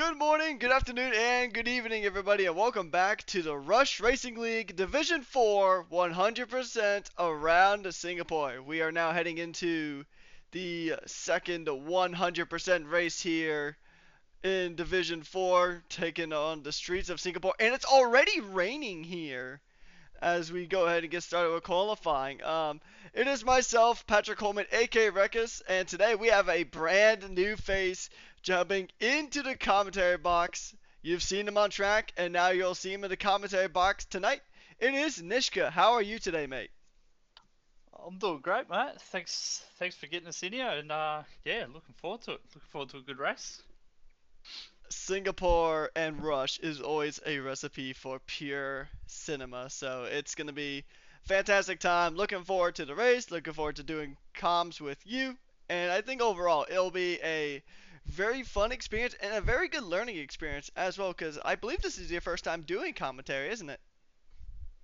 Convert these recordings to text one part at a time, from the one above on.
Good morning, good afternoon, and good evening, everybody, and welcome back to the Rush Racing League Division 4 100% around Singapore. We are now heading into the second 100% race here in Division 4, taking on the streets of Singapore, and it's already raining here as we go ahead and get started with qualifying. It is myself, Patrick Coleman, aka Rekus, and today we have a brand new face jumping into the commentary box. You've seen him on track, and now you'll see him in the commentary box tonight. It is Nishka. How are you today, mate? I'm doing great, mate. Thanks for getting us in here, and yeah, looking forward to it. Looking forward to a good race. Singapore and Rush is always a recipe for pure cinema, so it's gonna be fantastic time. Looking forward to the race. Looking forward to doing comms with you, and I think overall it'll be a very fun experience and a very good learning experience as well. Because I believe this is your first time doing commentary, isn't it?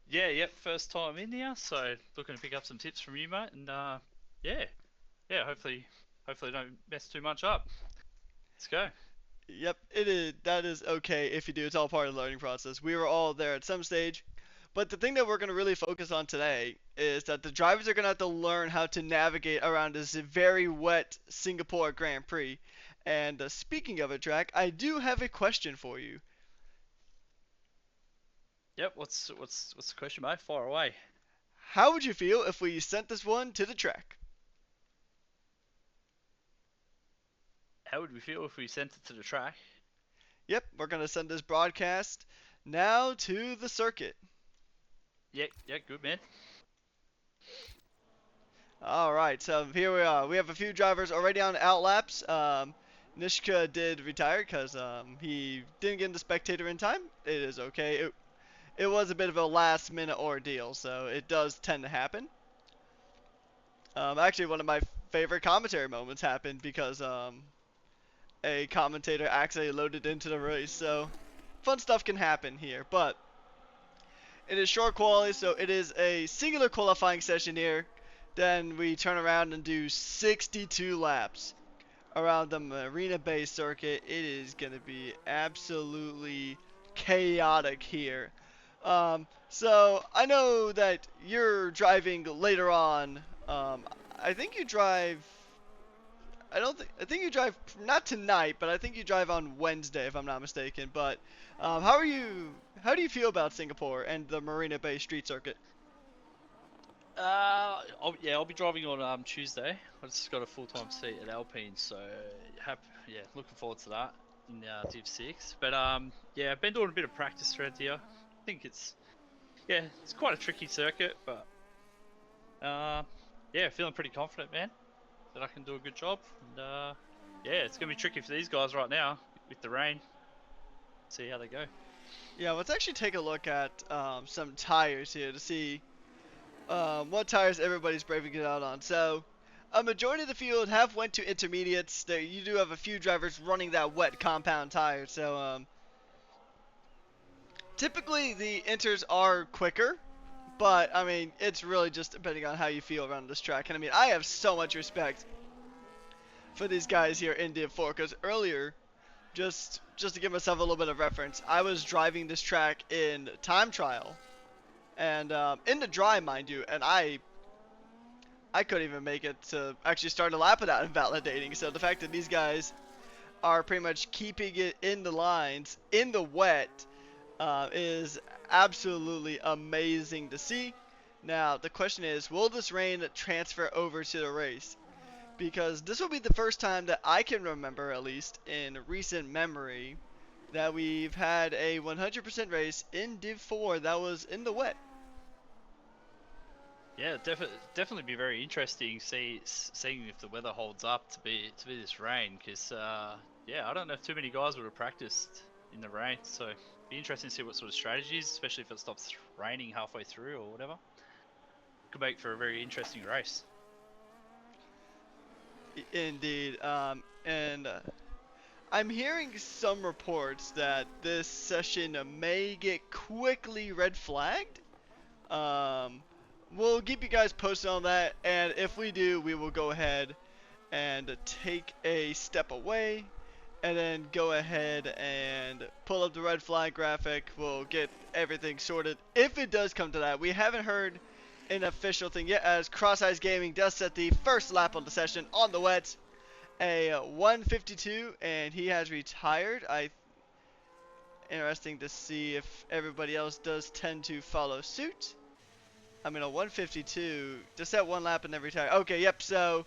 Yeah, yep, first time in here, so looking to pick up some tips from you, mate, and yeah, yeah. Hopefully don't mess too much up. Let's go. Yep, it is. That is okay if you do. It's all part of the learning process. We were all there at some stage. But the thing that we're going to really focus on today is that the drivers are going to have to learn how to navigate around this very wet Singapore Grand Prix. And speaking of a track, I do have a question for you. Yep. What's the question, mate? Fire away. How would you feel if we sent this one to the track? How would we feel if we sent it to the track? Yep, we're going to send this broadcast now to the circuit. Yeah, yeah, good man. Alright, so here we are. We have a few drivers already on outlaps. Nishka did retire because he didn't get into spectator in time. It is okay. It was a bit of a last minute ordeal, so it does tend to happen. Actually, one of my favorite commentary moments happened because a commentator accidentally loaded into the race. So fun stuff can happen here, but it is short quality, so it is a singular qualifying session here. Then we turn around and do 62 laps around the Marina Bay circuit. It is going to be absolutely chaotic here. So I know that you're driving later on. I think you drive. I think you drive not tonight, but I think you drive on Wednesday, if I'm not mistaken. But how are you? How do you feel about Singapore and the Marina Bay Street Circuit? I'll be driving on Tuesday. I just got a full-time seat at Alpine, so yeah, looking forward to that in Div 6. But yeah, I've been doing a bit of practice throughout the year. I think it's quite a tricky circuit, but yeah, feeling pretty confident, man, that I can do a good job. And yeah, it's gonna be tricky for these guys right now with the rain. See how they go. Yeah, let's actually take a look at some tires here to see what tires everybody's braving it out on. So, a majority of the field have went to intermediates. There, you do have a few drivers running that wet compound tire. So, typically the inters are quicker, but I mean, it's really just depending on how you feel around this track. And I mean, I have so much respect for these guys here in Div 4 because earlier, just to give myself a little bit of reference, I was driving this track in time trial and in the dry, mind you, and I couldn't even make it to actually start a lap without invalidating. So the fact that these guys are pretty much keeping it in the lines in the wet is absolutely amazing to see. Now the question is, will this rain transfer over to the race? Because this will be the first time that I can remember, at least in recent memory, that we've had a 100% race in Div 4 that was in the wet. Yeah, definitely be very interesting seeing if the weather holds up to be this rain because yeah, I don't know if too many guys would have practiced in the rain, so be interesting to see what sort of strategies, especially if it stops raining halfway through or whatever. Could make for a very interesting race. Indeed. And I'm hearing some reports that this session may get quickly red flagged. Um, we'll keep you guys posted on that, and if we do, we will go ahead and take a step away and then go ahead and pull up the red flag graphic. We'll get everything sorted. If it does come to that, we haven't heard an official thing yet, as Cross Eyes Gaming does set the first lap on the session on the wet, a 152, and he has retired. Interesting to see if everybody else does tend to follow suit. I mean, a 152, just that one lap and then retire. Okay, yep, so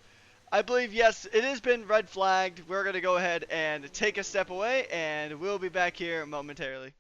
I believe, yes, it has been red flagged. We're going to go ahead and take a step away, and we'll be back here momentarily.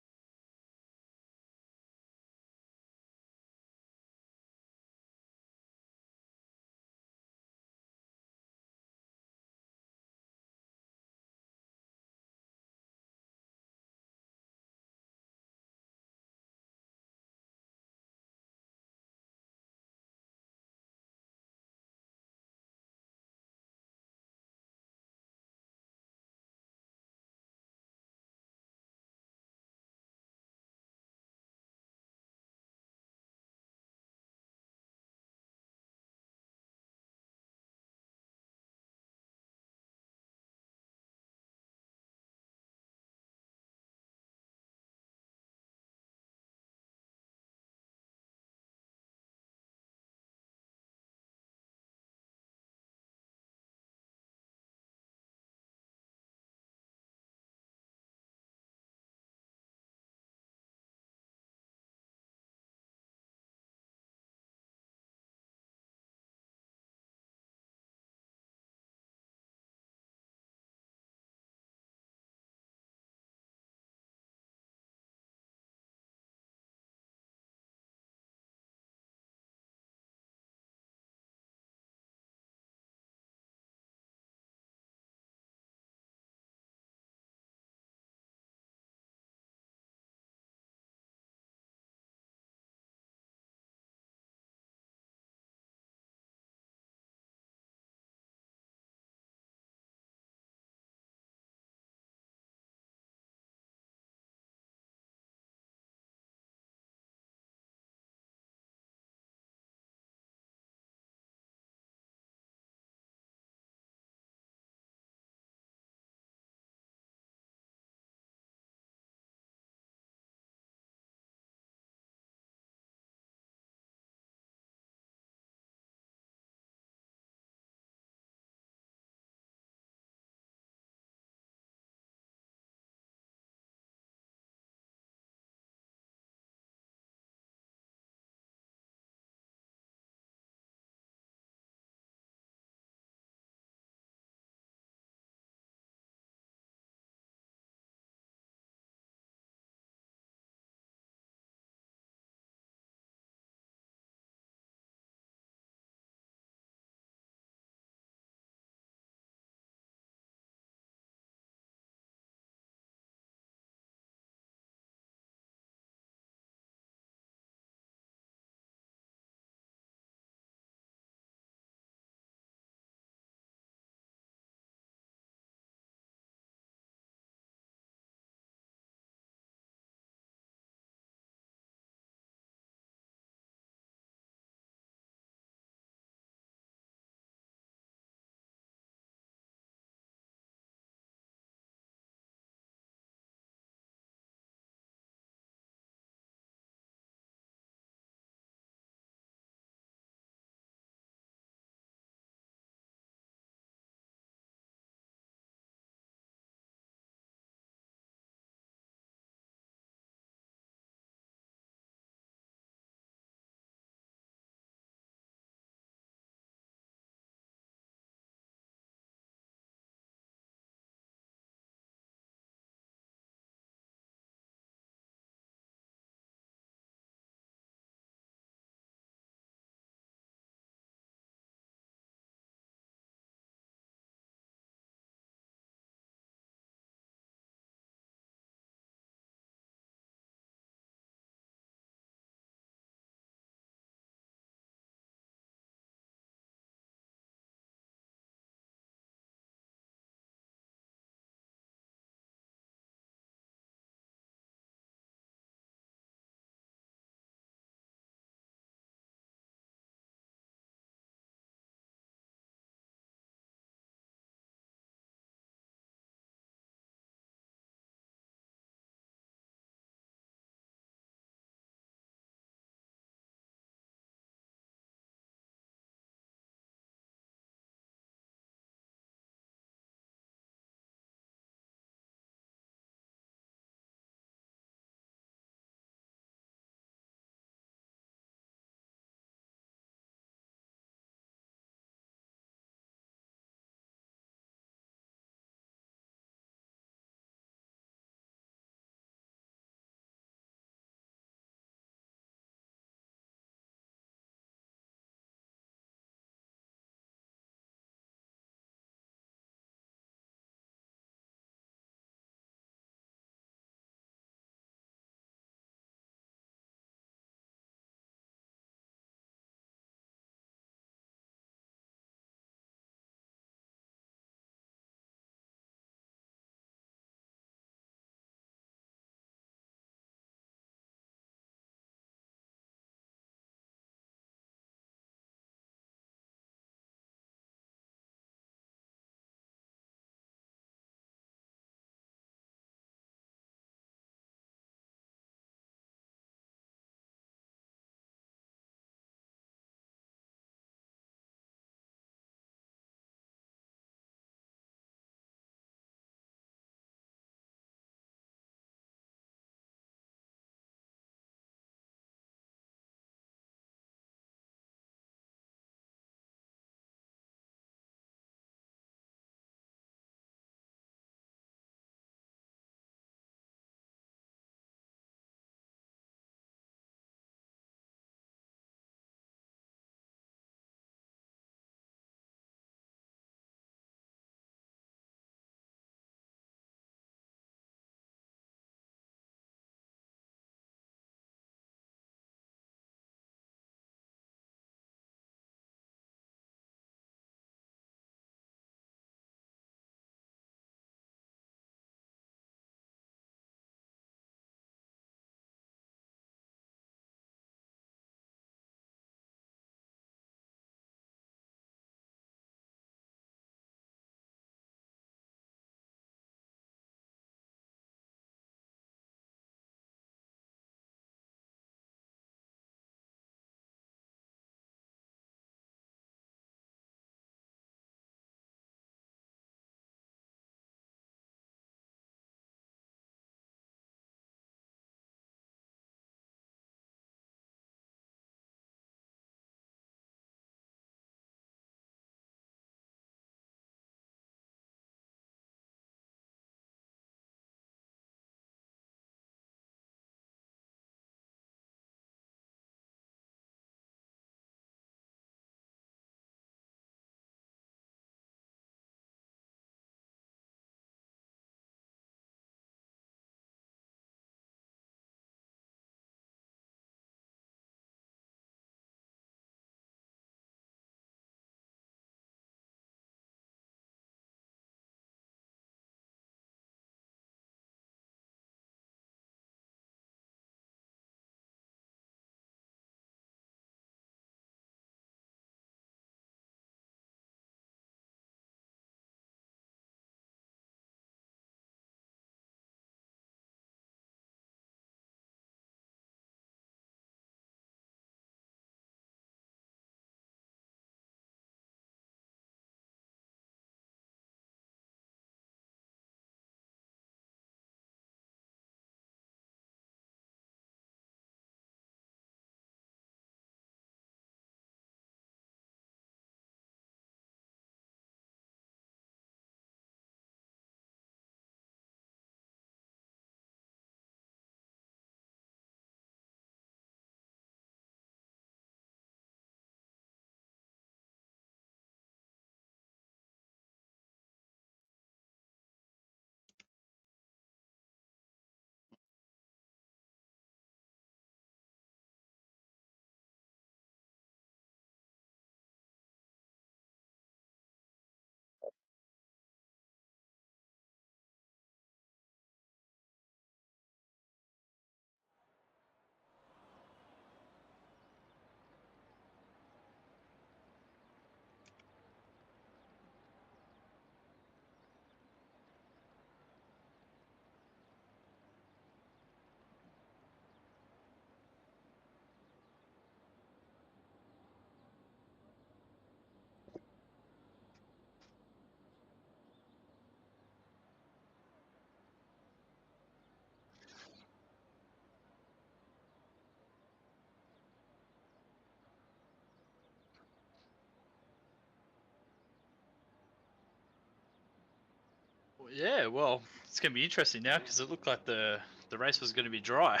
Yeah, well, it's going to be interesting now because it looked like the race was going to be dry.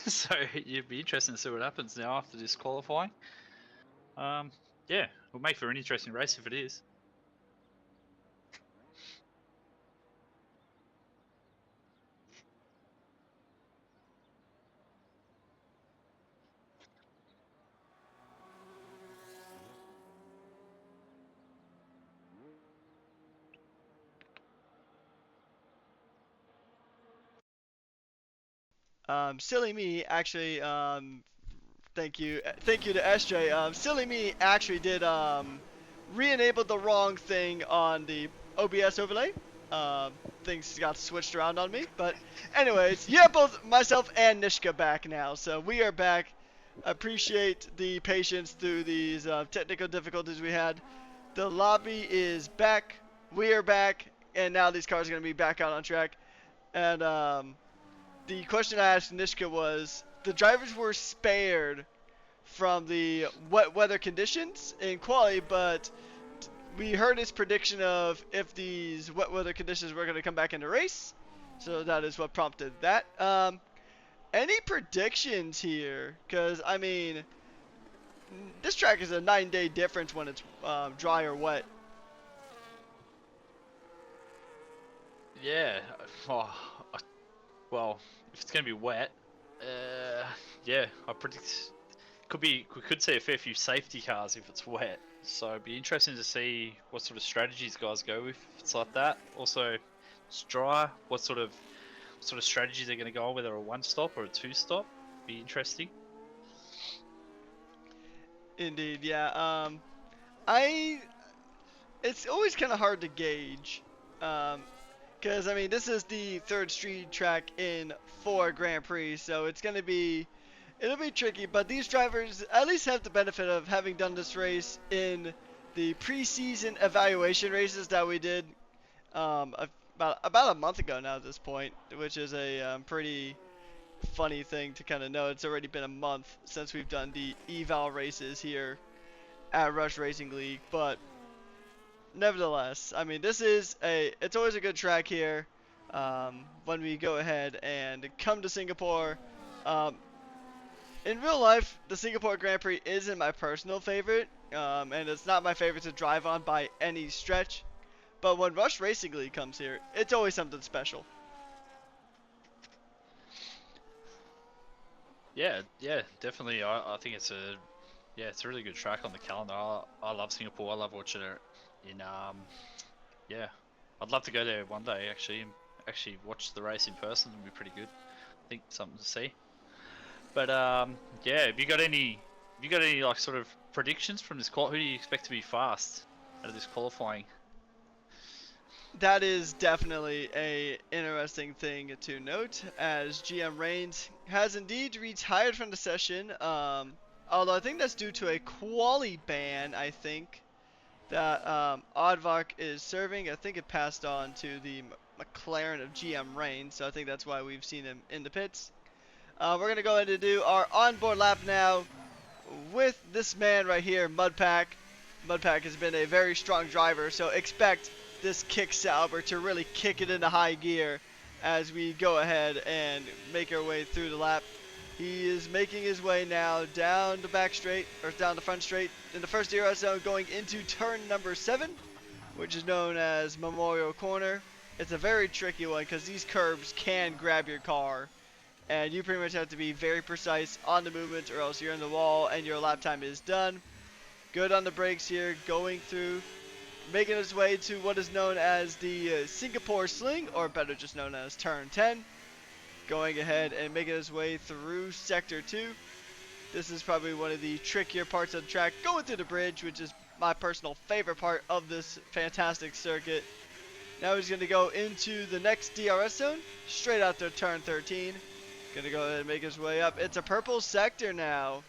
So it'd be interesting to see what happens now after this qualifying. Um, yeah, it'll make for an interesting race if it is. Silly me, actually. Thank you to SJ. Silly me actually did re-enabled the wrong thing on the OBS overlay. Um, Things got switched around on me, but anyways, yeah, both myself and Nishka back now, so we are back. Appreciate the patience through these technical difficulties we had. The lobby is back. We are back, and now these cars are gonna be back out on track. And the question I asked Nishka was, the drivers were spared from the wet weather conditions in quali, but we heard his prediction of if these wet weather conditions were going to come back into race. So that is what prompted that. Any predictions here? Because, I mean, this track is a 9-day difference when it's dry or wet. Yeah, oh, well, if it's going to be wet, yeah, I predict we could see a fair few safety cars if it's wet. So it'd be interesting to see what sort of strategies guys go with if it's like that. Also, it's dry. What sort of strategies they're going to go on, whether a one stop or a two stop, be interesting. Indeed, yeah. I it's always kind of hard to gauge. Because, I mean, this is the third street track in 4 Grand Prix, so it'll be tricky, but these drivers at least have the benefit of having done this race in the preseason evaluation races that we did about a month ago now at this point, which is a pretty funny thing to kind of know. It's already been a month since we've done the eval races here at Rush Racing League, but nevertheless, I mean, it's always a good track here when we go ahead and come to Singapore. Um, in real life, the Singapore Grand Prix isn't my personal favorite, and it's not my favorite to drive on by any stretch. But when Rush Racing League comes here, it's always something special. Yeah, definitely. I think it's a really good track on the calendar. I love Singapore. I love watching it in yeah. I'd love to go there one day actually and actually watch the race in person. It'd be pretty good. I think something to see. But yeah, have you got any like sort of predictions from this qual? Who do you expect to be fast out of this qualifying? That is definitely a interesting thing to note, as GM Reigns has indeed retired from the session. Although I think that's due to a quali ban. I think that Aardvark is serving. I think it passed on to the McLaren of GM Reigns, so I think that's why we've seen him in the pits. We're gonna go ahead and do our onboard lap now with this man right here, Mudpack. Mudpack has been a very strong driver, so expect this kick Sauber to really kick it into high gear as we go ahead and make our way through the lap. He is making his way now down the back straight, or down the front straight, in the first DRS zone, going into turn number 7, which is known as Memorial Corner. It's a very tricky one because these curbs can grab your car, and you pretty much have to be very precise on the movement or else you're in the wall and your lap time is done. Good on the brakes here, going through, making his way to what is known as the Singapore Sling, or better just known as turn 10. Going ahead and making his way through sector 2. This is probably one of the trickier parts of the track, going through the bridge, which is my personal favorite part of this fantastic circuit. Now he's going to go into the next DRS zone, straight after turn 13. Going to go ahead and make his way up. It's a purple sector now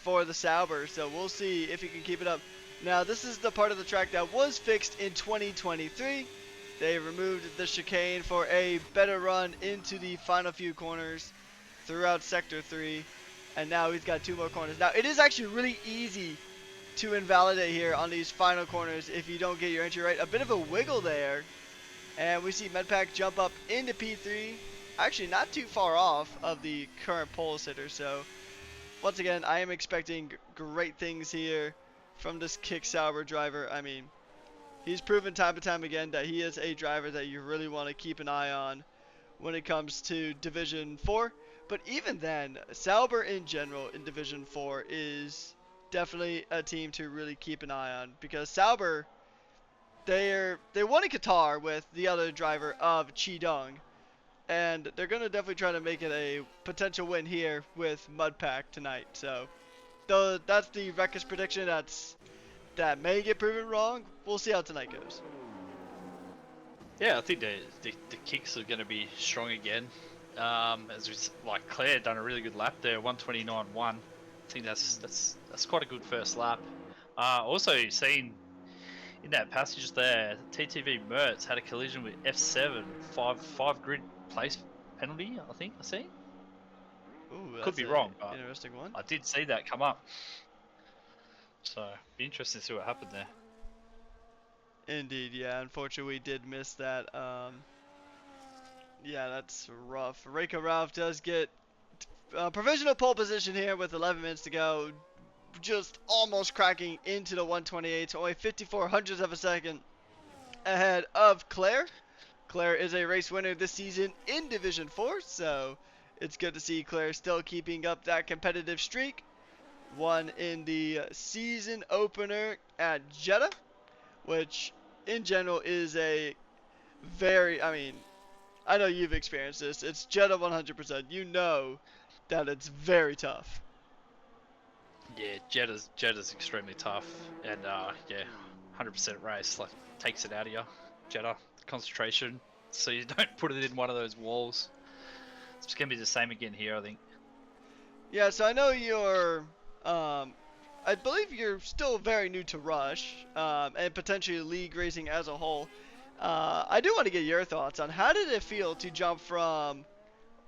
for the Sauber, so we'll see if he can keep it up. Now this is the part of the track that was fixed in 2023. They removed the chicane for a better run into the final few corners throughout sector 3, and now he's got 2 more corners. Now it is actually really easy to invalidate here on these final corners if you don't get your entry right. A bit of a wiggle there And we see Medpack jump up into P3, actually not too far off of the current pole sitter. So once again, I am expecting great things here from this Kick Sauber driver. I mean, he's proven time and time again that he is a driver that you really want to keep an eye on when it comes to Division 4. But even then, Sauber in general in Division 4 is definitely a team to really keep an eye on, because Sauber, they won in Qatar with the other driver of Qidong, and they're gonna definitely try to make it a potential win here with Mudpack tonight. So, though that's the Reckless prediction, that may get proven wrong. We'll see how tonight goes. Yeah, I think the kicks are going to be strong again. As we like Claire done a really good lap there, 129.1. I think that's quite a good first lap. Also seen in that passage there, TTV Mertz had a collision with F7, five grid place penalty. I think I see. Ooh, Could that's be a wrong, but interesting one. I did see that come up. So be interesting to see what happened there. Indeed, yeah. Unfortunately, we did miss that. Yeah, that's rough. Reiko Ralph does get provisional pole position here with 11 minutes to go. Just almost cracking into the 128, only 54 hundredths of a second ahead of Claire. Claire is a race winner this season in Division 4, so it's good to see Claire still keeping up that competitive streak. Won in the season opener at Jeddah, which in general is a very, I mean, I know you've experienced this. It's Jeddah 100%. You know that it's very tough. Yeah, Jeddah's extremely tough, and yeah, 100% race like takes it out of you. Jeddah concentration, so you don't put it in one of those walls. It's gonna be the same again here, I think. Yeah, so I know I believe you're still very new to Rush, and potentially league racing as a whole. I do want to get your thoughts on how did it feel to jump from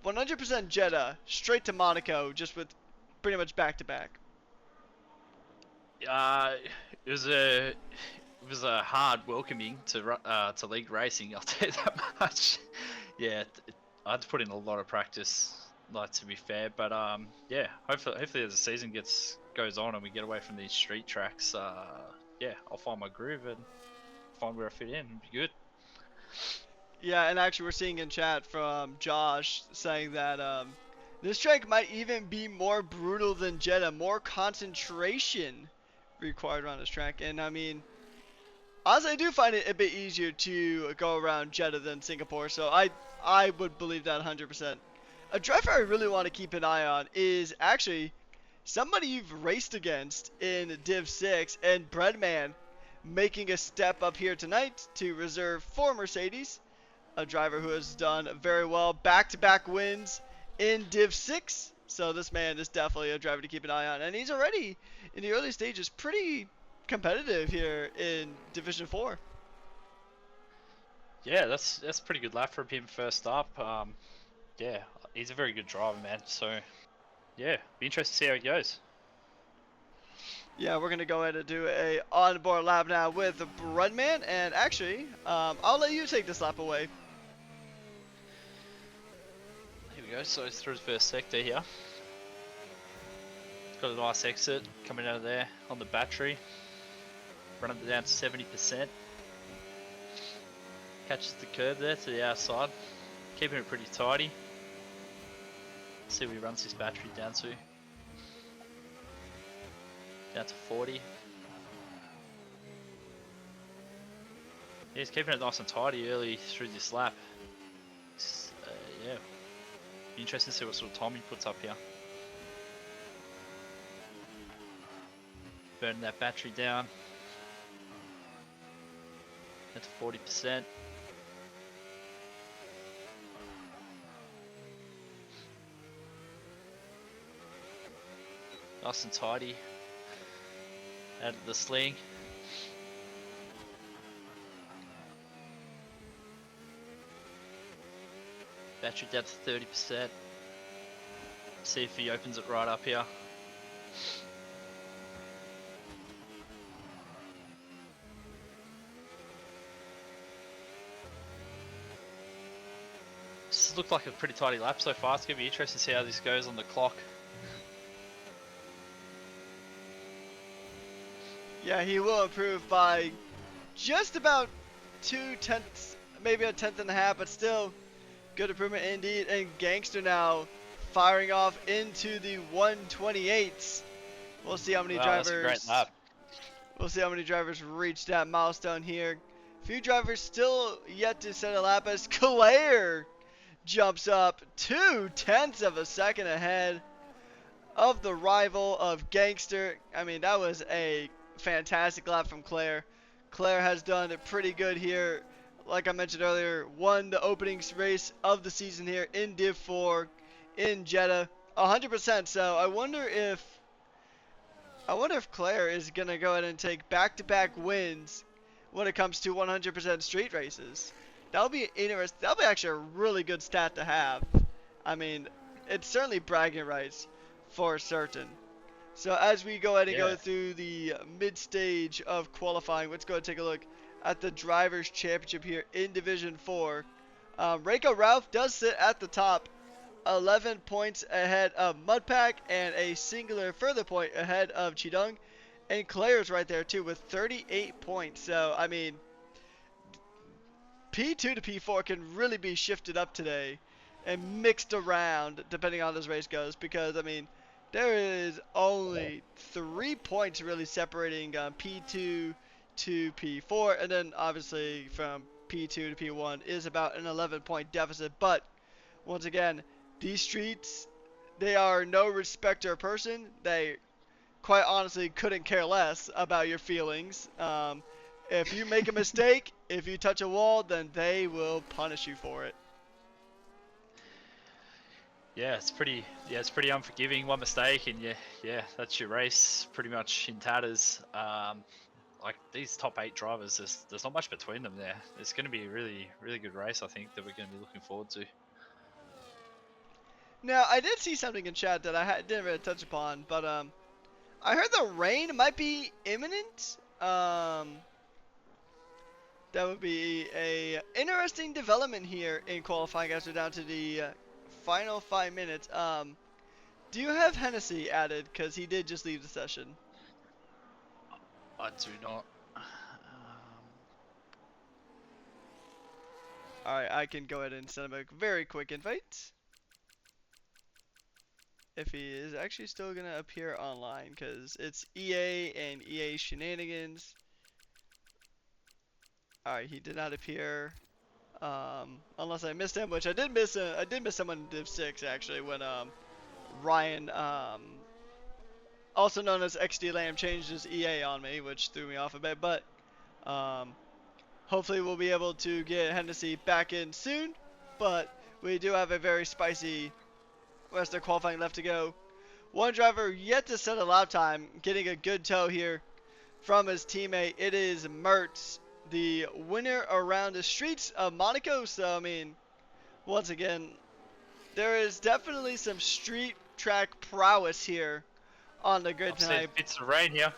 100% Jeddah straight to Monaco just with pretty much back to back. Uh, it was a hard welcoming to league racing. I'll tell you that much. Yeah, I had to put in a lot of practice, like to be fair. But yeah, hopefully as the season goes on and we get away from these street tracks, yeah, I'll find my groove and find where I fit in. It'll be good. Yeah, and actually we're seeing in chat from Josh saying that this track might even be more brutal than Jeddah, more concentration required on this track. And I mean, honestly, I do find it a bit easier to go around Jeddah than Singapore, so I would believe that 100%. A driver I really want to keep an eye on is actually somebody you've raced against in Div 6, and Breadman making a step up here tonight to reserve for Mercedes. A driver who has done very well, back-to-back wins in Div 6. So this man is definitely a driver to keep an eye on, and he's already in the early stages pretty competitive here in Division 4. Yeah, that's a pretty good lap from him first up. Yeah, he's a very good driver, man. So yeah, be interested to see how it goes. Yeah, we're going to go ahead and do a on-board lap now with Breadman, and actually, I'll let you take this lap away. Here we go. So it's through the first sector here. Got a nice exit coming out of there on the battery. Running it down to 70%. Catches the curve there to the outside. Keeping it pretty tidy. See what he runs his battery down to. Down to 40. Yeah, he's keeping it nice and tidy early through this lap. Yeah, be interesting to see what sort of time he puts up here. Burning that battery down. Down to 40%. Nice and tidy. Out of the sling. Battery down to 30%. See if he opens it right up here. It's looked like a pretty tidy lap so far. It's going to be interesting to see how this goes on the clock. Yeah, he will improve by just about 2/10, maybe a tenth and a half, but still good improvement indeed. And Gangster now firing off into the 128s. We'll see how many Wow, that's a great lap. We'll see how many drivers reach that milestone here. Few drivers still yet to set a lap as Claire jumps up 2/10 of a second ahead of the rival of Gangster. I mean, that was a fantastic lap from Claire. Claire has done it pretty good here. Like I mentioned earlier, won the opening race of the season here in Div 4 in Jeddah 100%. So I wonder if Claire is going to go ahead and take back-to-back wins when it comes to 100% street races. That'll be interesting. That'll be actually a really good stat to have. I mean, it's certainly bragging rights for certain. So as we go ahead and go through the mid-stage of qualifying, let's go ahead and take a look at the Drivers' Championship here in Division 4. Reiko Ralph does sit at the top, 11 points ahead of Mudpack and a singular further point ahead of Chidong. And Claire's right there too with 38 points. So, I mean, P2 to P4 can really be shifted up today and mixed around depending on how this race goes, because, I mean, there is only 3 points really separating P2 to P4, and then obviously from P2 to P1 is about an 11-point deficit. But once again, these streets, they are no respecter of person. They quite honestly couldn't care less about your feelings. If you make a mistake, if you touch a wall, then they will punish you for it. Yeah, it's pretty unforgiving. One mistake and yeah, that's your race pretty much in tatters. Like these top 8 drivers, there's not much between them there. It's going to be a really good race, I think, that we're going to be looking forward to. Now, I did see something in chat that I didn't really touch upon, but I heard the rain might be imminent. That would be a interesting development here in qualifying as we're down to the final 5 minutes. Do you have Hennessy added? Because he did just leave the session. I do not. Alright, I can go ahead and send him a very quick invite. If he is actually still going to appear online, because it's EA and EA shenanigans. Alright, he did not appear. Unless I missed him, which I did miss. I did miss someone in Div 6 actually when Ryan, also known as XD Lamb, changed his EA on me, which threw me off a bit. But hopefully we'll be able to get Hennessy back in soon. But we do have a very spicy rest of qualifying left to go. One driver yet to set a lap time, getting a good tow here from his teammate. It is Mertz, the winner around the streets of Monaco. So, I mean, once again, there is definitely some street track prowess here on the grid tonight. It's the rain here.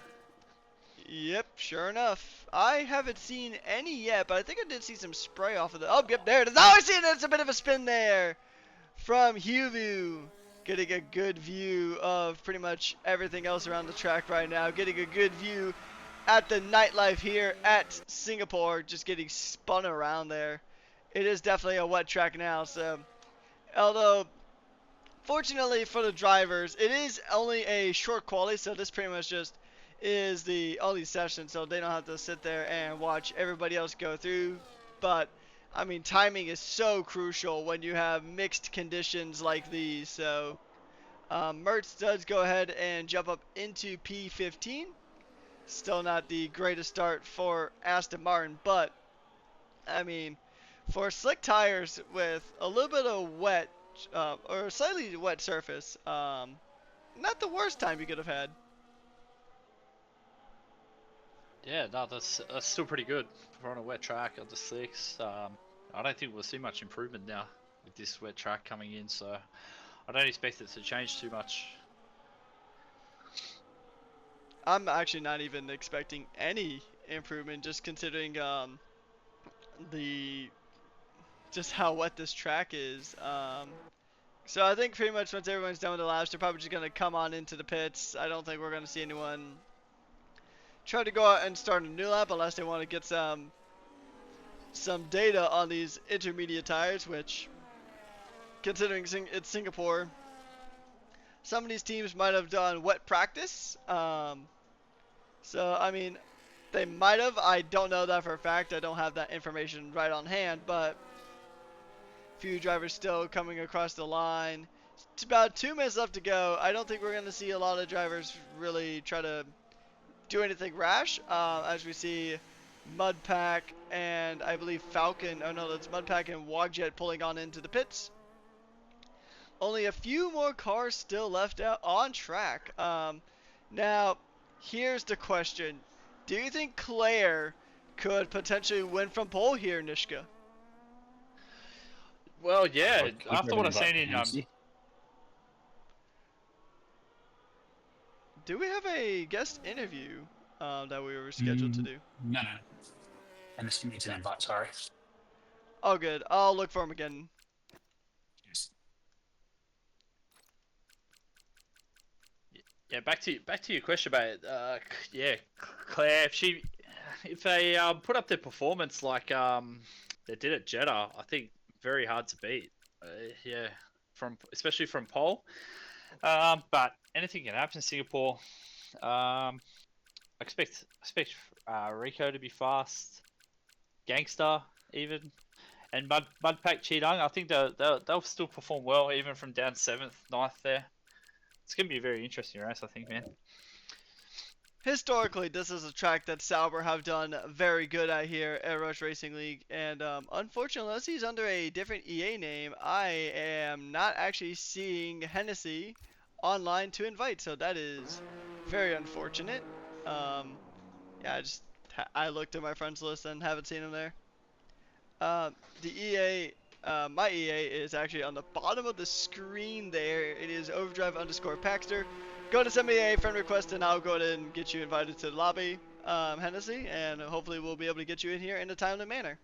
Yep, sure enough. I haven't seen any yet, but I think I did see some spray off of the... Oh, yep, there it is. Oh, I see it. It's a bit of a spin there from HuView. Getting a good view of pretty much everything else around the track right now. Getting a good view at the nightlife here at Singapore, just getting spun around there. It is definitely a wet track now, so although fortunately for the drivers, it is only a short quali, so this pretty much just is the only session, so they don't have to sit there and watch everybody else go through. But I mean, timing is so crucial when you have mixed conditions like these. So Mertz does go ahead and jump up into P15. Still not the greatest start for Aston Martin, but I mean, for slick tires with a little bit of wet or slightly wet surface, not the worst time you could have had. Yeah, no, that's still pretty good for on a wet track on the slicks. I don't think we'll see much improvement now with this wet track coming in, so I don't expect it to change too much. I'm actually not even expecting any improvement, just considering the just how wet this track is. So I think pretty much once everyone's done with the laps, they're probably just gonna come on into the pits. I don't think we're gonna see anyone try to go out and start a new lap unless they want to get some data on these intermediate tires, which, considering it's Singapore, some of these teams might have done wet practice. So I mean, they might have. I don't know that for a fact. I don't have that information right on hand, but few drivers still coming across the line. It's about 2 minutes left to go. I don't think we're going to see a lot of drivers really try to do anything rash, as we see Mudpack and I believe Falcon, oh no, that's Mudpack and Wogjet pulling on into the pits. Only a few more cars still left out on track. Now, here's the question. Do you think Claire could potentially win from pole here, Nishka? Well, yeah. After what I've seen in do we have a guest interview that we were scheduled to do? No. And this needs an invite, sorry. Oh, good. I'll look for him again. Yes. Yeah, back to your question about yeah, Claire. If they put up their performance like they did at Jeddah, I think very hard to beat. Yeah, especially from pole. But anything can happen in Singapore. I expect Rico to be fast, Gangster even, and Mudpack Cheetang. I think they'll still perform well even from down 7th, 9th there. It's gonna be a very interesting race, I think, man. Historically, this is a track that Sauber have done very good at here at Rush Racing League, and unfortunately, unless he's under a different EA name, I am not actually seeing Hennessy online to invite, so that is very unfortunate. Yeah, I looked at my friends list and haven't seen him there. The EA, my EA is actually on the bottom of the screen there. It is overdrive_Paxter. Go to send me a friend request and I'll go ahead and get you invited to the lobby, Hennessy, and hopefully we'll be able to get you in here in a timely manner.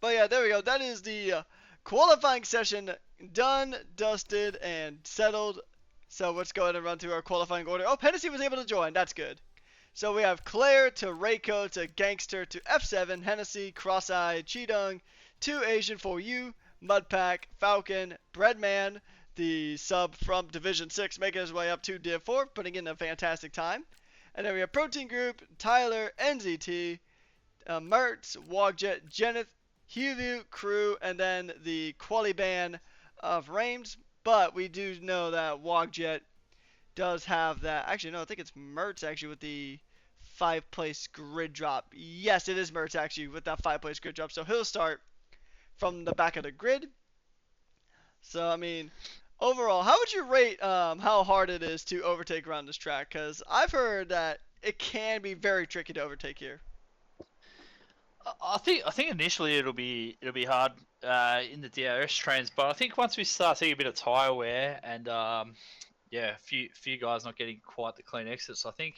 But yeah, there we go. That is the qualifying session done, dusted, and settled. So let's go ahead and run through our qualifying order. Oh, Hennessy was able to join. That's good. So we have Claire to Reiko to Gangster to F7, Hennessy, Cross-Eye, Cheetang, to Asian for you, Mudpack, Falcon, Breadman, the sub from Division 6, making his way up to Div 4, putting in a fantastic time. And then we have Protein Group, Tyler, NZT, Mertz, Wogjet, Jeneth, Huvie, Crew, and then the Qualiban of Reims. But we do know that Wogjet does have that. Actually, no, I think it's Mertz actually with the 5-place grid drop. Yes, it is Mertz actually with that 5-place grid drop. So he'll start from the back of the grid. So, I mean, overall, how would you rate how hard it is to overtake around this track? Because I've heard that it can be very tricky to overtake here. I think initially it'll be hard in the DRS trains, but I think once we start seeing a bit of tire wear and yeah, a few guys not getting quite the clean exits, I think,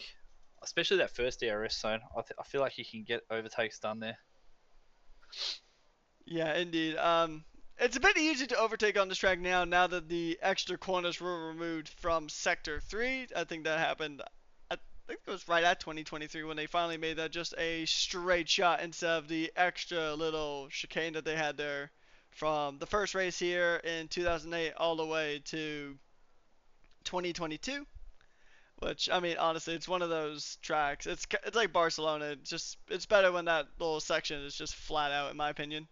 especially that first DRS zone, I feel like you can get overtakes done there. Yeah, indeed. It's a bit easier to overtake on this track now that the extra corners were removed from Sector 3. I think that happened, I think it was right at 2023 when they finally made that just a straight shot instead of the extra little chicane that they had there from the first race here in 2008 all the way to 2022. Which, I mean, honestly, it's one of those tracks. It's like Barcelona. It's better when that little section is just flat out, in my opinion.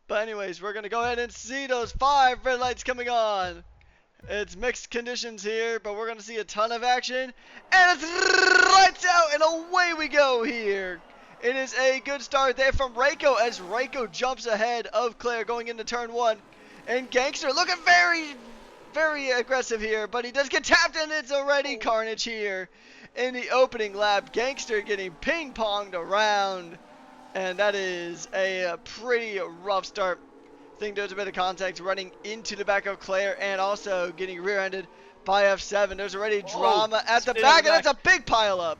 But anyways, we're going to go ahead and see those 5 red lights coming on. It's mixed conditions here, but we're going to see a ton of action. And it's lights out, and away we go here. It is a good start there from Reiko as Reiko jumps ahead of Claire going into turn 1. And Gangster looking very, very aggressive here, but he does get tapped, and it's already carnage here in the opening lap. Gangster getting ping-ponged around. And that is a pretty rough start. I think there's a bit of contact running into the back of Claire and also getting rear-ended by F7. There's already drama at the spin back, at the and it's a big pile up.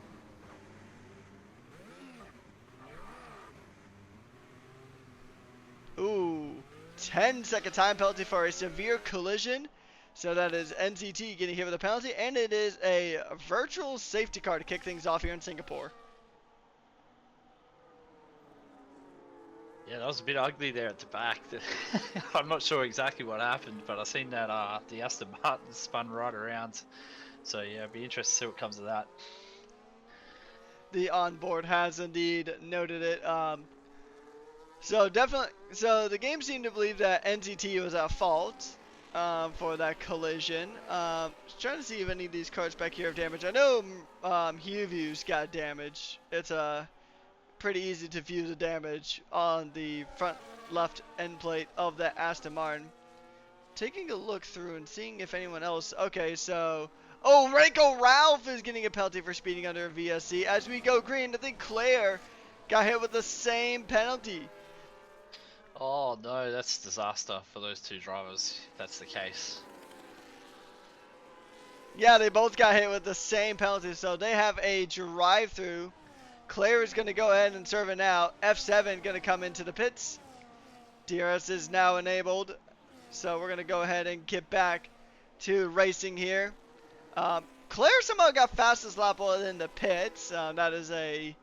Ooh, 10-second time penalty for a severe collision. So that is NZT getting hit with a penalty, and it is a virtual safety car to kick things off here in Singapore. Yeah, that was a bit ugly there at the back. I'm not sure exactly what happened, but I seen that the Aston Martin spun right around. So yeah, it'd be interesting to see what comes of that. The onboard has indeed noted it. So definitely, so the game seemed to believe that NZT was at fault for that collision. Trying to see if any of these cars back here have damage. I know Huview's got damage. It's pretty easy to view the damage on the front left end plate of the Aston Martin. Taking a look through and seeing if anyone else. Okay, so Renko Ralph is getting a penalty for speeding under a VSC. As we go green, I think Claire got hit with the same penalty. Oh no, that's disaster for those two drivers, if that's the case. Yeah, they both got hit with the same penalty, so they have a drive-through. Claire is going to go ahead and serve it now. F7 going to come into the pits. DRS is now enabled, so we're going to go ahead and get back to racing here. Claire somehow got fastest lap in the pits. That is a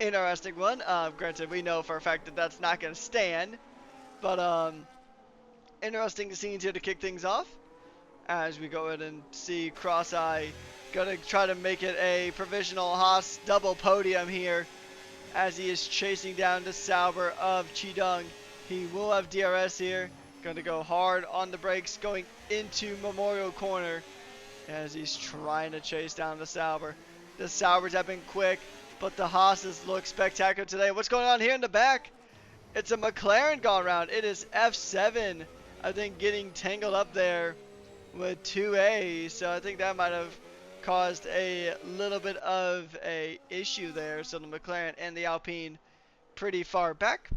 interesting one. Granted, we know for a fact that that's not going to stand, but interesting scenes here to kick things off as we go ahead and see Cross-Eye going to try to make it a provisional Haas double podium here as he is chasing down the Sauber of Chidong. He will have DRS here, going to go hard on the brakes going into Memorial Corner as he's trying to chase down the Sauber. The Saubers have been quick, but the Haas's look spectacular today. What's going on here in the back? It's a McLaren gone around. It is F7, I think, getting tangled up there with 2A. So I think that might have caused a little bit of a issue there. So the McLaren and the Alpine pretty far back,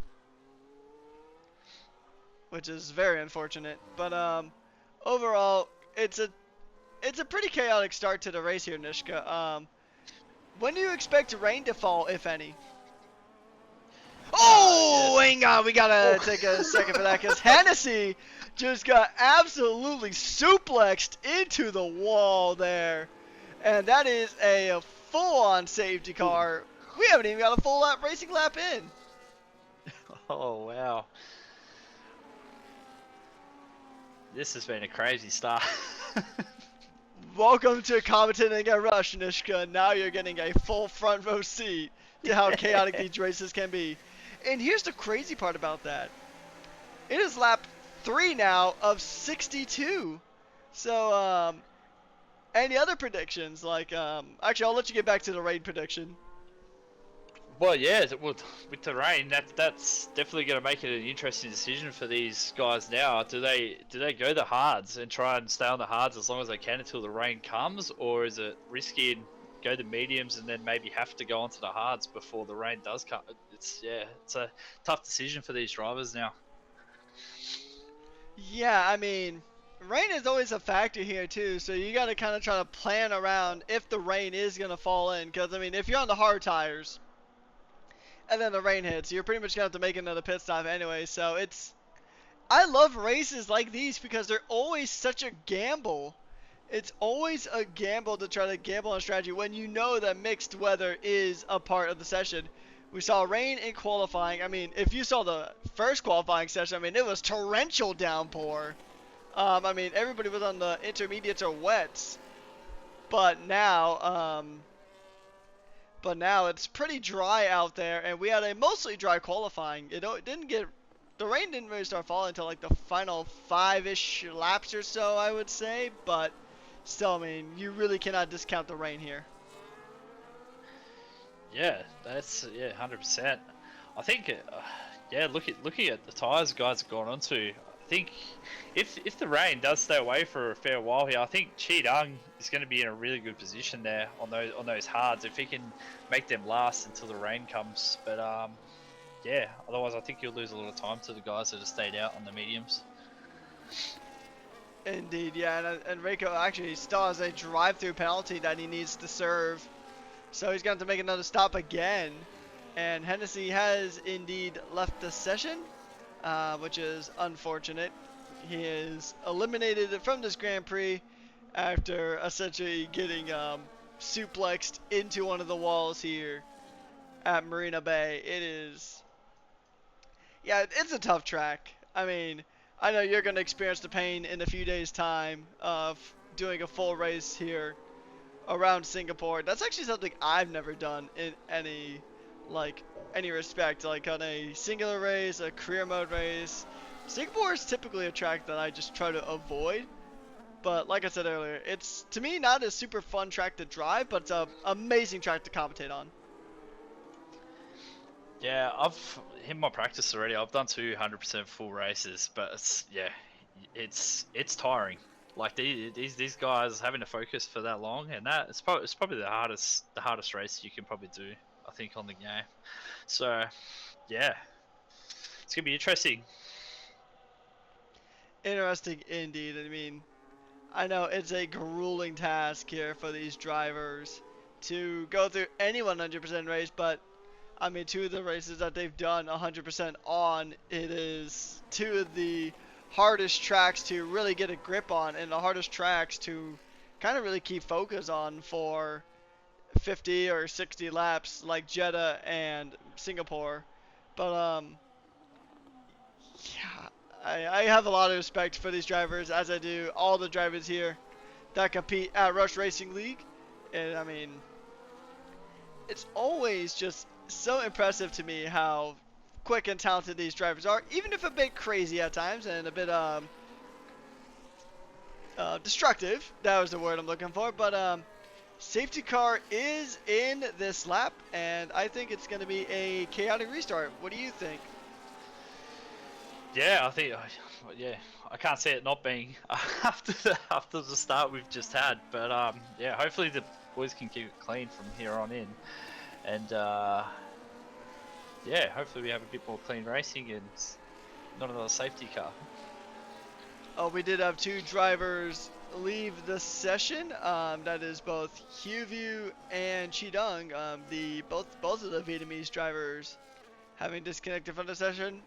which is very unfortunate. But overall, it's a pretty chaotic start to the race here, Nishka. When do you expect rain to fall, if any? Oh, hang on. We got to take a second for that because Hennessy just got absolutely suplexed into the wall there. And that is a full-on safety car. We haven't even got a full lap racing lap in. Oh, wow. This has been a crazy start. Welcome to commentating at Rush, Nishka. Now you're getting a full front row seat to how chaotic these races can be. And here's the crazy part about that. It is lap 3 now of 62. So, any other predictions? Like, actually, I'll let you get back to the rain prediction. Well, yeah, with the rain, that's definitely going to make it an interesting decision for these guys now. Do they go the hards and try and stay on the hards as long as they can until the rain comes, or is it risky and go the mediums and then maybe have to go onto the hards before the rain does come? It's a tough decision for these drivers now. Yeah, I mean, rain is always a factor here too, so you got to kind of try to plan around if the rain is going to fall in. Because, I mean, if you're on the hard tires and then the rain hits, you're pretty much going to have to make another pit stop anyway. So I love races like these because they're always such a gamble. It's always a gamble to try to gamble on strategy when you know that mixed weather is a part of the session. We saw rain in qualifying. I mean, if you saw the first qualifying session, I mean, it was torrential downpour. I mean, everybody was on the intermediates or wets. But now it's pretty dry out there, and we had a mostly dry qualifying. The rain didn't really start falling until like the final 5-ish laps or so, I would say. But still, I mean, you really cannot discount the rain here. Yeah, that's 100%. I think, looking at the tyres guys have gone onto, I think if the rain does stay away for a fair while here, I think Chidong is going to be in a really good position there on those hards if he can make them last until the rain comes. But otherwise I think you'll lose a lot of time to the guys that have stayed out on the mediums. Indeed, yeah, and Reiko actually still has a drive-through penalty that he needs to serve. So he's going to have to make another stop again. And Hennessy has indeed left the session, which is unfortunate. He is eliminated from this Grand Prix after essentially getting suplexed into one of the walls here at Marina Bay. It is, yeah, it's a tough track. I mean, I know you're going to experience the pain in a few days' time of doing a full race here around Singapore. That's actually something I've never done in any respect, like on a singular race, a career mode race. Singapore is typically a track that I just try to avoid, but like I said earlier, it's to me not a super fun track to drive, but it's an amazing track to commentate on. Yeah, I've in my practice already. I've done 200% full races, but it's tiring. Like these guys having to focus for that long, and it's probably the hardest race you can probably do, I think, on the game. So yeah, it's gonna be interesting. Interesting indeed. I mean, I know it's a grueling task here for these drivers to go through any 100% race, but I mean, two of the races that they've done 100% on, it is two of the hardest tracks to really get a grip on, and the hardest tracks to kind of really keep focus on for 50 or 60 laps, like Jeddah and Singapore. But yeah, I have a lot of respect for these drivers, as I do all the drivers here that compete at Rush Racing League. And I mean, it's always just so impressive to me how quick and talented these drivers are, even if a bit crazy at times and a bit destructive. That was the word I'm looking for. But safety car is in this lap, and I think it's going to be a chaotic restart. What do you think? Yeah, I think I can't see it not being after the start we've just had. But yeah, hopefully the boys can keep it clean from here on in. And yeah, hopefully we have a bit more clean racing and not another safety car. Oh, we did have two drivers leave the session. That is both Huview and Chidong. Both of the Vietnamese drivers having disconnected from the session.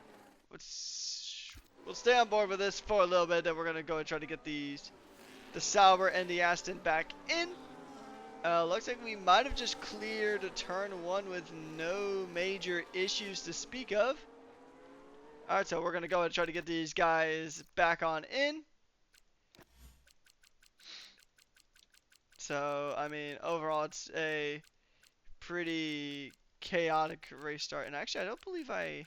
We'll stay on board with this for a little bit. Then we're gonna go and try to get the Sauber and the Aston back in. Looks like we might have just cleared turn one with no major issues to speak of. Alright, so we're going to go and try to get these guys back on in. So, I mean, overall it's a pretty chaotic race start. And actually, I don't believe I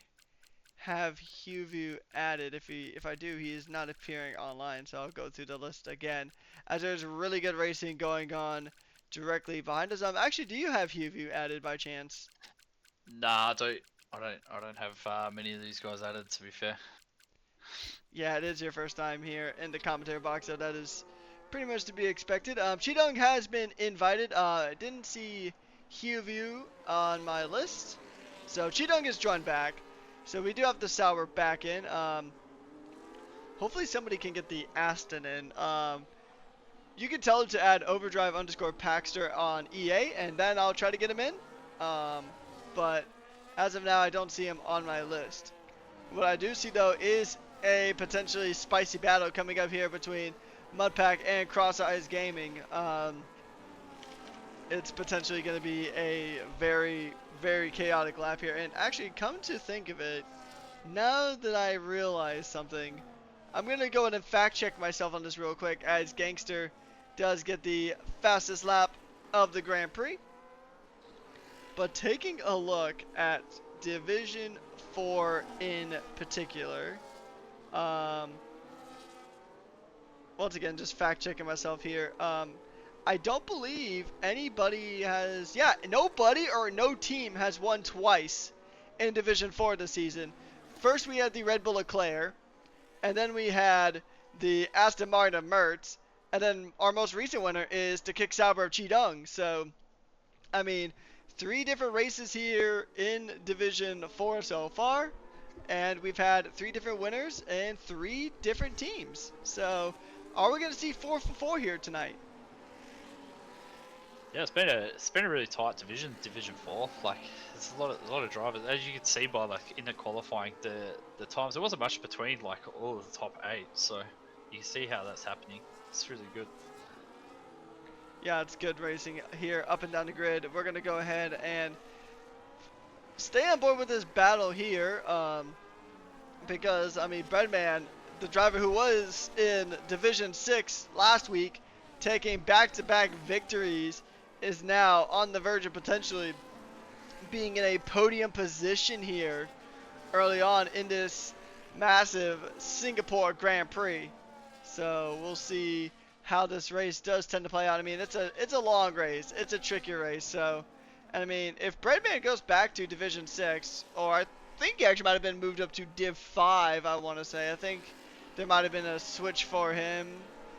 have Huview added. If I do, he is not appearing online. So I'll go through the list again, as there's really good racing going on directly behind us. Actually, do you have Huview added by chance? Nah, I don't have many of these guys added, to be fair. Yeah, it is your first time here in the commentary box, so that is pretty much to be expected. Chidong has been invited. I didn't see Huview on my list, so Chidong is joined back. So we do have the Sauber back in. Hopefully somebody can get the Aston in. You can tell him to add overdrive_Paxter on EA, and then I'll try to get him in. But as of now, I don't see him on my list. What I do see, though, is a potentially spicy battle coming up here between Mudpack and Cross Eyes Gaming. It's potentially going to be a very, very chaotic lap here. And actually, come to think of it, now that I realize something, I'm going to go ahead and fact check myself on this real quick, as Gangster does get the fastest lap of the Grand Prix. But taking a look at Division 4 in particular, once again, just fact checking myself here, I don't believe anybody has, nobody or no team has won twice in Division 4 this season. First we had the Red Bull Leclerc, and then we had the Aston Martin of Mertz, and then our most recent winner is the Kick Sauber of Chidong. So, I mean, 3 different races here in Division 4 so far, and we've had 3 different winners and 3 different teams. So, Are we going to see 4 for 4 here tonight? Yeah, it's been a really tight Division 4. Like there's a lot of drivers, as you can see by like in the qualifying, the times there wasn't much between like all of the top 8. So you can see how that's happening. It's really good. Yeah, it's good racing here up and down the grid. We're going to go ahead and stay on board with this battle here, because I mean Breadman, the driver who was in Division 6 last week, taking back-to-back victories, is now on the verge of potentially being in a podium position here early on in this massive Singapore Grand Prix. So we'll see how this race does tend to play out. I mean, it's a long race. It's a tricky race. So, and I mean, if Breadman goes back to Division 6, or I think he actually might have been moved up to Div 5, I want to say. I think there might have been a switch for him.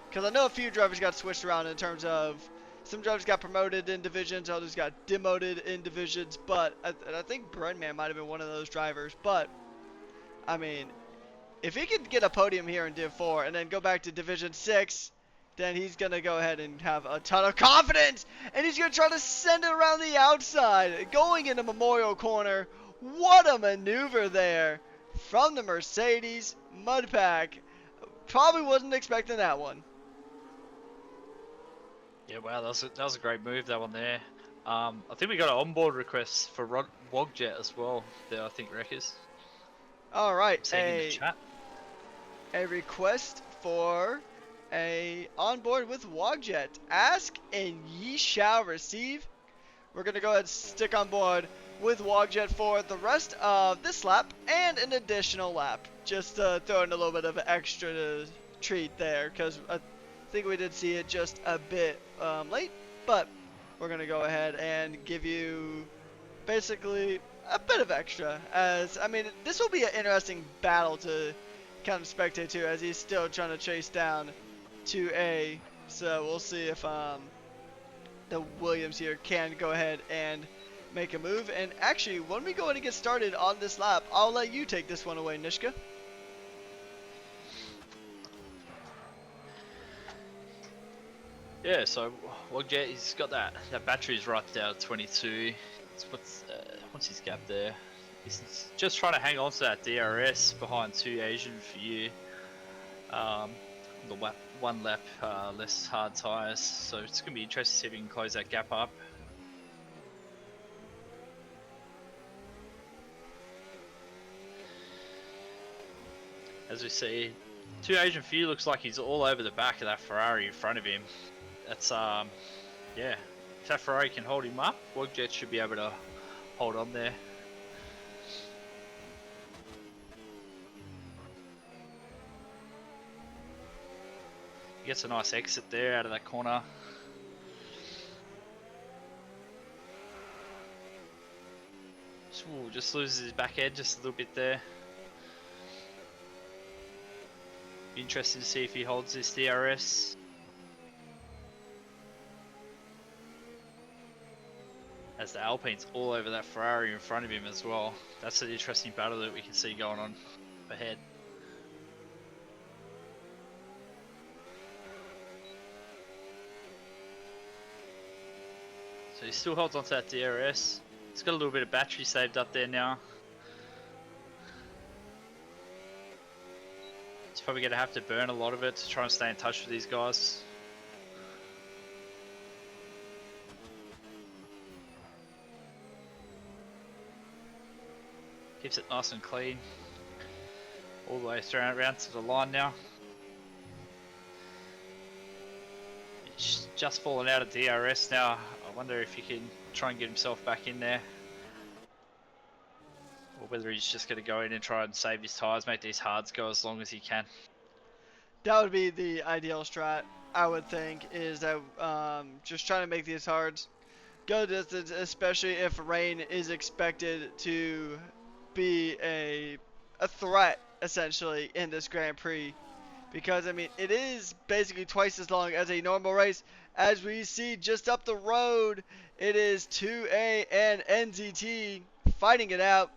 Because I know a few drivers got switched around in terms of some drivers got promoted in divisions, others got demoted in divisions. But I think Breadman might have been one of those drivers. But, I mean, if he could get a podium here in Div 4 and then go back to Division 6, then he's going to go ahead and have a ton of confidence. And he's going to try to send it around the outside, going into Memorial Corner. What a maneuver there from the Mercedes Mudpack. Probably wasn't expecting that one. Yeah, wow, that was a great move, that one there. I think we got an onboard request for Wogjet as well. There, I think Wreckers. All right, Seeing in the chat. a request for a onboard with Wogjet. Ask and ye shall receive. We're gonna go ahead and stick on board with Wogjet for the rest of this lap and an additional lap. Just throw in a little bit of an extra treat there, because I think we did see it just a bit late, but we're gonna go ahead and give you basically a bit of extra, as I mean this will be an interesting battle to kind of spectate to, as he's still trying to chase down 2A. So we'll see if the Williams here can go ahead and make a move. And actually, when we go ahead and get started on this lap, I'll let you take this one away, Nishka. Yeah, so Wogjet, he's got that battery's right down at 22. What's his gap there? He's just trying to hang on to that DRS behind 2 Asian for you. The one lap less hard tyres, so it's going to be interesting to see if we can close that gap up. As we see, 2 Asian for you looks like he's all over the back of that Ferrari in front of him. That's yeah. If that Ferrari can hold him up, Wogjet should be able to hold on there. He gets a nice exit there out of that corner. Just loses his back end just a little bit there. Be interesting to see if he holds this DRS. As the Alpine's all over that Ferrari in front of him as well. That's an interesting battle that we can see going on ahead. So he still holds onto that DRS. He's got a little bit of battery saved up there now. He's probably going to have to burn a lot of it to try and stay in touch with these guys. Keeps it nice and clean. All the way around to the line now. It's just fallen out of DRS now. I wonder if he can try and get himself back in there. Or whether he's just going to go in and try and save his tyres, make these hards go as long as he can. That would be the ideal strat, I would think, is that just trying to make these hards go distance, especially if rain is expected to be a threat, essentially, in this Grand Prix. Because, I mean, it is basically twice as long as a normal race. As we see just up the road, it is 2A and NZT fighting it out.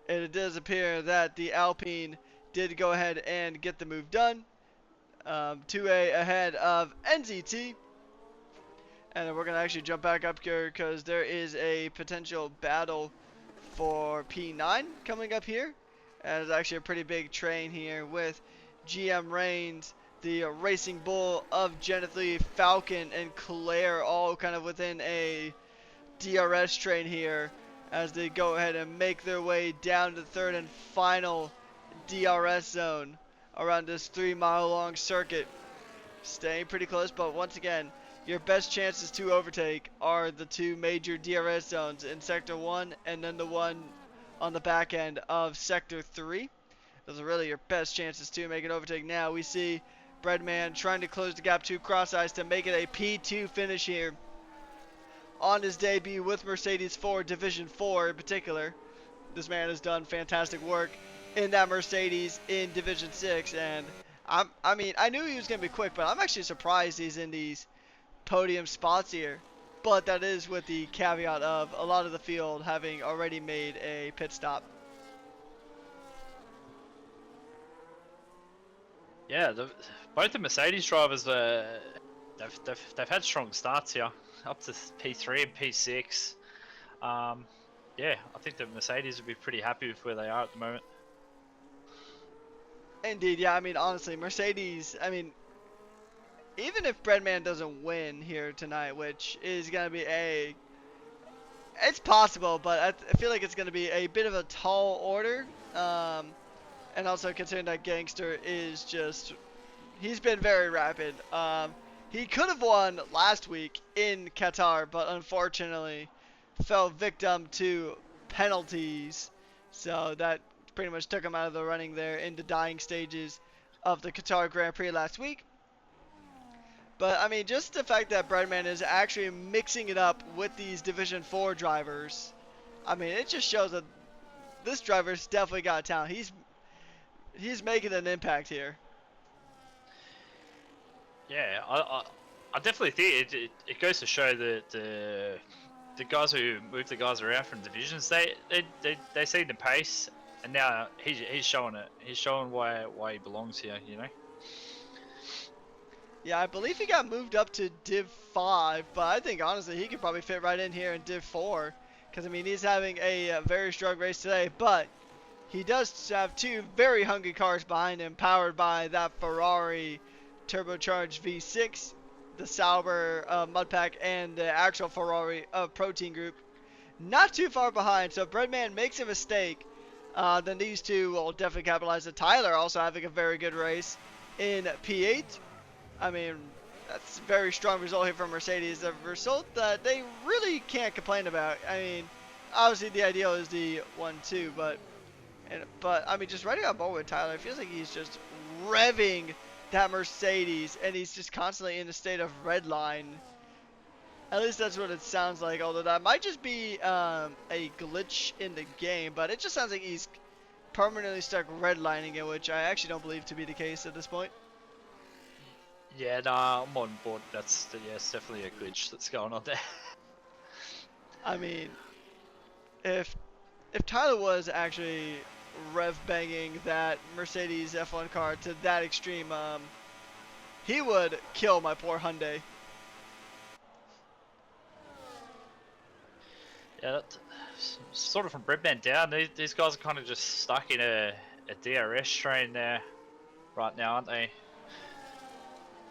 And it does appear that the Alpine did go ahead and get the move done. 2A ahead of NZT. And then we're going to actually jump back up here because there is a potential battle for P9 coming up here. And it's actually a pretty big train here with GM Reigns, the Racing Bull of Genethly, Falcon, and Claire all kind of within a DRS train here as they go ahead and make their way down to the third and final DRS zone around this 3-mile long circuit. Staying pretty close, but once again, your best chances to overtake are the two major DRS zones in Sector 1 and then the one on the back end of Sector 3. Those are really your best chances to make an overtake. Now we see Breadman trying to close the gap to Cross Ice to make it a P2 finish here on his debut with Mercedes for Division 4 in particular. This man has done fantastic work in that Mercedes in Division 6, and I mean, I knew he was going to be quick, but I'm actually surprised he's in these podium spots here. But that is with the caveat of a lot of the field having already made a pit stop. Yeah, both the Mercedes drivers, they've had strong starts here, up to P3 and P6. Yeah, I think the Mercedes would be pretty happy with where they are at the moment. Indeed, yeah, I mean, honestly, Mercedes, I mean, even if Breadman doesn't win here tonight, which is going to be it's possible, but I feel like it's going to be a bit of a tall order. And also considering that Gangster is just, he's been very rapid. He could have won last week in Qatar, but unfortunately fell victim to penalties. So that pretty much took him out of the running there in the dying stages of the Qatar Grand Prix last week. But I mean, just the fact that Breadman is actually mixing it up with these Division 4 drivers, I mean, it just shows that this driver's definitely got talent. He's making an impact here. Yeah, I definitely think it goes to show that the guys who move the guys around from divisions, they see the pace, and now he's showing it. He's showing why he belongs here, you know. Yeah, I believe he got moved up to Div 5, but I think honestly he could probably fit right in here in Div 4. Because I mean, he's having a very strong race today, but he does have two very hungry cars behind him, powered by that Ferrari turbocharged V6, the Sauber Mudpack, and the actual Ferrari Protein Group. Not too far behind, so Breadman makes a mistake. Then these two will definitely capitalize. Tyler also having a very good race in P8. I mean, that's a very strong result here from Mercedes. A result that they really can't complain about. I mean, obviously the ideal is the 1-2, but I mean, just riding on board with Tyler, it feels like he's just revving that Mercedes, and he's just constantly in a state of red line. At least that's what it sounds like, although that might just be a glitch in the game, but it just sounds like he's permanently stuck redlining it, which I actually don't believe to be the case at this point. Yeah, nah, I'm on board. It's definitely a glitch that's going on there. I mean, if Tyler was actually rev banging that Mercedes F1 car to that extreme, he would kill my poor Hyundai. Yeah, that, sort of from Breadman down, these guys are kind of just stuck in a DRS train there right now, aren't they?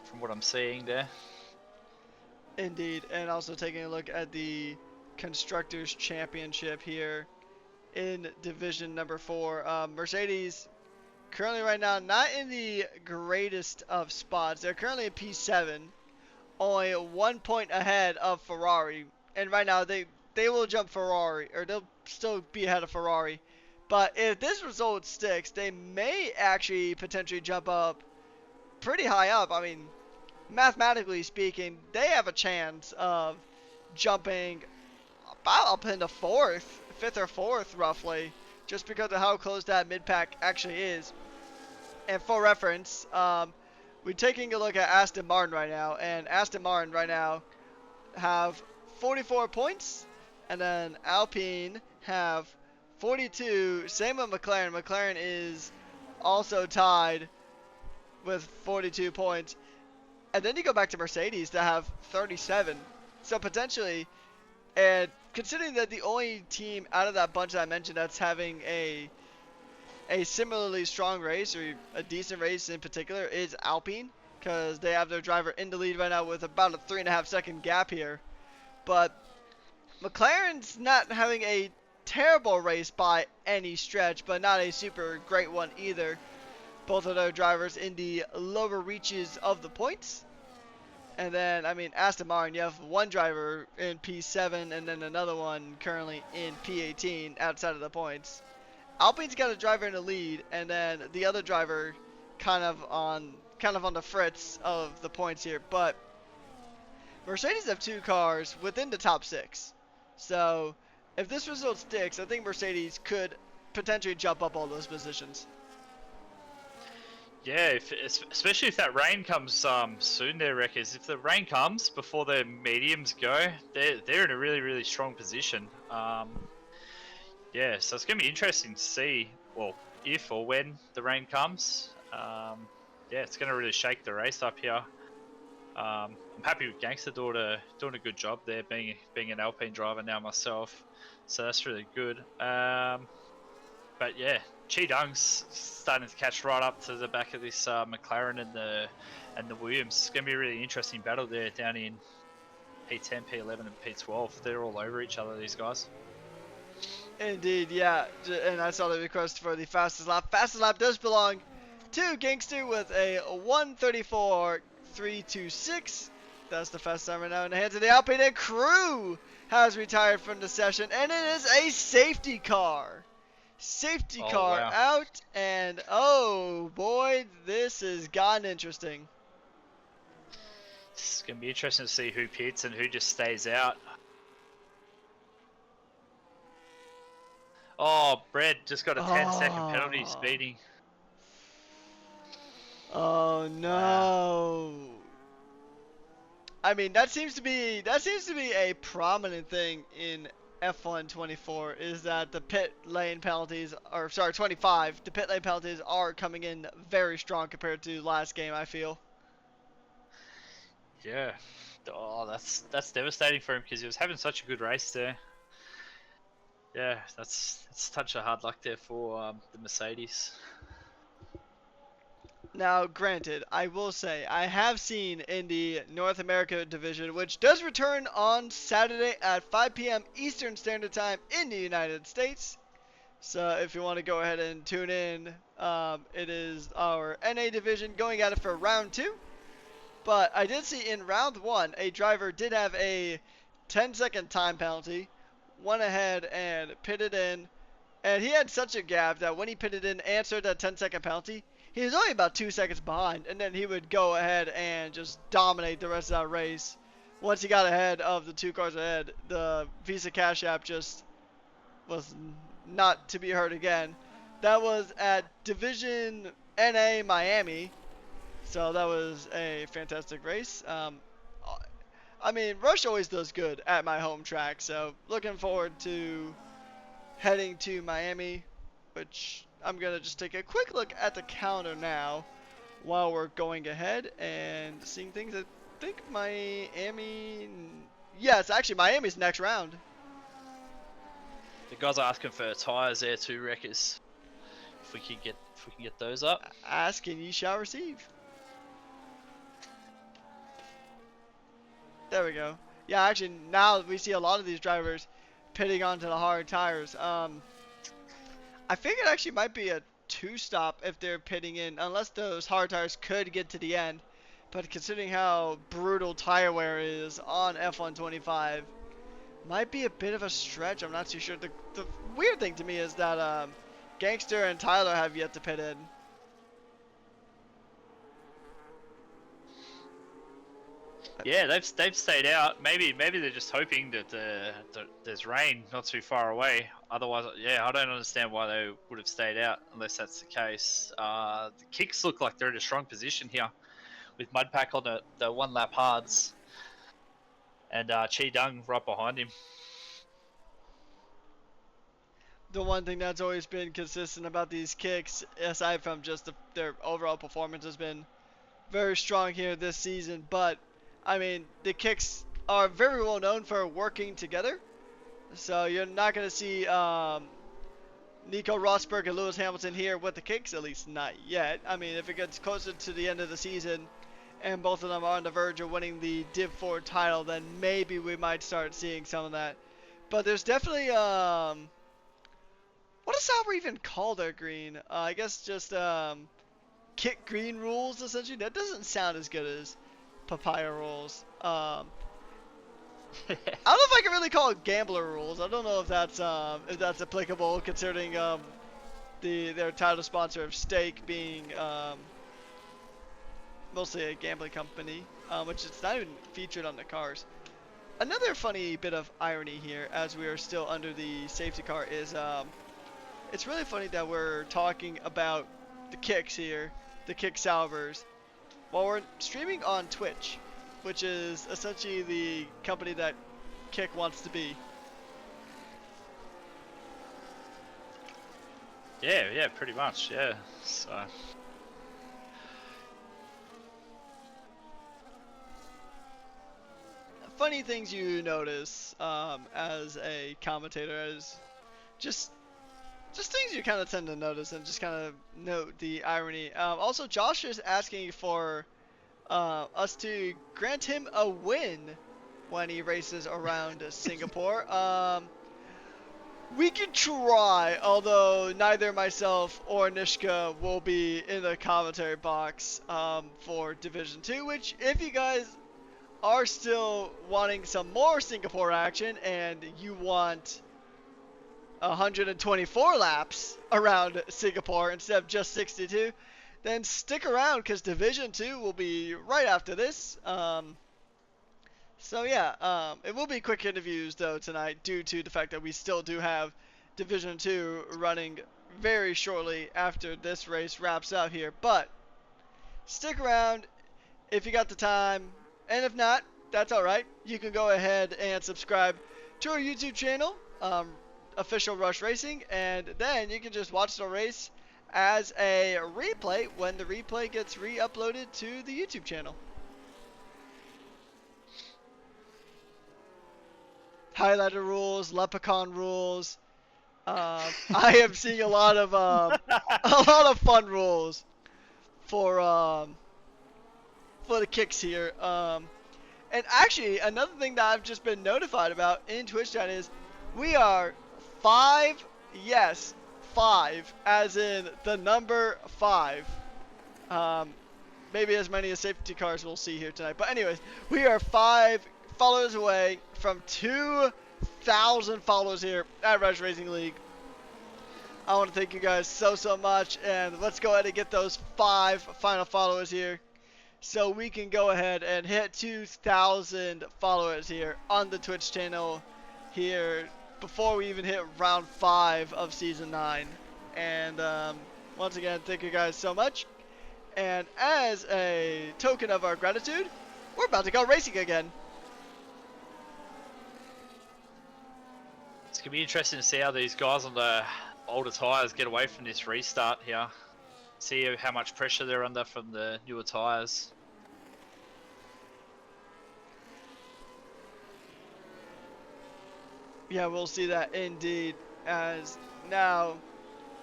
From what I'm seeing there. Indeed, and also taking a look at the Constructors Championship here in Division number 4. Mercedes currently right now not in the greatest of spots. They're currently in P7, only 1 point ahead of Ferrari, and right now they will jump Ferrari, or they'll still be ahead of Ferrari. But if this result sticks, they may actually potentially jump up pretty high up. I mean, mathematically speaking, they have a chance of jumping about up into 5th or 4th roughly, just because of how close that mid-pack actually is. And for reference, we're taking a look at Aston Martin right now, and Aston Martin right now have 44 points, and then Alpine have 42. Same with McLaren. McLaren is also tied with 42 points. And then you go back to Mercedes to have 37. So potentially, and considering that the only team out of that bunch that I mentioned that's having a similarly strong race, or a decent race in particular, is Alpine, because they have their driver in the lead right now with about a 3.5 second gap here. But McLaren's not having a terrible race by any stretch, but not a super great one either. Both of their drivers in the lower reaches of the points. And then, I mean, Aston Martin, you have one driver in P7 and then another one currently in P18 outside of the points. Alpine's got a driver in the lead, and then the other driver kind of on the fritz of the points here. But Mercedes have two cars within the top 6. So if this result sticks, I think Mercedes could potentially jump up all those positions. Yeah, especially if that rain comes soon there, Wreckers. If the rain comes before the mediums go, they're in a really, really strong position. Yeah, so it's going to be interesting to see, well, if or when the rain comes. Yeah, it's going to really shake the race up here. I'm happy with Gangster doing a good job there, being an Alpine driver now myself. So that's really good. But yeah, Cheetung's starting to catch right up to the back of this McLaren and the Williams. It's going to be a really interesting battle there down in P10, P11 and P12. They're all over each other, these guys. Indeed, yeah. And I saw the request for the fastest lap. Fastest lap does belong to Gangster with a 1:34.326. That's the fastest time right now in the hands of the Alpine. And Crew has retired from the session, and it is a safety car. Safety car wow. out, and oh boy, this has gotten interesting. It's going to be interesting to see who pits and who just stays out. Oh, Brad just got a 10-second penalty speeding. Oh no. Wow. I mean, that seems to be a prominent thing in F1 24, is that the pit lane penalties, or sorry, 25, the pit lane penalties are coming in very strong compared to last game, I feel. Yeah. Oh, that's devastating for him because he was having such a good race there. Yeah, that's a touch of hard luck there for the Mercedes. Now, granted, I will say, I have seen in the North America division, which does return on Saturday at 5 p.m. Eastern Standard Time in the United States. So if you want to go ahead and tune in, it is our NA division going at it for round 2. But I did see in round 1, a driver did have a 10-second time penalty, went ahead and pitted in, and he had such a gap that when he pitted in, answered that 10-second penalty, he was only about 2 seconds behind, and then he would go ahead and just dominate the rest of that race. Once he got ahead of the 2 cars ahead, the Visa Cash App just was not to be heard again. That was at Division NA Miami, so that was a fantastic race. I mean, Rush always does good at my home track, so looking forward to heading to Miami, which I'm going to just take a quick look at the calendar now while we're going ahead and seeing things. I think Miami... Yes, actually, Miami's next round. The guys are asking for tyres there too, Wreckers. If we can get those up. Ask and ye shall receive. There we go. Yeah, actually, now we see a lot of these drivers pitting onto the hard tires. I think it actually might be a 2-stop if they're pitting in, unless those hard tires could get to the end. But considering how brutal tire wear is on F1 25, might be a bit of a stretch. I'm not too sure. The weird thing to me is that Gangster and Tyler have yet to pit in. Yeah, they've stayed out. Maybe they're just hoping that there's rain not too far away. Otherwise, yeah, I don't understand why they would have stayed out unless that's the case. The kicks look like they're in a strong position here, with Mudpack on the 1-lap hards, and Cheetung right behind him. the one thing that's always been consistent about these kicks, aside from just their overall performance, has been very strong here this season. But I mean, the kicks are very well known for working together. So you're not going to see Nico Rosberg and Lewis Hamilton here with the kicks, at least not yet. I mean, if it gets closer to the end of the season and both of them are on the verge of winning the Div 4 title, then maybe we might start seeing some of that. But there's definitely, what does Sauber even call their green? I guess just kick green rules, essentially. That doesn't sound as good as papaya rules. I don't know if I can really call it gambler rules. I don't know if that's applicable, considering their title sponsor of Stake being mostly a gambling company, which is not even featured on the cars. Another funny bit of irony here, as we are still under the safety car, is it's really funny that we're talking about the kicks here, the kick salvers, while we're streaming on Twitch, which is essentially the company that Kick wants to be. Yeah, pretty much, yeah. So Funny things you notice as a commentator, as just things you kind of tend to notice and just kind of note the irony. Also, Josh is asking for us to grant him a win when he races around Singapore. We can try, although neither myself or Nishka will be in the commentary box for Division 2, which, if you guys are still wanting some more Singapore action and you want 124 laps around Singapore instead of just 62, then stick around, because Division 2 will be right after this. So yeah, it will be quick interviews though tonight, due to the fact that we still do have Division 2 running very shortly after this race wraps up here. But stick around if you got the time, and if not, that's alright. You can go ahead and subscribe to our YouTube channel, Official Rush Racing, and then you can just watch the race as a replay when the replay gets re-uploaded to the YouTube channel. Highlighter rules, Leprechaun rules. I am seeing a lot of fun rules for the kicks here. And actually, another thing that I've just been notified about in Twitch chat is we are 5, yes, 5, as in the number 5. Maybe as many as safety cars we'll see here tonight. But anyways, we are 5 followers away from 2,000 followers here at Rush Racing League. I want to thank you guys so much, and let's go ahead and get those 5 final followers here, so we can go ahead and hit 2,000 followers here on the Twitch channel here before we even hit round 5 of season 9. And once again, thank you guys so much. And as a token of our gratitude, we're about to go racing again. it's gonna be interesting to see how these guys on the older tyres get away from this restart here. See how much pressure they're under from the newer tyres. Yeah, we'll see that indeed. As now,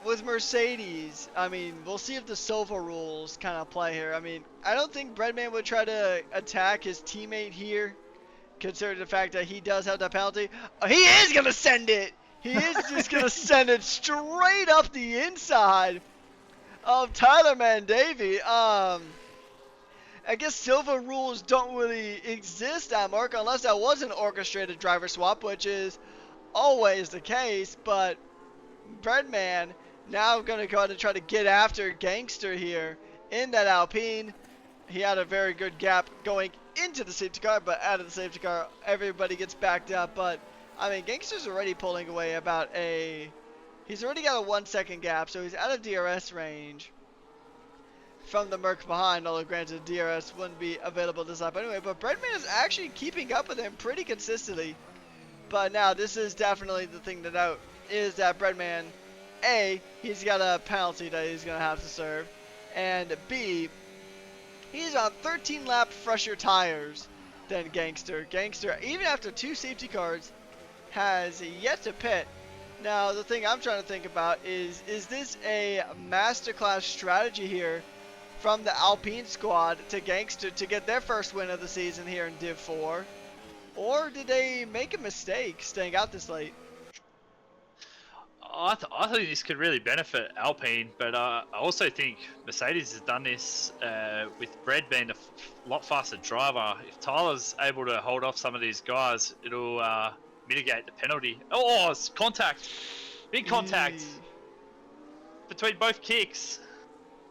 with Mercedes, I mean, we'll see if the Silva rules kind of play here. I mean, I don't think Breadman would try to attack his teammate here, considering the fact that he does have that penalty. Oh, he is going to send it! He is just going to send it straight up the inside of Tyler Mandavy. I guess Silva rules don't really exist at Mark, unless that was an orchestrated driver swap, which is always the case. But Breadman now going to go ahead and try to get after Gangster here in that Alpine. He had a very good gap going into the safety car, but out of the safety car, everybody gets backed up. But, I mean, Gangster's already pulling away about he's already got a 1 second gap, so he's out of DRS range from the Merc behind, although granted DRS wouldn't be available this lap anyway. But Breadman is actually keeping up with him pretty consistently. But now this is definitely the thing to note. is that Breadman, A, he's got a penalty that he's going to have to serve, and B, he's on 13 lap fresher tires than Gangster. Gangster, even after 2 safety cars, has yet to pit. Now, the thing I'm trying to think about is this a masterclass strategy here from the Alpine squad to Gangster to get their first win of the season here in Div 4? Or did they make a mistake staying out this late? I think this could really benefit Alpine, but I also think Mercedes has done this with Brad being a lot faster driver. If Tyler's able to hold off some of these guys, it'll mitigate the penalty. Oh, it's contact. Big contact between both kicks.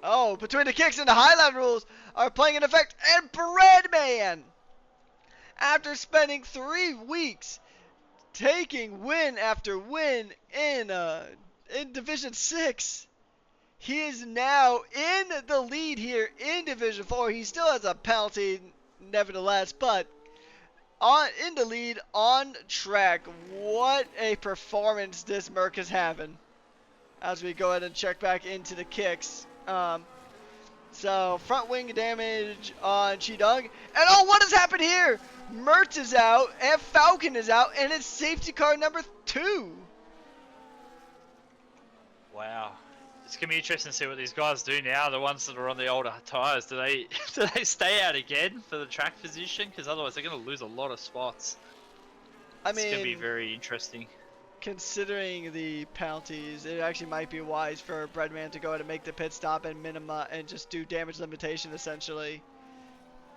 Oh, between the kicks and the highlight rules are playing in effect, and Breadman, after spending 3 weeks taking win after win in Division 6, he is now in the lead here in Division 4. He still has a penalty, nevertheless, but in the lead on track. What a performance this Merc is having. As we go ahead and check back into the kicks. So front wing damage on Chidung, and oh, what has happened here? Mertz is out, and Falcon is out, and it's safety car number 2. Wow. It's going to be interesting to see what these guys do now, the ones that are on the older tyres. Do they stay out again for the track position? Because otherwise they're going to lose a lot of spots. It's going to be very interesting. Considering the penalties, it actually might be wise for Breadman to go ahead and make the pit stop and minima and just do damage limitation essentially.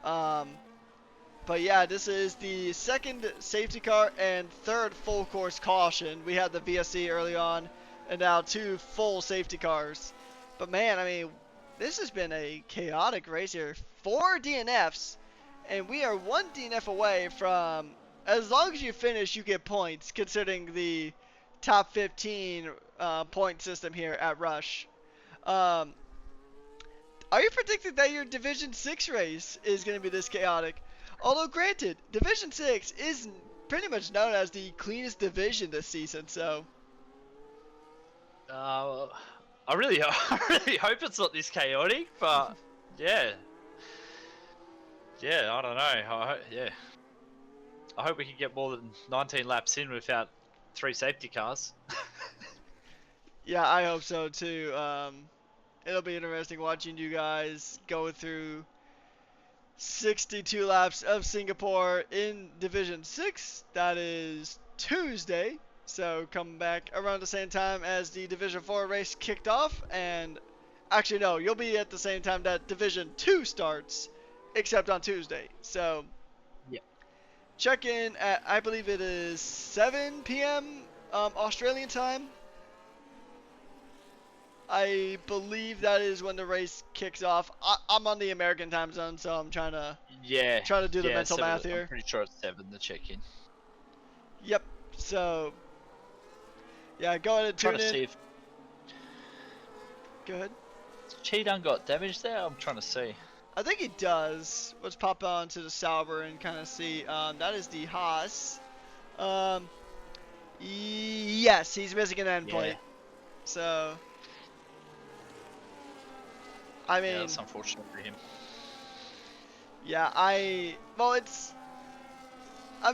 But yeah, this is the second safety car and third full course caution. We had the VSC early on, and now 2 full safety cars. But man, I mean, this has been a chaotic race here. 4 DNFs, and we are 1 DNF away from, as long as you finish, you get points, considering the top 15 point system here at Rush. Are you predicting that your Division 6 race is going to be this chaotic? Although granted, Division 6 is pretty much known as the cleanest division this season, so... I really hope it's not this chaotic, but yeah. Yeah, I don't know. I hope we can get more than 19 laps in without 3 safety cars. Yeah, I hope so too. It'll be interesting watching you guys go through 62 laps of Singapore in Division 6. That is Tuesday. So come back around the same time as the Division 4 race kicked off. And actually, no, you'll be at the same time that Division 2 starts, except on Tuesday. So yeah. Check in at, I believe it is 7 p.m. Australian time. I believe that is when the race kicks off. I'm on the American time zone, so I'm trying to do the mental math here. I'm pretty sure it's 7 to check in. Yep. So yeah, go ahead and tune in. Trying to see if Go ahead. Cheetah got damaged there. I'm trying to see. I think he does. Let's pop on to the Sauber and kind of see. That is the Haas. Yes, he's missing an end plate. So I mean, yeah, that's unfortunate for him. Yeah, I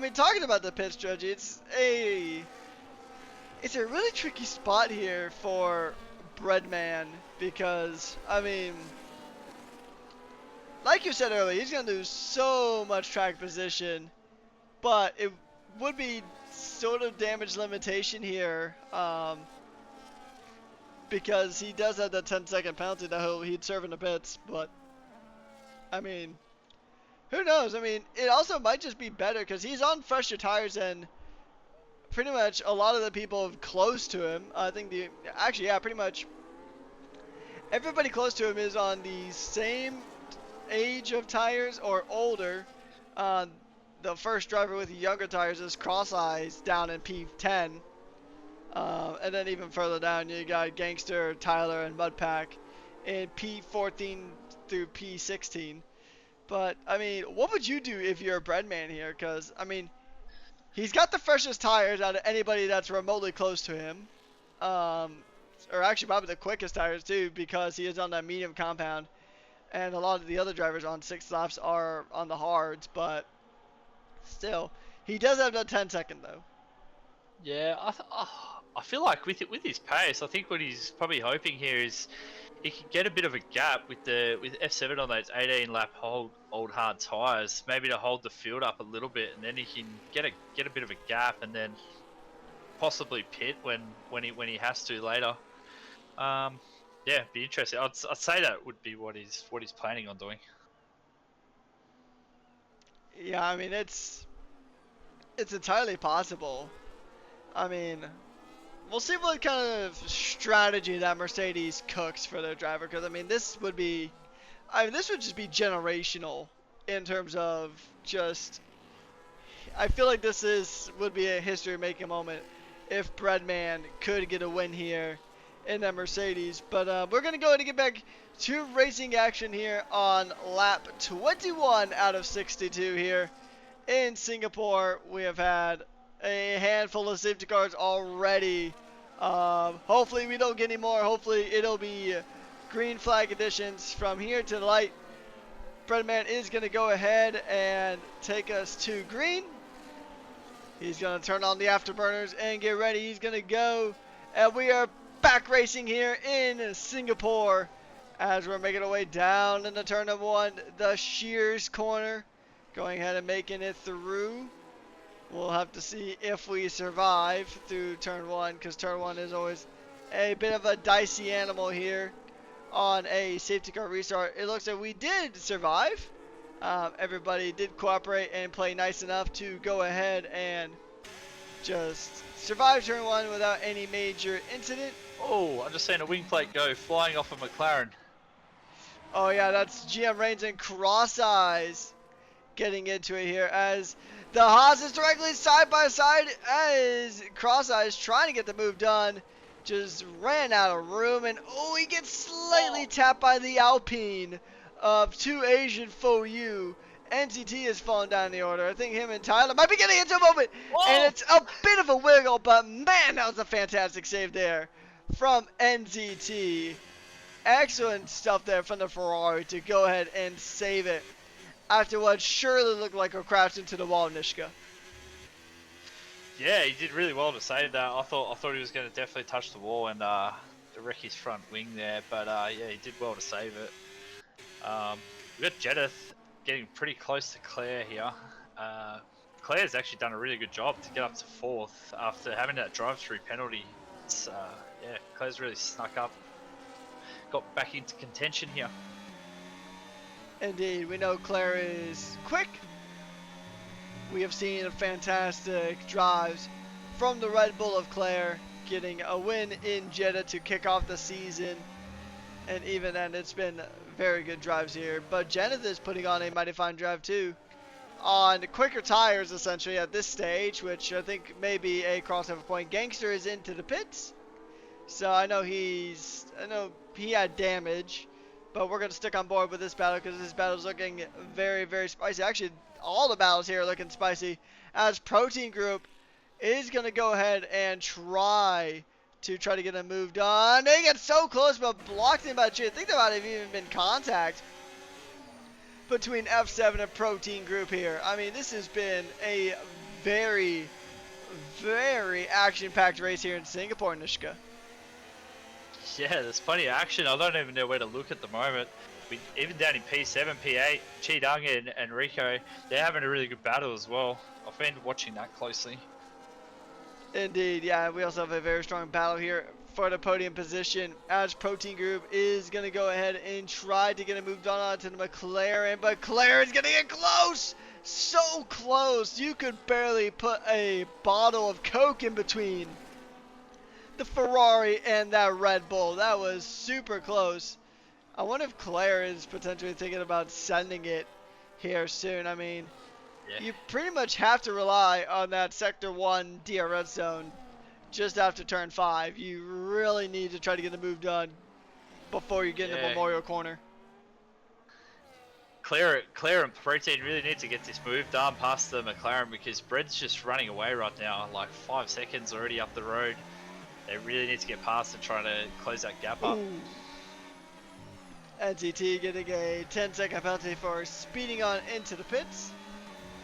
mean, talking about the pit strategy, it's a really tricky spot here for Breadman because, I mean, like you said earlier, he's going to lose so much track position, but it would be sort of damage limitation here, because he does have that 10-second penalty that he'd serve in the pits, but, I mean, who knows? I mean, it also might just be better because he's on fresher tires and pretty much a lot of the people close to him. I think pretty much everybody close to him is on the same age of tires or older. The first driver with younger tires is Cross Eyes down in P10. And then even further down, you got Gangster, Tyler, and Mudpack in P14 through P16. But, I mean, what would you do if you're a Breadman here? Because, I mean, He's got the freshest tires out of anybody that's remotely close to him. Or actually probably the quickest tires too, because he is on that medium compound. And a lot of the other drivers on 6 laps are on the hards, but still. He does have that 10-second though. Yeah, I feel like with his pace, I think what he's probably hoping here is he can get a bit of a gap with F7 on those 18 lap old hard tires, maybe to hold the field up a little bit, and then he can get a bit of a gap, and then possibly pit when he has to later. Yeah, be interesting. I'd say that would be what he's planning on doing. Yeah, I mean it's entirely possible. I mean, we'll see what kind of strategy that Mercedes cooks for their driver, because I mean this would just be generational in terms of just. I feel like would be a history-making moment if Breadman could get a win here in that Mercedes. But we're gonna go ahead and get back to racing action here on lap 21 out of 62 here in Singapore. We have had a handful of safety cars already. Hopefully we don't get any more. Hopefully it'll be green flag additions from here to the light. Breadman is going to go ahead and take us to green. He's going to turn on the afterburners and get ready. He's going to go. And we are back racing here in Singapore as we're making our way down into turn number 1, the Shears corner. Going ahead and making it through. We'll have to see if we survive through turn 1, because turn 1 is always a bit of a dicey animal here on a safety car restart. It looks like we did survive. Everybody did cooperate and play nice enough to go ahead and just survive turn 1 without any major incident. Oh, I'm just seeing a wing plate go flying off a McLaren. Oh yeah, that's GM Reigns and Cross Eyes getting into it here as the Haas is directly side by side as Cross Eyes trying to get the move done. Just ran out of room, and oh, he gets slightly tapped by the Alpine of 2 Asian Faux. NCT has fallen down in the order. I think him and Tyler might be getting into a moment, and it's a bit of a wiggle, but man, that was a fantastic save there from NCT. Excellent stuff there from the Ferrari to go ahead and save it after what surely looked like a crash into the wall, Nishka. Yeah, he did really well to save that. I thought he was going to definitely touch the wall and wreck his front wing there, but yeah, he did well to save it. We've got Jedith getting pretty close to Claire here. Claire's actually done a really good job to get up to 4th after having that drive-through penalty. It's, yeah, Claire's really snuck up, got back into contention here. Indeed, we know Claire is quick. We have seen fantastic drives from the Red Bull of Claire, getting a win in Jeddah to kick off the season. And even then, it's been very good drives here. But Jeneth is putting on a mighty fine drive too, on quicker tires essentially at this stage, which I think may be a crossover point. Gangster is into the pits, so I know he had damage. But we're going to stick on board with this battle because this battle is looking very, very spicy. Actually, all the battles here are looking spicy as Protein Group is going to go ahead and try to get a move done. They get so close but blocked in by Cheer. Think there might have even been contact between F7 and Protein Group here. I mean, this has been a very, very action-packed race here in Singapore, Nishka. Yeah, there's plenty of action. I don't even know where to look at the moment. Even down in P7, P8, Chidang and Rico, they're having a really good battle as well. I've been watching that closely. Indeed, yeah. We also have a very strong battle here for the podium position as Protein Group is going to go ahead and try to get a move done onto the McLaren, but Claire is going to get close! So close! You could barely put a bottle of Coke in between the Ferrari and that Red Bull. That was super close. I wonder if Claire is potentially thinking about sending it here soon. I mean, yeah, you pretty much have to rely on that Sector 1 DRS zone just after turn 5. You really need to try to get the move done before you get into Memorial Corner. Claire and Protein really need to get this move done past the McLaren because Bread's just running away right now. Like 5 seconds already up the road. They really need to get past and try to close that gap up. Ooh. NTT getting a 10-second penalty for speeding on into the pits.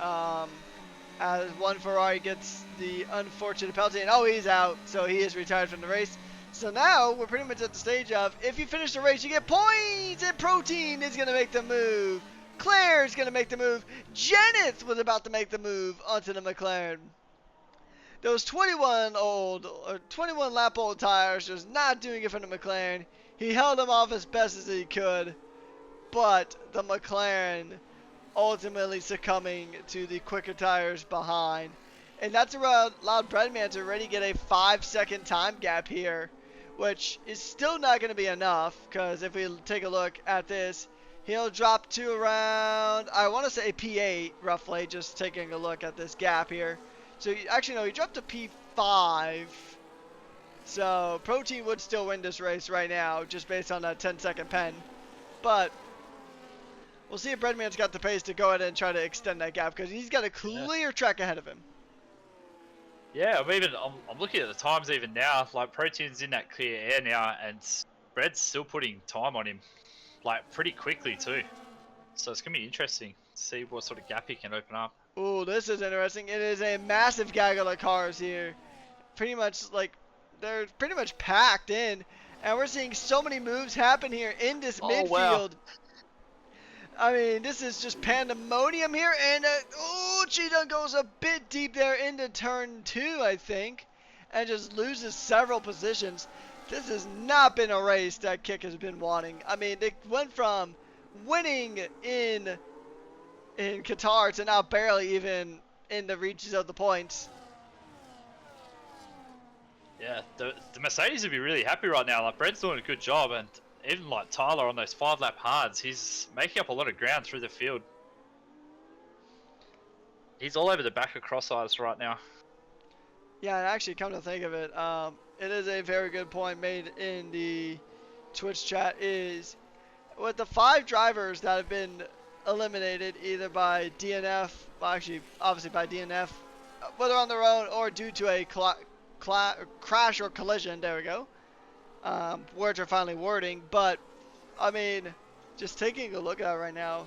As one Ferrari gets the unfortunate penalty, and he's out, so he is retired from the race. So now we're pretty much at the stage of if you finish the race, you get points, and Protein is going to make the move. Claire's going to make the move. Jenneth was about to make the move onto the McLaren. Those 21 lap old tires just not doing it for the McLaren. He held them off as best as he could, but the McLaren ultimately succumbing to the quicker tires behind. And that's allowed Breadman to already get a 5-second time gap here, which is still not going to be enough, because if we take a look at this, he'll drop to around, I want to say P8 roughly, just taking a look at this gap here. So actually no, he dropped to P5. So Protein would still win this race right now, just based on that 10-second pen. But we'll see if Breadman's got the pace to go ahead and try to extend that gap, because he's got a clear track ahead of him. Yeah, I'm looking at the times even now. Like Protein's in that clear air now, and Bread's still putting time on him, like pretty quickly too. So it's gonna be interesting to see what sort of gap he can open up. Ooh, this is interesting. It is a massive gaggle of cars here. Pretty much like they're pretty much packed in, and we're seeing so many moves happen here in this midfield. Wow. I mean, this is just pandemonium here, and Cheetah goes a bit deep there into turn 2, I think, and just loses several positions. This has not been a race that Kick has been wanting. I mean, they went from winning in Qatar to now barely even in the reaches of the points. Yeah, the Mercedes would be really happy right now. Like Brett's doing a good job, and even like Tyler on those 5-lap hards, he's making up a lot of ground through the field. He's all over the back of Crosseyes right now. Yeah, and actually, come to think of it, it is a very good point made in the Twitch chat. Is with the 5 drivers that have been eliminated either by DNF, well, actually, obviously by DNF, whether on their own or due to a crash or collision. There we go. Words are finally wording, but I mean, just taking a look at it right now,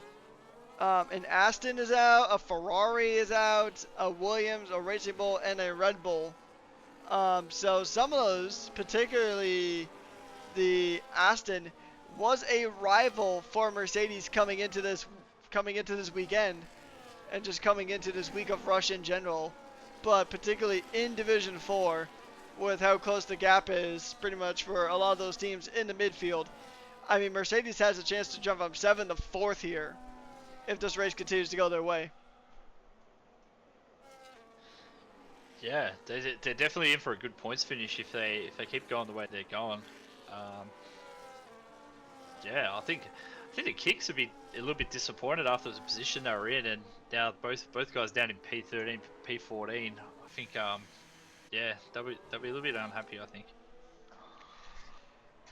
an Aston is out, a Ferrari is out, a Williams, a Racing Bull, and a Red Bull. So some of those, particularly the Aston, was a rival for Mercedes coming into this weekend, and just coming into this week of rush in general, but particularly in Division 4. With how close the gap is pretty much for a lot of those teams in the midfield. I mean, Mercedes has a chance to jump from 7th to 4th here if this race continues to go their way. Yeah, they're definitely in for a good points finish if they keep going the way they're going. Yeah, I think the Kicks would be a little bit disappointed after the position they were in, and now both guys down in P13, P14. I think yeah, they'll be a little bit unhappy, I think.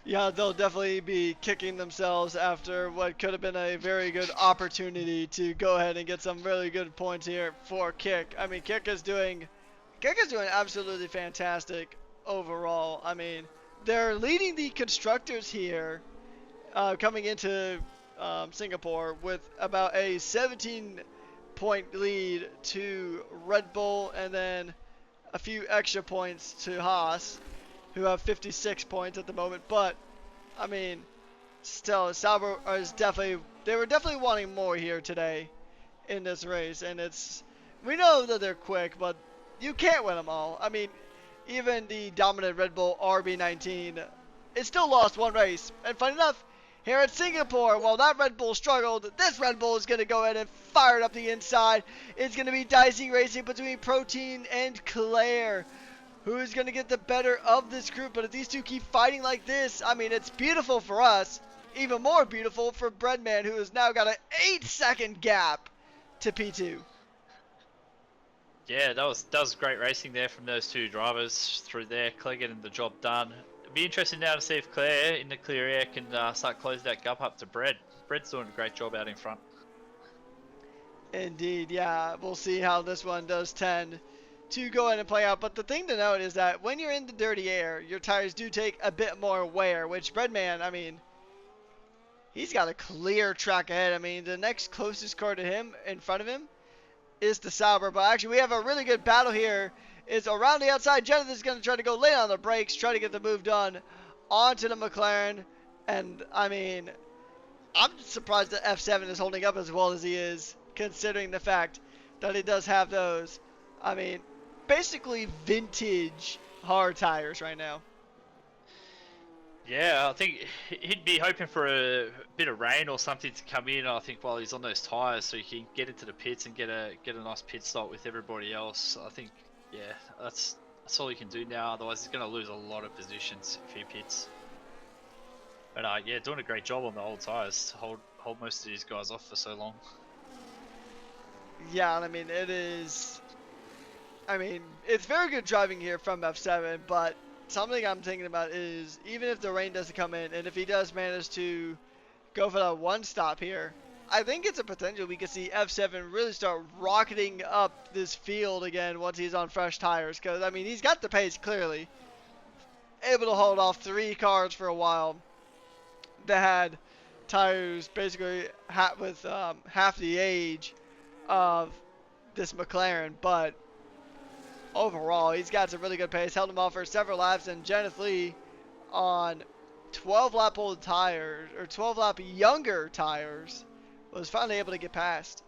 Yeah, they'll definitely be kicking themselves after what could have been a very good opportunity to go ahead and get some really good points here for Kick. I mean, Kick is doing absolutely fantastic overall. I mean, they're leading the constructors here coming into Singapore with about a 17-point lead to Red Bull, and then a few extra points to Haas, who have 56 points at the moment. But I mean, still, Sauber they were definitely wanting more here today in this race, and we know that they're quick, but you can't win them all. I mean, even the dominant Red Bull RB19, it still lost one race. And funny enough, here at Singapore, while that Red Bull struggled, this Red Bull is going to go ahead and fire it up the inside. It's going to be dicey racing between Protein and Claire. Who is going to get the better of this group? But if these two keep fighting like this, I mean, it's beautiful for us. Even more beautiful for Breadman, who has now got an 8-second gap to P2. Yeah, that was great racing there from those two drivers through there. Claire getting the job done. It'll be interesting now to see if Claire in the clear air can start closing that gap up to Bread. Bread's doing a great job out in front. Indeed, yeah. We'll see how this one does tend to go ahead and play out. But the thing to note is that when you're in the dirty air, your tires do take a bit more wear, which Breadman, I mean, he's got a clear track ahead. I mean, the next closest car to him in front of him is the Sauber. But actually, we have a really good battle here. It's around the outside. Jonathan is going to try to go late on the brakes, try to get the move done onto the McLaren. And, I mean, I'm surprised that F7 is holding up as well as he is, considering the fact that he does have those, I mean, basically vintage hard tires right now. Yeah, I think he'd be hoping for a bit of rain or something to come in. I think while he's on those tires, so he can get into the pits and get a nice pit stop with everybody else. I think, yeah, that's all he can do now. Otherwise, he's going to lose a lot of positions if he pits. But yeah, doing a great job on the old tires to hold most of these guys off for so long. Yeah, I mean, it is. I mean, it's very good driving here from F7, but something I'm thinking about is even if the rain doesn't come in, and if he does manage to go for that one stop here, I think it's a potential we could see F7 really start rocketing up this field again once he's on fresh tires. Because, I mean, he's got the pace clearly. Able to hold off 3 cars for a while that had tires basically with half the age of this McLaren. But overall, he's got some really good pace. Held him off for several laps, and Kenneth Lee on 12 lap old tires, or 12 lap younger tires, was finally able to get past.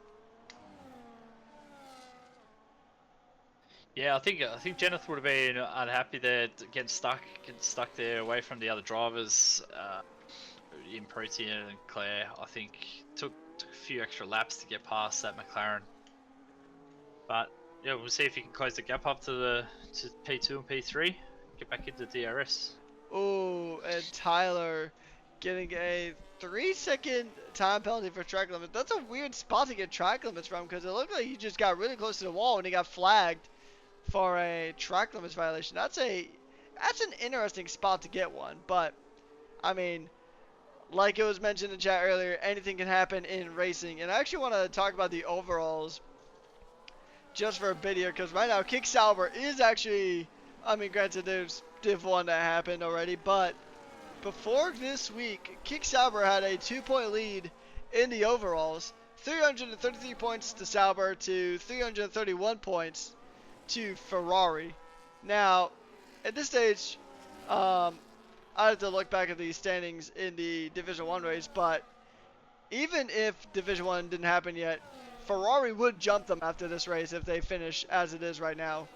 Yeah, I think Jeneth would have been unhappy there, getting stuck there away from the other drivers in Protein and Claire. I think took a few extra laps to get past that McLaren. But yeah, we'll see if he can close the gap up to P2 and P3, get back into DRS. Oh, and Tyler getting a 3-second time penalty for track limit. That's a weird spot to get track limits from, because it looked like he just got really close to the wall and he got flagged for a track limits violation. That's an interesting spot to get one. But I mean, like it was mentioned in chat earlier, anything can happen in racing. And I actually want to talk about the overalls just for a bit here, because right now Kick Sauber is actually, I mean, granted there's Div 1 that happened already, but before this week, Kick Sauber had a 2-point lead in the overalls. 333 points to Sauber to 331 points to Ferrari. Now, at this stage, I have to look back at the standings in the Division 1 race, but even if Division 1 didn't happen yet, Ferrari would jump them after this race if they finish as it is right now.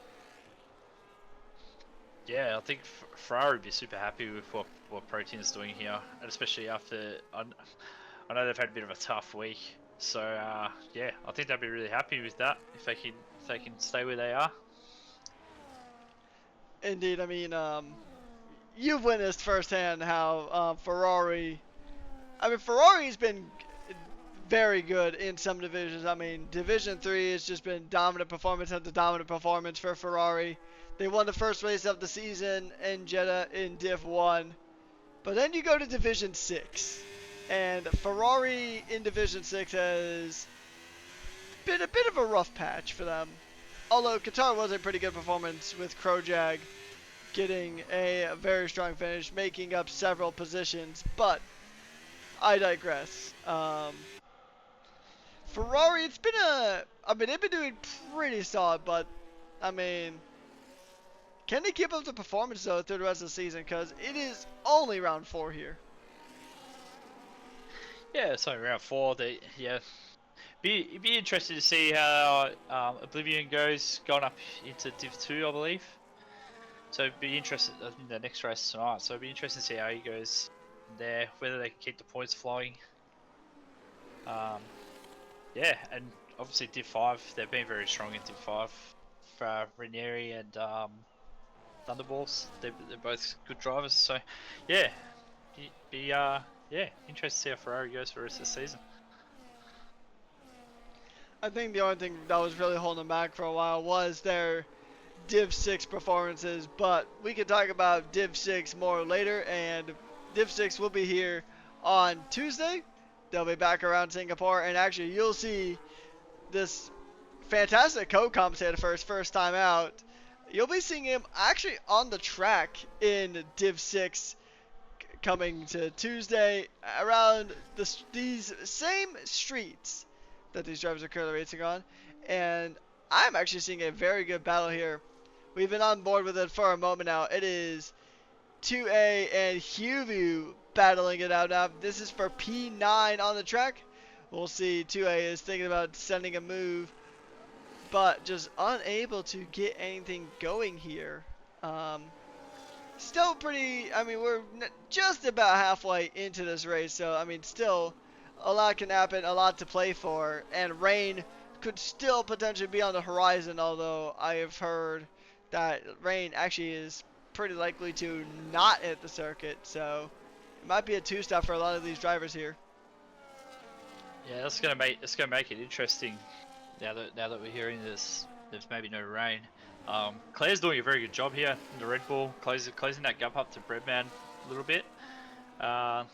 Yeah, I think Ferrari would be super happy with what Protein is doing here, and especially after I know they've had a bit of a tough week. So yeah, I think they'll be really happy with that if they can stay where they are. Indeed, I mean, you've witnessed firsthand how Ferrari's been very good in some divisions. I mean, Division 3 has just been dominant performance after dominant performance for Ferrari. They won the first race of the season in Jeddah in Div 1. But then you go to Division 6. And Ferrari in Division 6 has been a bit of a rough patch for them. Although Qatar was a pretty good performance with Krojag getting a very strong finish, making up several positions. But I digress. Ferrari, they've been doing pretty solid, but I mean, can they keep up the performance though through the rest of the season? Because it is only round 4 here. Yeah, it's only round 4. It'd be interesting to see how Oblivion goes, going up into Div 2, I believe. So it'd be interesting in the next race tonight. So it'd be interesting to see how he goes there, whether they can keep the points flowing. Yeah, and obviously Div 5, they've been very strong in Div 5 for Ranieri and Thunderballs. They're both good drivers. So yeah, interesting to see how Ferrari goes for the rest of the season. I think the only thing that was really holding them back for a while was their Div 6 performances, but we can talk about Div 6 more later, and Div 6 will be here on Tuesday. They'll be back around Singapore, and actually you'll see this fantastic co-commentator for his first time out. You'll be seeing him actually on the track in Div 6 coming to Tuesday around these same streets that these drivers are currently racing on. And I'm actually seeing a very good battle here. We've been on board with it for a moment now. It is 2A and Huvu battling it out now. This is for P9 on the track. We'll see 2A is thinking about sending a move, but just unable to get anything going here. Still pretty, I mean, we're just about halfway into this race, so I mean, still a lot can happen, a lot to play for, and rain could still potentially be on the horizon, although I have heard that rain actually is pretty likely to not hit the circuit, so it might be a two-stop for a lot of these drivers here. Yeah, that's gonna make it interesting. Now that we're hearing this, there's maybe no rain. Claire's doing a very good job here in the Red Bull, closing that gap up to Breadman a little bit. Yeah,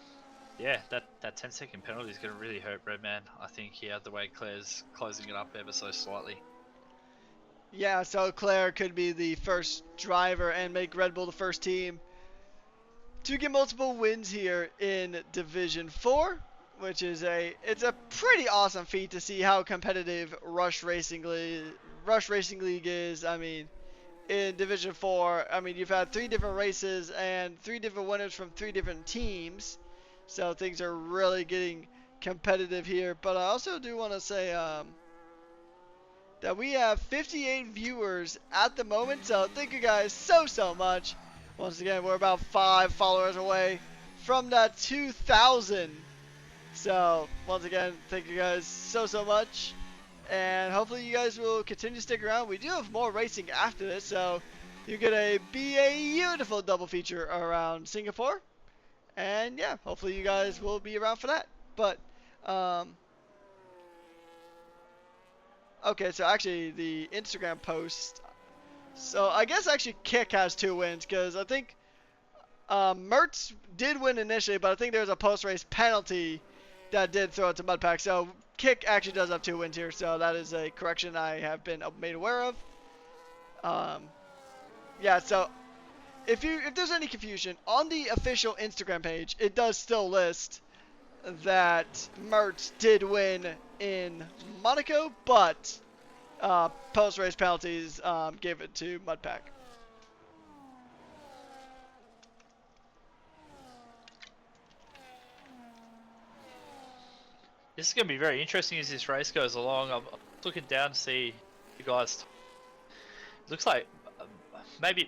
that 10-second penalty is going to really hurt Breadman, I think, here, the way Claire's closing it up ever so slightly. Yeah, so Claire could be the first driver and make Red Bull the first team to get multiple wins here in Division 4, which is it's a pretty awesome feat to see how competitive Rush Racing League is. I mean, in Division 4, I mean, you've had 3 different races and 3 different winners from 3 different teams. So things are really getting competitive here. But I also do want to say that we have 58 viewers at the moment. So thank you guys so much. Once again, we're about 5 followers away from that 2,000. So once again, thank you guys so much. And hopefully you guys will continue to stick around. We do have more racing after this, so you're going to be a beautiful double feature around Singapore. And yeah, hopefully you guys will be around for that. But, okay, so actually the Instagram post. So I guess actually Kick has 2 wins, because I think Mertz did win initially, but I think there was a post-race penalty that did throw it to Mudpack. So Kick actually does have 2 wins here, so that is a correction I have been made aware of. Yeah, so if there's any confusion, on the official Instagram page, it does still list that Mertz did win in Monaco, but post-race penalties gave it to Mudpack. This is going to be very interesting as this race goes along. I'm looking down to see you guys. It looks like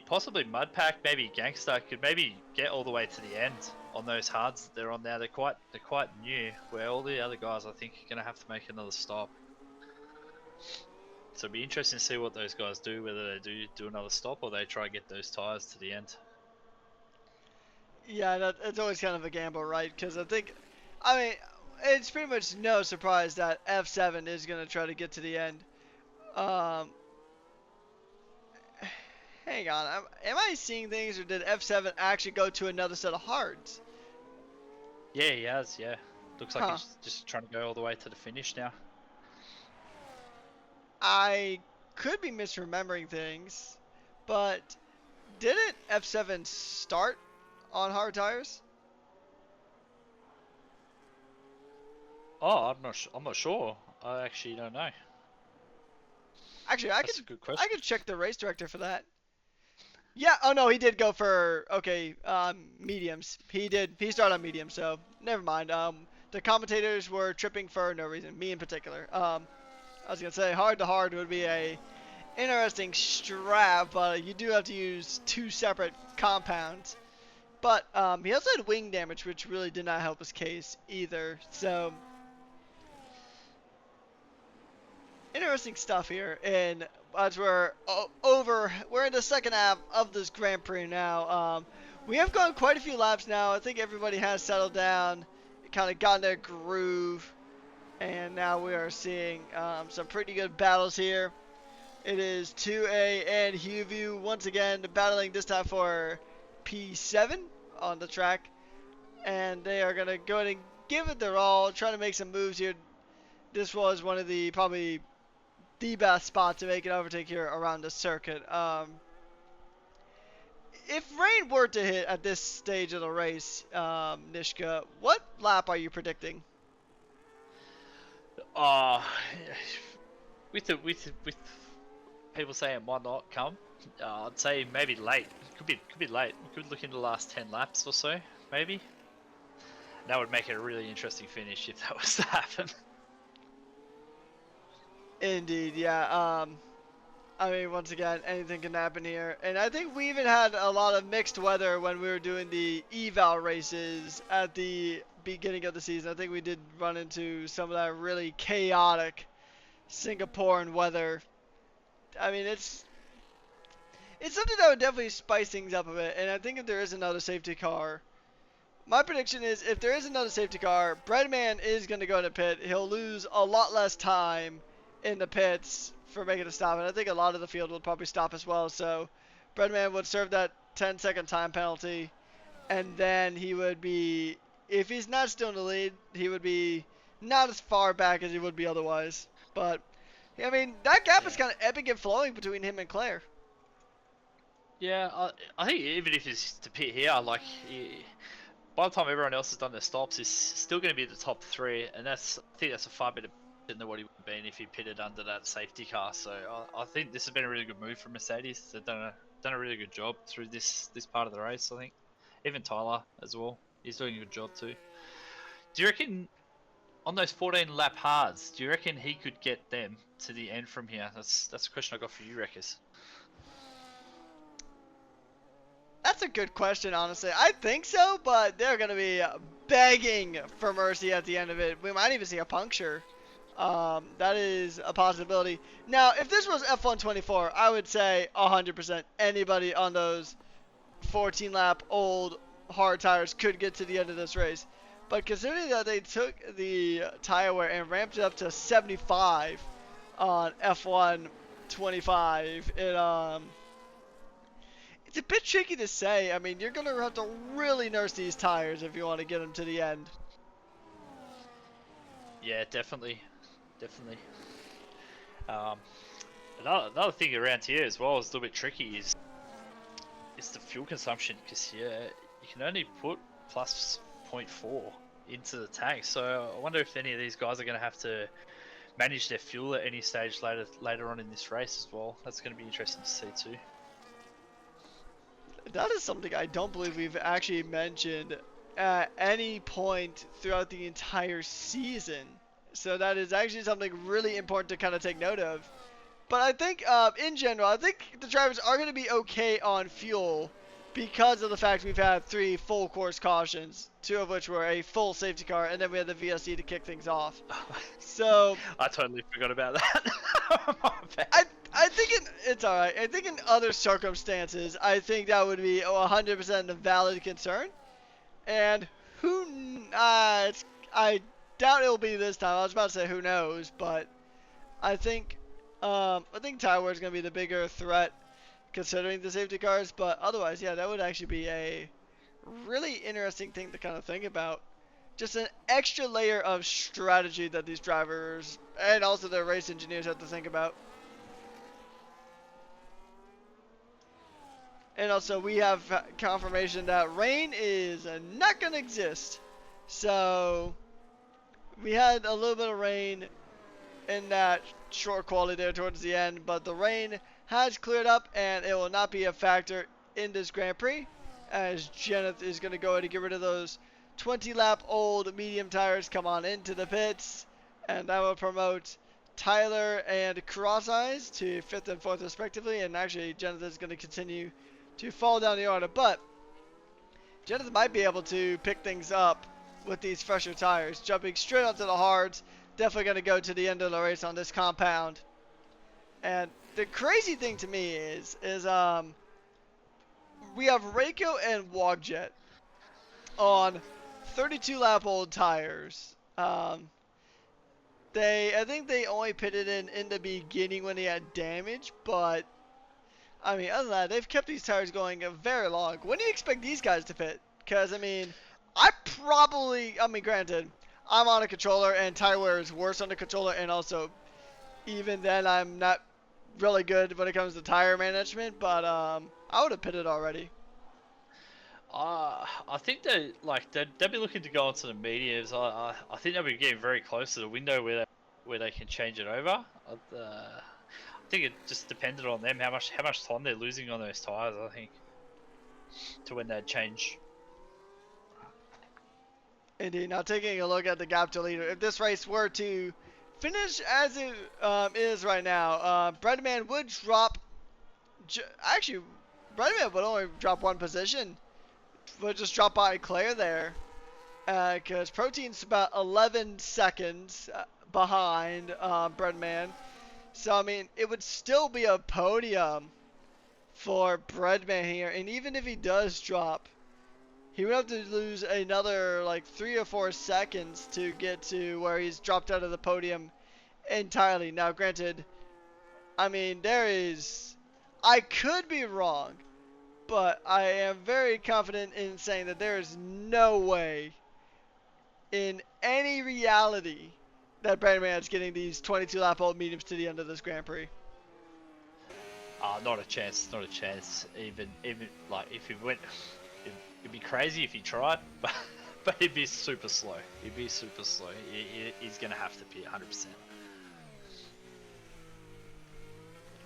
possibly Mudpack, maybe Gangster could maybe get all the way to the end on those hards that they're on now. They're quite new, where all the other guys I think are going to have to make another stop. So it'll be interesting to see what those guys do, whether they do another stop or they try to get those tires to the end. Yeah, it's always kind of a gamble, right? Because I mean, it's pretty much no surprise that F7 is going to try to get to the end. Hang on, am I seeing things, or did F7 actually go to another set of hards? Yeah, he has, yeah. Looks like he's just trying to go all the way to the finish now. I could be misremembering things, but didn't F7 start on hard tires? Oh, I'm not sure. I actually don't know. Actually, That's a good question. I could check the race director for that. Yeah, oh no, he did go for, okay, mediums. He started on mediums, so never mind. The commentators were tripping for no reason, me in particular. I was gonna say hard to hard would be a interesting strap, but you do have to use 2 separate compounds. But he also had wing damage, which really did not help his case either. So interesting stuff here, and as we're in the second half of this Grand Prix now. We have gone quite a few laps now. I think everybody has settled down, kind of gotten their groove, and now we are seeing some pretty good battles here. It is 2A and Huvu once again battling, this time for P7 on the track, and they are going to go ahead and give it their all, trying to make some moves here. This was one of the probably the best spot to make an overtake here around the circuit. If rain were to hit at this stage of the race, Nishka, what lap are you predicting? Uh, with people saying it might not come, I'd say maybe late. Could be late. We could look into the last 10 laps or so, maybe. That would make it a really interesting finish if that was to happen. Indeed, yeah. I mean, once again, anything can happen here. And I think we even had a lot of mixed weather when we were doing the eval races at the beginning of the season. I think we did run into some of that really chaotic Singaporean weather. I mean, it's something that would definitely spice things up a bit. And I think if there is another safety car, my prediction is if there is another safety car, Breadman is going to go to pit. He'll lose a lot less time in the pits for making a stop, and I think a lot of the field will probably stop as well. So Breadman would serve that 10-second time penalty, and then he would be, if he's not still in the lead, he would be not as far back as he would be otherwise. But I mean, that gap is kind of epic and flowing between him and Claire. Yeah, I think even if it's to pit here, like, by the time everyone else has done their stops, he's still going to be at the top 3, and I think that's a far better than what he would have been if he pitted under that safety car. So I think this has been a really good move from Mercedes. They've done a really good job through this part of the race. I think even Tyler as well, he's doing a good job too. Do you reckon on those 14 lap hards, do you reckon he could get them to the end from here? That's a question I got for you, Rekkers. That's a good question, honestly. I think so, but they're going to be begging for mercy at the end of it. We might even see a puncture. That is a possibility. Now, if this was F124, I would say 100% anybody on those 14-lap old hard tires could get to the end of this race. But considering that they took the tire wear and ramped it up to 75 on F125, it's a bit tricky to say. I mean, you're going to have to really nurse these tires if you want to get them to the end. Yeah, definitely. Another thing around here as well is a little bit tricky is the fuel consumption, because you can only put plus 0.4 into the tank. So I wonder if any of these guys are going to have to manage their fuel at any stage later on in this race as well. That's going to be interesting to see too. That is something I don't believe we've actually mentioned at any point throughout the entire season. So that is actually something really important to kind of take note of. But I think, in general, I think the drivers are going to be okay on fuel because of the fact we've had 3 full course cautions, 2 of which were a full safety car, and then we had the VSC to kick things off. So I totally forgot about that. I think it's alright. I think in other circumstances, I think that would be 100% a valid concern. And I doubt it'll be this time. I was about to say who knows, but I think tire wear is going to be the bigger threat considering the safety cars. But otherwise, yeah, that would actually be a really interesting thing to kind of think about. Just an extra layer of strategy that these drivers and also their race engineers have to think about. And also, we have confirmation that rain is not going to exist. So, we had a little bit of rain in that short quality there towards the end, but the rain has cleared up and it will not be a factor in this Grand Prix, as Jeneth is going to go ahead and get rid of those 20-lap old medium tires, come on into the pits, and that will promote Tyler and Cross Eyes to 5th and 4th respectively. And actually, Jeneth is going to continue to fall down the order, but Jeneth might be able to pick things up with these fresher tires, jumping straight onto the hards. Definitely going to go to the end of the race on this compound. And the crazy thing to me is we have Reiko and Wogjet on 32-lap old tires. I think they only pitted in the beginning when they had damage, but I mean, other than that, they've kept these tires going very long. When do you expect these guys to pit? Because, I mean, granted, I'm on a controller and tire wear is worse on the controller, and also even then, I'm not really good when it comes to tire management, but I would have pitted already. I think they'd be looking to go onto the mediums. I think they'll be getting very close to the window where they can change it over. I think it just depended on them how much time they're losing on those tires. I think to when they'd change. Indeed. Now taking a look at the gap to leader, if this race were to finish as it is right now, Breadman would drop. Actually, Breadman would only drop one position. Would just drop by Claire there, because Protein's about 11 seconds behind Breadman. So I mean, it would still be a podium for Breadman here, and even if he does drop, he would have to lose another like 3 or 4 seconds to get to where he's dropped out of the podium entirely. Now, granted, I mean, I could be wrong, but I am very confident in saying that there is no way in any reality that Brandman's getting these 22 lap old mediums to the end of this Grand Prix. Not a chance. Not a chance. Even like if he went, it'd be crazy if he tried, but he'd be super slow. He'd be super slow. He's gonna have to be 100%.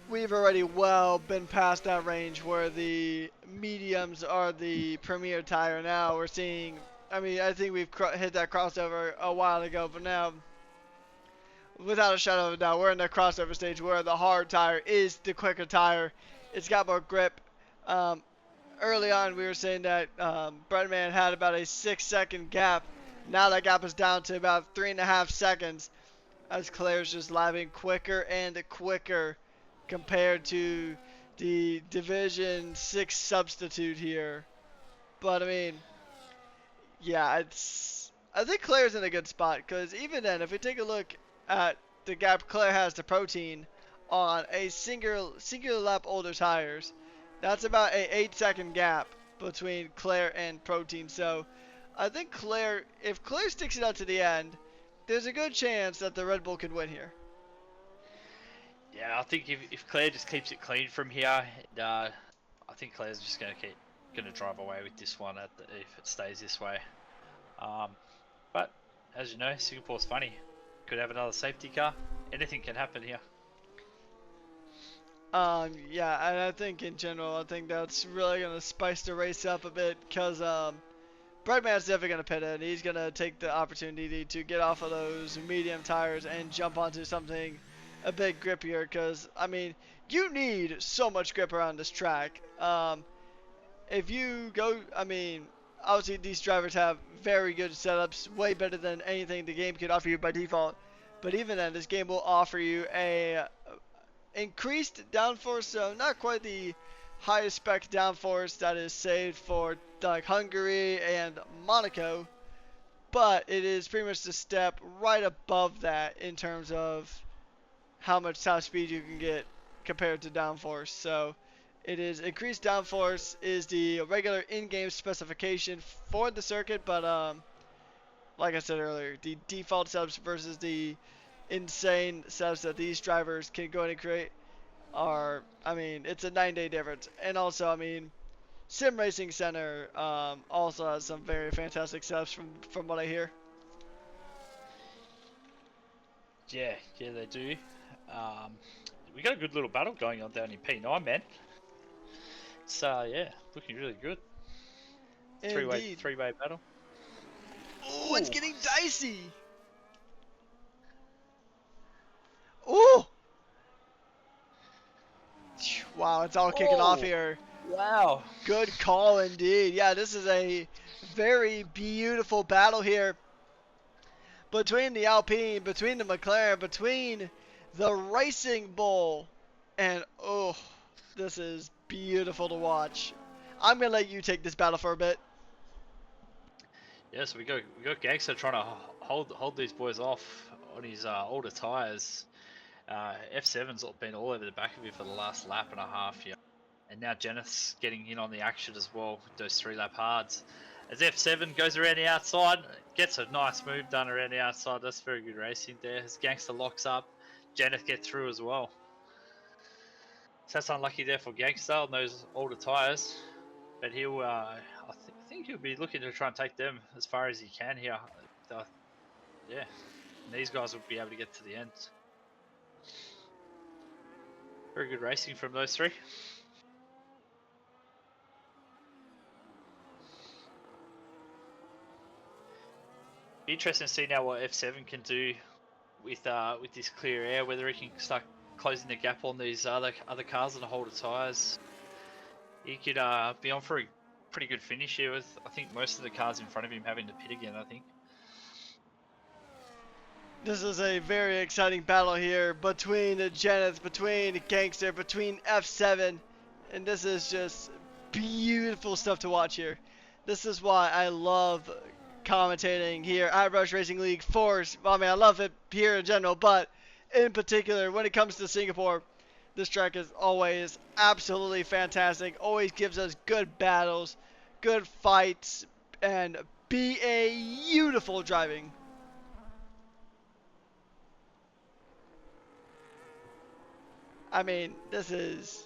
We've already well been past that range where the mediums are the premier tire. Now we're seeing, I mean, I think we've hit that crossover a while ago, but now, without a shadow of a doubt, we're in the crossover stage where the hard tire is the quicker tire. It's got more grip. Early on, we were saying that Breadman had about a 6-second gap. Now that gap is down to about 3.5 seconds, as Claire's just lapping quicker and quicker compared to the Division 6 substitute here. But I mean, yeah, I think Claire's in a good spot, because even then, if we take a look at the gap Claire has to Protein on a singular lap older tires, that's about a 8-second gap between Claire and Protein. So I think if Claire sticks it out to the end, there's a good chance that the Red Bull could win here. Yeah, I think if Claire just keeps it clean from here, I think Claire's just gonna drive away with this one if it stays this way. But as you know, Singapore's funny. Could have another safety car. Anything can happen here. Yeah, and I think in general, I think that's really gonna spice the race up a bit, because Breadman's definitely gonna pit in. He's gonna take the opportunity to get off of those medium tires and jump onto something a bit grippier, because I mean, you need so much grip around this track. If you go, I mean, obviously these drivers have very good setups, way better than anything the game could offer you by default. But even then, this game will offer you a increased downforce, so not quite the highest spec downforce that is saved for like Hungary and Monaco, but it is pretty much the step right above that in terms of how much top speed you can get compared to downforce. So it is increased downforce is the regular in-game specification for the circuit, but like I said earlier, the default setups versus the insane setups that these drivers can go in and create are, I mean, it's a 9-day difference. And also, I mean, Sim Racing Center also has some very fantastic setups from what I hear. Yeah, they do. We got a good little battle going on down in P9, man. It's yeah, looking really good. Three-way battle. Oh, it's getting dicey. Oh! Wow, it's all kicking off here. Wow. Good call indeed. Yeah, this is a very beautiful battle here between the Alpine, between the McLaren, between the Racing Bull, and oh, this is beautiful to watch. I'm gonna let you take this battle for a bit. Yeah, so we got Gangster trying to hold these boys off on his older tires. F7's been all over the back of him for the last lap and a half, yeah. And now Jenneth's getting in on the action as well with those 3-lap hards. As F7 goes around the outside, gets a nice move done around the outside. That's very good racing there. As Gangster locks up, Janet get through as well. So that's unlucky there for Gangster on those older tyres. But he'll, I think he'll be looking to try and take them as far as he can here. Yeah, and these guys will be able to get to the end. Very good racing from those three. Be interesting to see now what F7 can do with this clear air, whether he can start closing the gap on these other cars on the holder tyres. He could be on for a pretty good finish here with, I think, most of the cars in front of him having to pit again, I think. This is a very exciting battle here between Janeth, between Gangster, between F7, and this is just beautiful stuff to watch here. This is why I love commentating here at Rush Racing League Force. I mean, I love it here in general, but in particular, when it comes to Singapore, this track is always absolutely fantastic, always gives us good battles, good fights, and beautiful driving. I mean, this is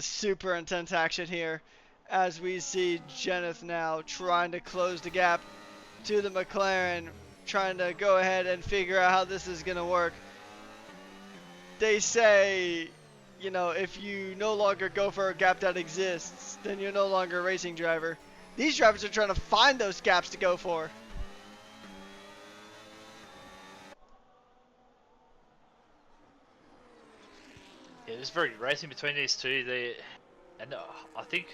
super intense action here as we see Janeth now trying to close the gap to the McLaren, trying to go ahead and figure out how this is going to work. They say, you know, if you no longer go for a gap that exists, then you're no longer a racing driver. These drivers are trying to find those gaps to go for. Yeah, there's very good racing between these two. And I think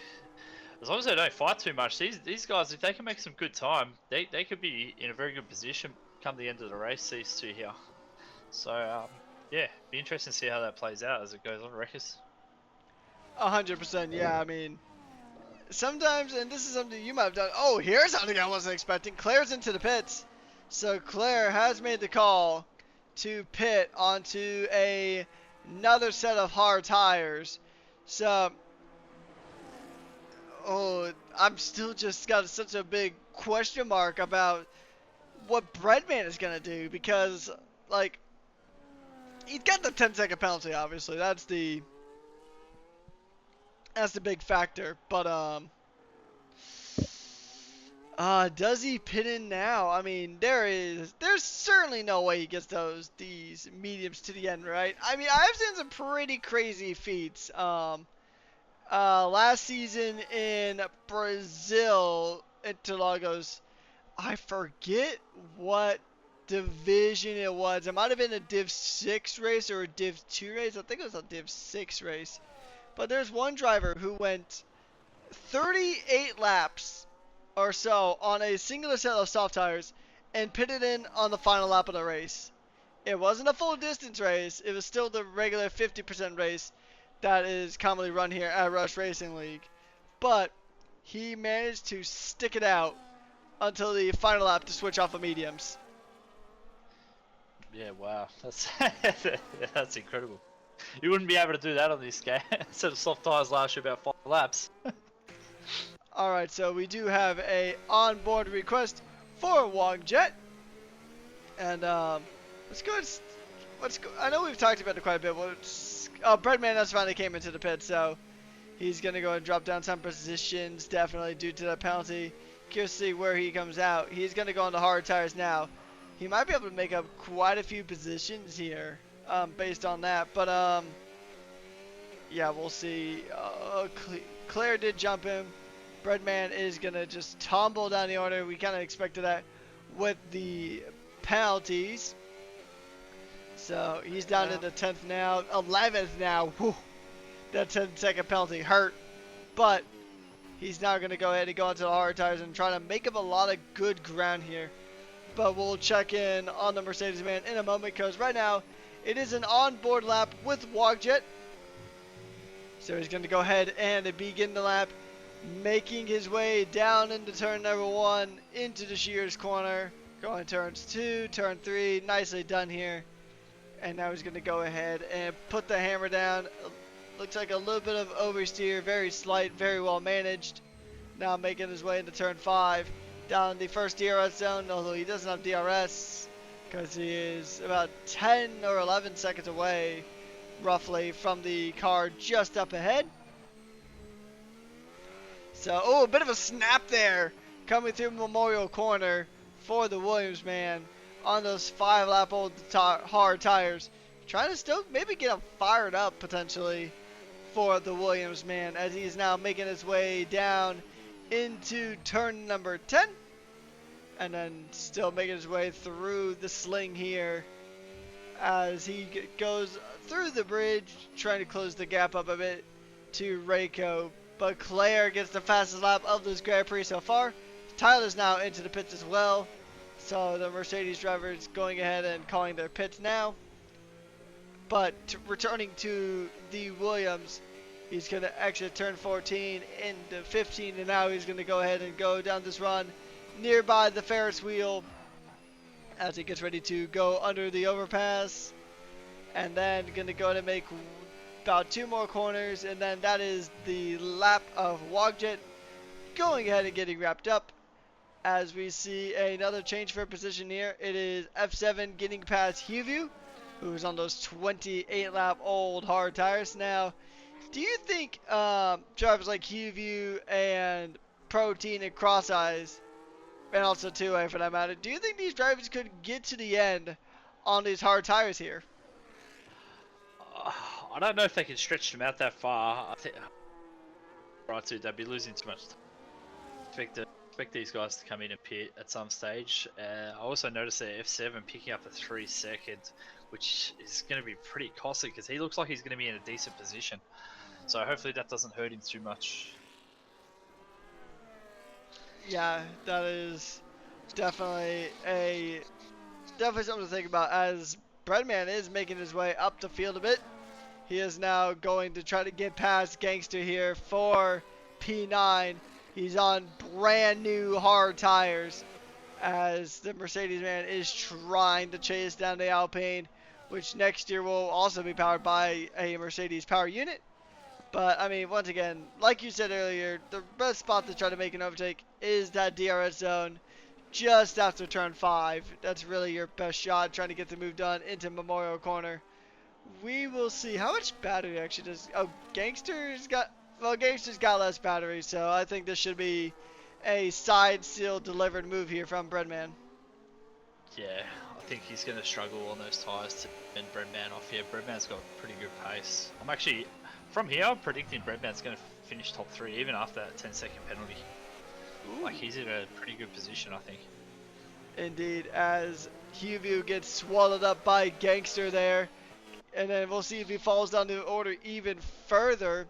as long as they don't fight too much, these guys, if they can make some good time, they could be in a very good position come the end of the race. These two here, so yeah, be interesting to see how that plays out as it goes on, Rekus. 100%, yeah. I mean, sometimes, and this is something you might have done. Oh, here's something I wasn't expecting. Claire's into the pits, so Claire has made the call to pit onto another set of hard tires. So, I'm still just got such a big question mark about what Breadman is gonna do, because like he's got the 10-second penalty. Obviously, that's the big factor. But does he pit in now? I mean, there's certainly no way he gets these mediums to the end, right? I mean, I've seen some pretty crazy feats. Last season in Brazil, Interlagos, I forget what division it was. It might have been a Div 6 race or a Div 2 race. I think it was a Div 6 race. But there's one driver who went 38 laps or so on a singular set of soft tires and pitted in on the final lap of the race. It wasn't a full distance race. It was still the regular 50% race that is commonly run here at Rush Racing League. But he managed to stick it out until the final lap to switch off of mediums. Yeah, wow, that's incredible. You wouldn't be able to do that on this game. Set of soft tires last you about 5 laps. Alright, so we do have a onboard request for Wongjet. And let's go. I know we've talked about it quite a bit. Breadman has finally came into the pit, so he's gonna go and drop down some positions, definitely due to that penalty. Curious to see where he comes out. He's gonna go on the hard tires now. He might be able to make up quite a few positions here, based on that. But yeah, we'll see. Claire did jump him. Breadman is gonna just tumble down the order. We kind of expected that with the penalties. So he's down to the 10th now, 11th now. Whew. That 10-second penalty hurt, but he's now going to go ahead and go onto the hard tires and try to make up a lot of good ground here. But we'll check in on the Mercedes man in a moment, because right now it is an onboard lap with Wongjet. So he's going to go ahead and begin the lap, making his way down into turn number 1 into the Shears corner. Going turns 2, turn 3, nicely done here. And now he's going to go ahead and put the hammer down. Looks like a little bit of oversteer, very slight, very well managed. Now making his way into turn 5, down the first DRS zone, although he doesn't have DRS. because he is about 10 or 11 seconds away, roughly, from the car just up ahead. So, oh, a bit of a snap there coming through Memorial Corner for the Williams man on those 5-lap old hard tires. Trying to still maybe get him fired up potentially for the Williams man as he's now making his way down into turn number 10. And then still making his way through the sling here as he goes through the bridge, trying to close the gap up a bit to Reiko. But Claire gets the fastest lap of this Grand Prix so far. Tyler's now into the pits as well. So the Mercedes drivers going ahead and calling their pits now. But returning to the Williams, he's going to exit turn 14 into 15. And now he's going to go ahead and go down this run nearby the Ferris wheel as he gets ready to go under the overpass. And then going to go ahead and make about 2 more corners, and then that is the lap of Wogjet going ahead and getting wrapped up as we see another change for position here. It is F7 getting past Huview, who's on those 28-lap old hard tires. Now, do you think drivers like Huview and Protein and Cross Eyes, and also 2A for that matter, do you think these drivers could get to the end on these hard tires here? I don't know if they can stretch them out that far. I think they'd be losing too much time. Expect these guys to come in and pit at some stage. I also noticed that F7 picking up a 3 second, which is going to be pretty costly because he looks like he's going to be in a decent position. So hopefully that doesn't hurt him too much. Yeah, that is definitely something to think about as Breadman is making his way up the field a bit. He is now going to try to get past Gangster here for P9. He's on brand new hard tires as the Mercedes man is trying to chase down the Alpine, which next year will also be powered by a Mercedes power unit. But, I mean, once again, like you said earlier, the best spot to try to make an overtake is that DRS zone just after turn 5. That's really your best shot, trying to get the move done into Memorial Corner. We will see how much battery actually does. Oh, Gangster's got less battery, so I think this should be a side seal delivered move here from Breadman. Yeah, I think he's going to struggle on those tyres to bend Breadman off here. Breadman's got pretty good pace. From here, I'm predicting Breadman's going to finish top 3 even after that 10-second penalty. Ooh. Like, he's in a pretty good position, I think. Indeed, as Huview gets swallowed up by Gangster there. And then we'll see if he falls down the order even further.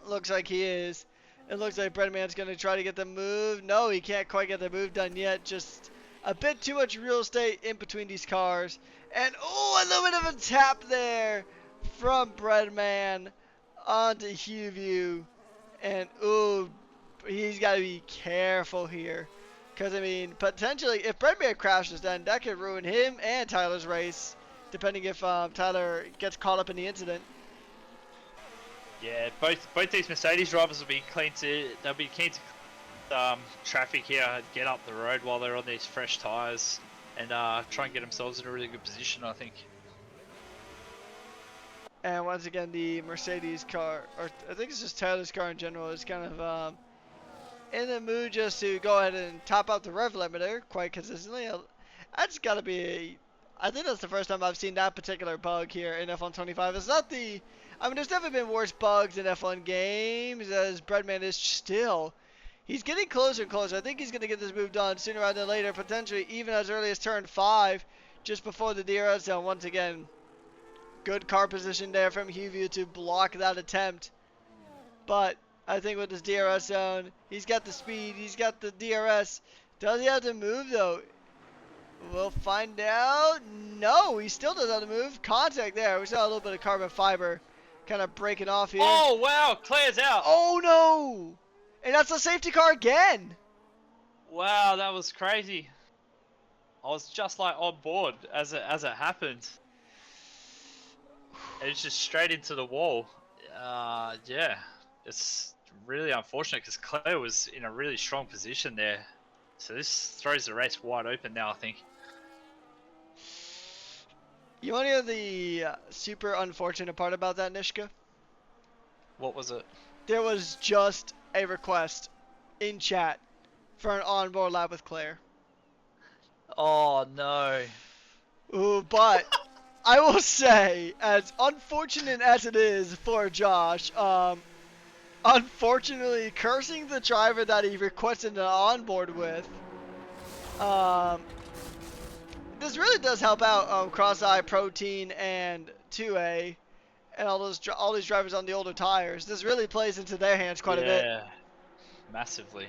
Looks like he is. It looks like Breadman's going to try to get the move. No, he can't quite get the move done yet. Just a bit too much real estate in between these cars. And, oh, a little bit of a tap there from Breadman onto Huview. And, ooh, he's got to be careful here. Because, I mean, potentially, if Breadman crashes, then that could ruin him and Tyler's race. Depending if Tyler gets caught up in the incident. Yeah, both these Mercedes drivers will be keen to traffic here, get up the road while they're on these fresh tyres, and try and get themselves in a really good position, I think. And once again, the Mercedes car, or I think it's just Tyler's car in general, is kind of in the mood just to go ahead and top out the rev limiter quite consistently. That's got to be I think that's the first time I've seen that particular bug here in F1 25. It's not the... I mean, there's definitely been worse bugs in F1 games, as Breadman is still... He's getting closer and closer. I think he's going to get this move done sooner rather than later, potentially even as early as turn 5, just before the DRS zone. Once again, good car position there from Huview to block that attempt. But I think with this DRS zone, he's got the speed, he's got the DRS. Does he have to move, though? We'll find out. No, he still doesn't have to move. Contact there. We saw a little bit of carbon fiber kind of breaking off here. Oh, wow. Claire's out. Oh, no. And that's a safety car again. Wow, that was crazy. I was just like on board as it happened. It's just straight into the wall. Yeah, it's really unfortunate because Claire was in a really strong position there. So this throws the race wide open now, I think. You want to hear the super unfortunate part about that, Nishka? What was it? There was just a request in chat for an onboard lap with Claire. Oh no. Ooh, but I will say, as unfortunate as it is for Josh, unfortunately, cursing the driver that he requested an onboard with, this really does help out Cross-Eye, Protein, and 2A, and all these drivers on the older tires. This really plays into their hands quite a bit. Yeah, massively.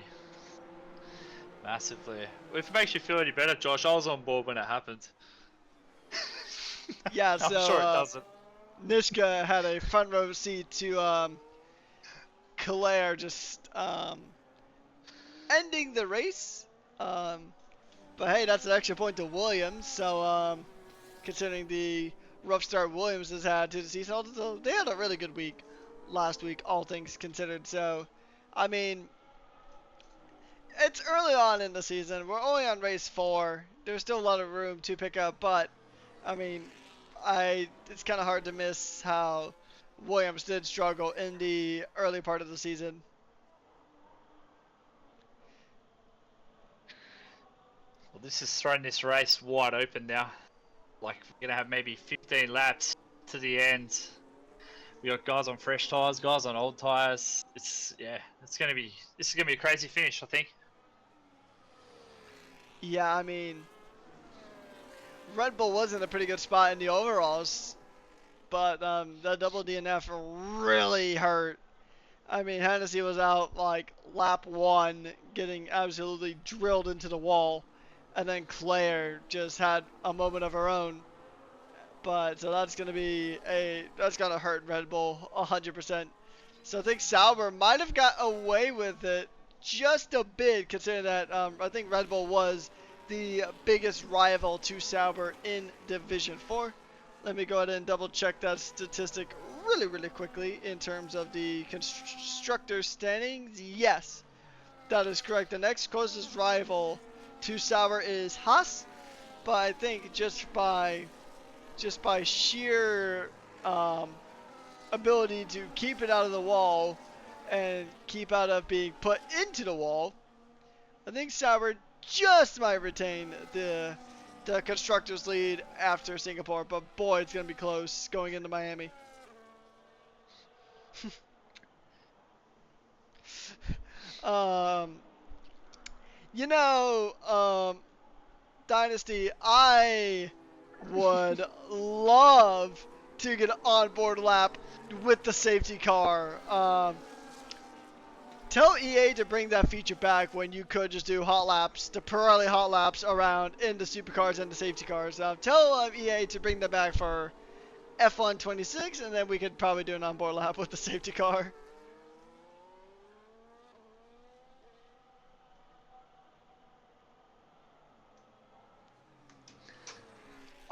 Massively. If it makes you feel any better, Josh, I was on board when it happened. Yeah, I'm so sure it doesn't. Nishka had a front row seat to Claire just ending the race. But hey, that's an extra point to Williams. So considering the rough start Williams has had to the season, although they had a really good week last week, all things considered. So, I mean, it's early on in the season. We're only on race 4. There's still a lot of room to pick up, but I mean, it's kind of hard to miss how Williams did struggle in the early part of the season. Well, this has thrown this race wide open now. Like, we're gonna have maybe 15 laps to the end. We got guys on fresh tires, guys on old tires. This is gonna be a crazy finish, I think. Yeah, I mean, Red Bull was in a pretty good spot in the overalls, but the double DNF really hurt. I mean, Hennessy was out like lap 1, getting absolutely drilled into the wall, and then Claire just had a moment of her own. But so that's gonna hurt Red Bull 100%. So I think Sauber might have got away with it just a bit, considering that I think Red Bull was the biggest rival to Sauber in Division 4. Let me go ahead and double check that statistic really quickly in terms of the constructor standings. Yes, that is correct. The next closest rival to Sauber is Haas, but I think just by sheer ability to keep it out of the wall and keep out of being put into the wall, I think Sauber just might retain the constructors lead after Singapore, but boy, it's gonna be close going into Miami. You know, Dynasty, I would love to get an onboard lap with the safety car. Tell EA to bring that feature back when you could just do hot laps, the Pirelli hot laps around in the supercars and the safety cars. Tell EA to bring that back for F1 26, and then we could probably do an onboard lap with the safety car.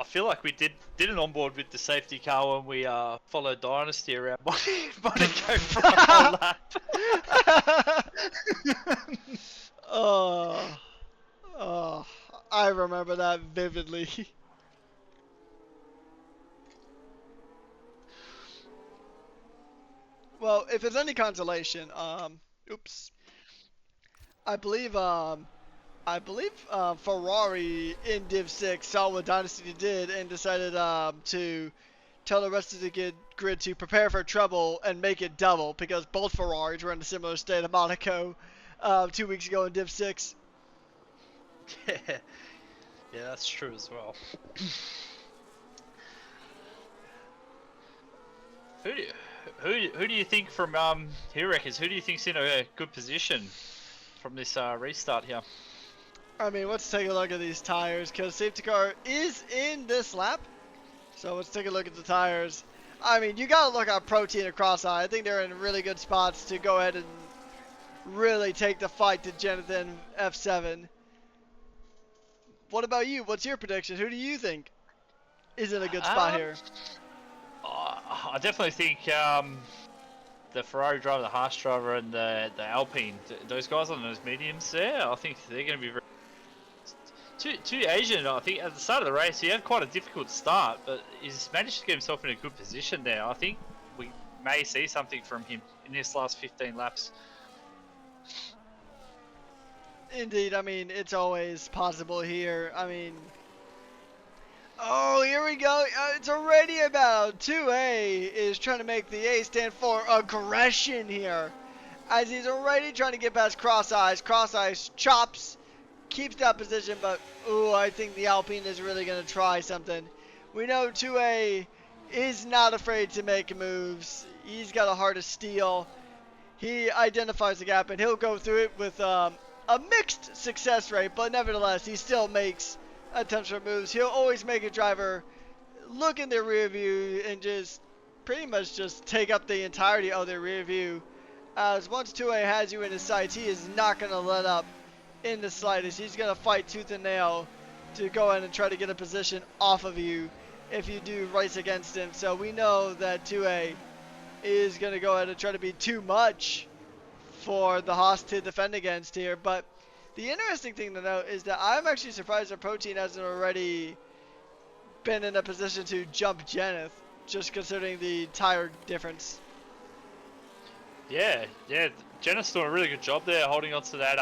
I feel like we did an onboard with the safety car when we followed Dynasty around Monaco for a whole lap. Oh, I remember that vividly. Well, if it's any consolation, oops. I believe Ferrari in Div 6 saw what Dynasty did and decided to tell the rest of the grid to prepare for trouble and make it double, because both Ferraris were in a similar state of Monaco 2 weeks ago in Div 6. Yeah, that's true as well. Who do you think from who reckons? Who do you think's in a good position from this restart here? I mean, let's take a look at these tires, because safety car is in this lap. So let's take a look at the tires. I mean, you gotta look at Protein and Cross-Eye. I think they're in really good spots to go ahead and really take the fight to Jonathan F7. What about you? What's your prediction? Who do you think is in a good spot here? I definitely think the Ferrari driver, the Haas driver, and the Alpine, those guys on those mediums there, I think they're going to be very To Asian, I think at the start of the race he had quite a difficult start, but he's managed to get himself in a good position now. I think we may see something from him in this last 15 laps. Indeed, I mean, it's always possible here. I mean, oh, here we go. It's already about 2A is trying to make the A stand for aggression here. As he's already trying to get past Cross Eyes. Cross Eyes chops, keeps that position, but ooh, I think the Alpine is really going to try something. We know 2A is not afraid to make moves. He's got a heart of steel. He identifies the gap, and he'll go through it with a mixed success rate, but nevertheless, he still makes attempts for moves. He'll always make a driver look in their rear view and just pretty much just take up the entirety of their rear view. As once 2A has you in his sights, he is not going to let up in the slightest. He's going to fight tooth and nail to go in and try to get a position off of you if you do race against him. So we know that 2A is going to go ahead and try to be too much for the Haas to defend against here. But the interesting thing to note is that I'm actually surprised that Protein hasn't already been in a position to jump Jeneth, just considering the tire difference. Yeah, Jenna's doing a really good job there, holding on to that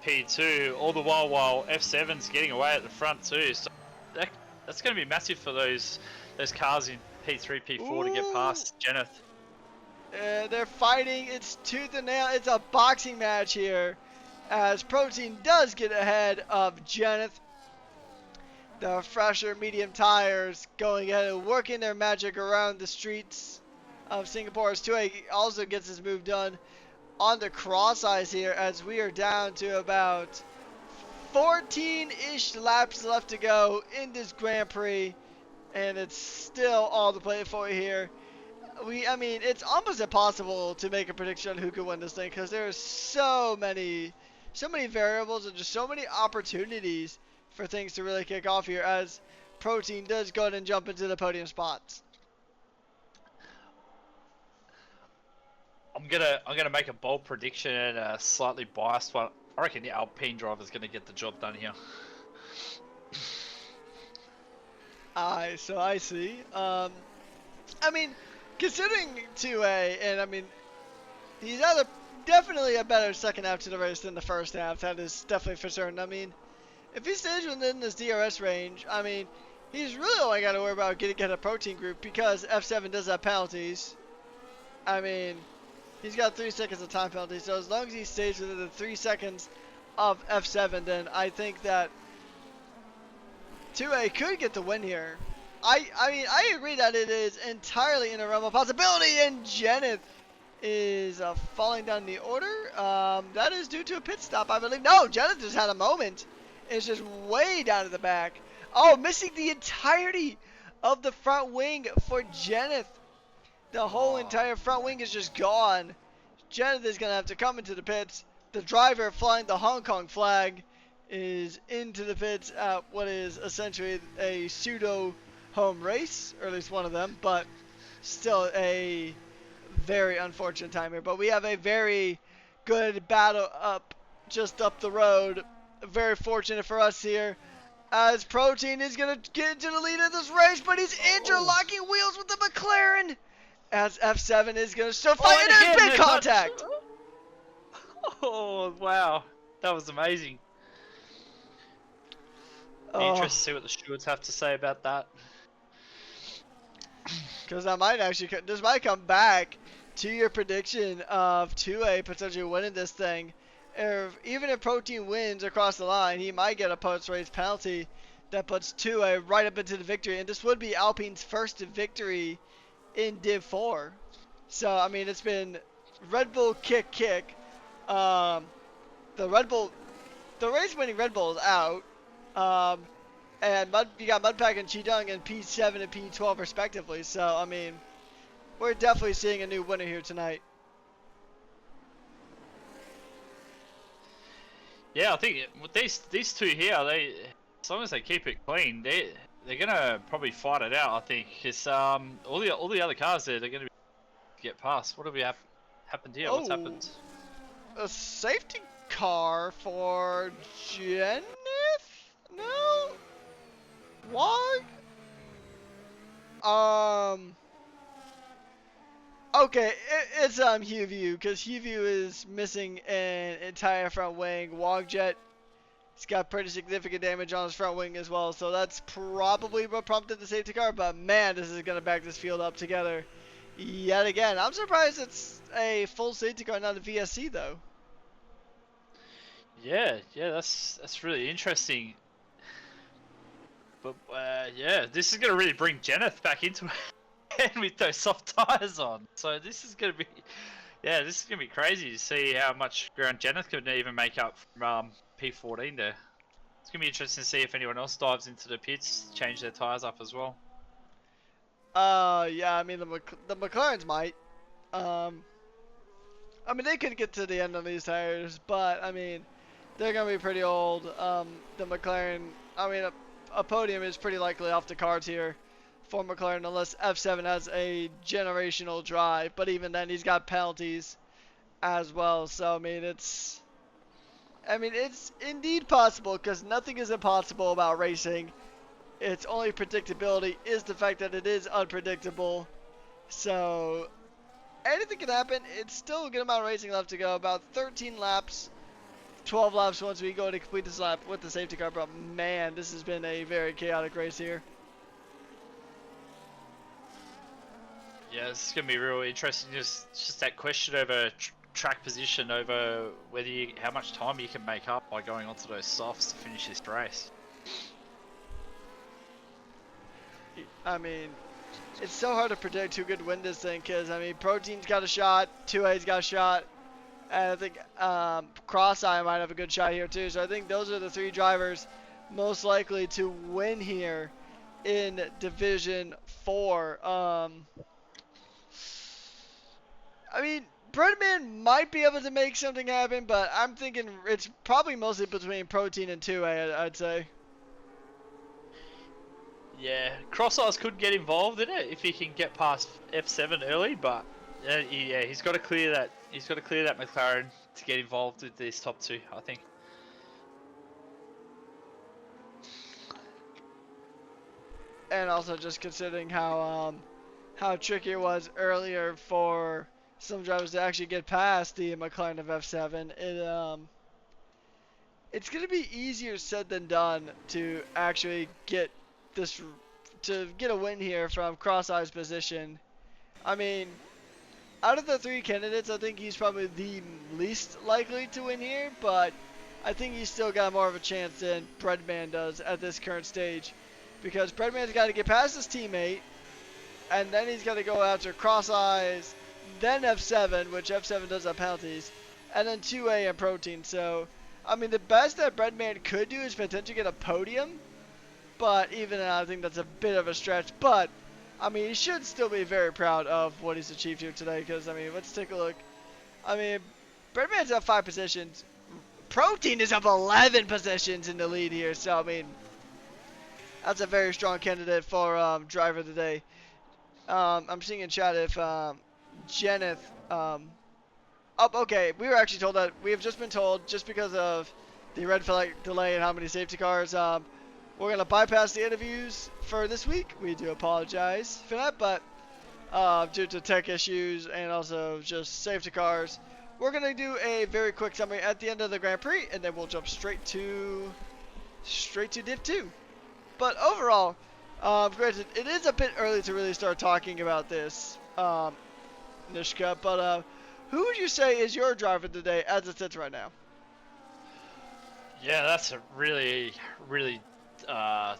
P2, all the while F7's getting away at the front too. So that's going to be massive for those cars in P3, P4 to get past Jeneth. They're fighting. It's tooth and nail. It's a boxing match here, as Protein does get ahead of Jeneth. The fresher medium tires going ahead and working their magic around the streets of Singapore. As 2A also gets his move done on the Cross Eyes here, as we are down to about 14-ish laps left to go in this Grand Prix, and it's still all to play for here. I mean, it's almost impossible to make a prediction on who could win this thing, because there are so many variables and just so many opportunities for things to really kick off here, as Protein does go ahead and jump into the podium spots. I'm gonna make a bold prediction and a slightly biased one. I reckon the Alpine driver's gonna get the job done here. So I see. I mean, considering 2A, and I mean, he's definitely a better second half to the race than the first half. That is definitely for certain. I mean, if he stays within this DRS range, I mean, he's really only got to worry about getting a Protein group, because F7 does have penalties. I mean, he's got 3 seconds of time penalty, so as long as he stays within the 3 seconds of F7, then I think that 2A could get the win here. I mean, I agree that it is entirely in a realm of possibility, and Jeneth is falling down the order. That is due to a pit stop, I believe. No, Jeneth just had a moment. It's just way down to the back. Oh, missing the entirety of the front wing for Jeneth. The whole entire front wing is just gone. Jeneth is going to have to come into the pits. The driver flying the Hong Kong flag is into the pits at what is essentially a pseudo home race, or at least one of them, but still a very unfortunate time here. But we have a very good battle just up the road. Very fortunate for us here, as Protein is going to get into the lead of this race, but he's interlocking wheels with the McLaren, as F7 is going to still fight, and there's big contact. Oh, wow. That was amazing. Be interested to see what the stewards have to say about that. Because I might actually, this might come back to your prediction of 2A potentially winning this thing. Even if Protein wins across the line, he might get a post-race penalty that puts 2A right up into the victory. And this would be Alpine's first victory in Div 4. So, I mean, it's been Red Bull kick. The race-winning Red Bull is out. And you got Mudpack and Chidung in P7 and P12 respectively. So, I mean, we're definitely seeing a new winner here tonight. Yeah, I think with these two here, as long as they keep it clean, they're gonna probably fight it out. I think, because all the other cars there, they're gonna get past. What have we happened here? What's happened? A safety car for Jeneth? No. Wog? Okay, it's Hugh View, because Hugh View is missing an entire front wing. Wogjet, he's got pretty significant damage on his front wing as well, so that's probably what prompted the safety car. But man, this is gonna back this field up together yet again. I'm surprised it's a full safety car, not a VSC though. Yeah, that's really interesting. But yeah, this is gonna really bring Jenneth back into it with those soft tires on. So this is gonna be, yeah, this is gonna be crazy to see how much ground Jenneth can even make up from P14 there. It's gonna be interesting to see if anyone else dives into the pits, change their tires up as well. Yeah, I mean the McLarens might. I mean they could get to the end on these tires, but I mean they're gonna be pretty old. The McLaren, I mean a podium is pretty likely off the cards here for McLaren unless F7 has a generational drive. But even then, he's got penalties as well. So I mean it's indeed possible, because nothing is impossible about racing. Its only predictability is the fact that it is unpredictable. So anything can happen. It's still a good amount of racing left to go. About 13 laps, 12 laps once we go to complete this lap with the safety car. But man, this has been a very chaotic race here. Yeah, this is gonna be real interesting. Just that question over track position, over whether how much time you can make up by going onto those softs to finish this race. I mean, it's so hard to predict who could win this thing, because, I mean, Protein's got a shot, 2A's got a shot, and I think Cross-Eye might have a good shot here too. So I think those are the three drivers most likely to win here in Division 4. I mean, Breadman might be able to make something happen, but I'm thinking it's probably mostly between Protein and 2A, I'd say. Yeah, Cross Eyes could get involved in it if he can get past F7 early, but yeah, he's got to clear that. He's got to clear that McLaren to get involved with these top two, I think. And also just considering how tricky it was earlier for some drivers to actually get past the McLaren of F7, it's gonna be easier said than done to actually get a win here from Cross-Eye's position. I mean, out of the three candidates, I think he's probably the least likely to win here, but I think he's still got more of a chance than Breadman does at this current stage, because Breadman's got to get past his teammate, and then he's got to go after Cross-Eyes, then F7, which F7 does have penalties, and then 2A and Protein. So, I mean, the best that Breadman could do is potentially get a podium, but even then, I think that's a bit of a stretch. But, I mean, he should still be very proud of what he's achieved here today, because, I mean, let's take a look. I mean, Breadman's up 5 positions. Protein is up 11 positions in the lead here, so, I mean, that's a very strong candidate for driver of the day. I'm seeing in chat if Jenneth okay, we were actually told that we have just been told, just because of the red flag delay and how many safety cars, we're going to bypass the interviews for this week. We do apologize for that, but due to tech issues and also just safety cars, we're going to do a very quick summary at the end of the Grand Prix, and then we'll jump straight to Div 2. But overall, granted, it is a bit early to really start talking about this, Nishka, but who would you say is your driver today as it sits right now? Yeah, that's a really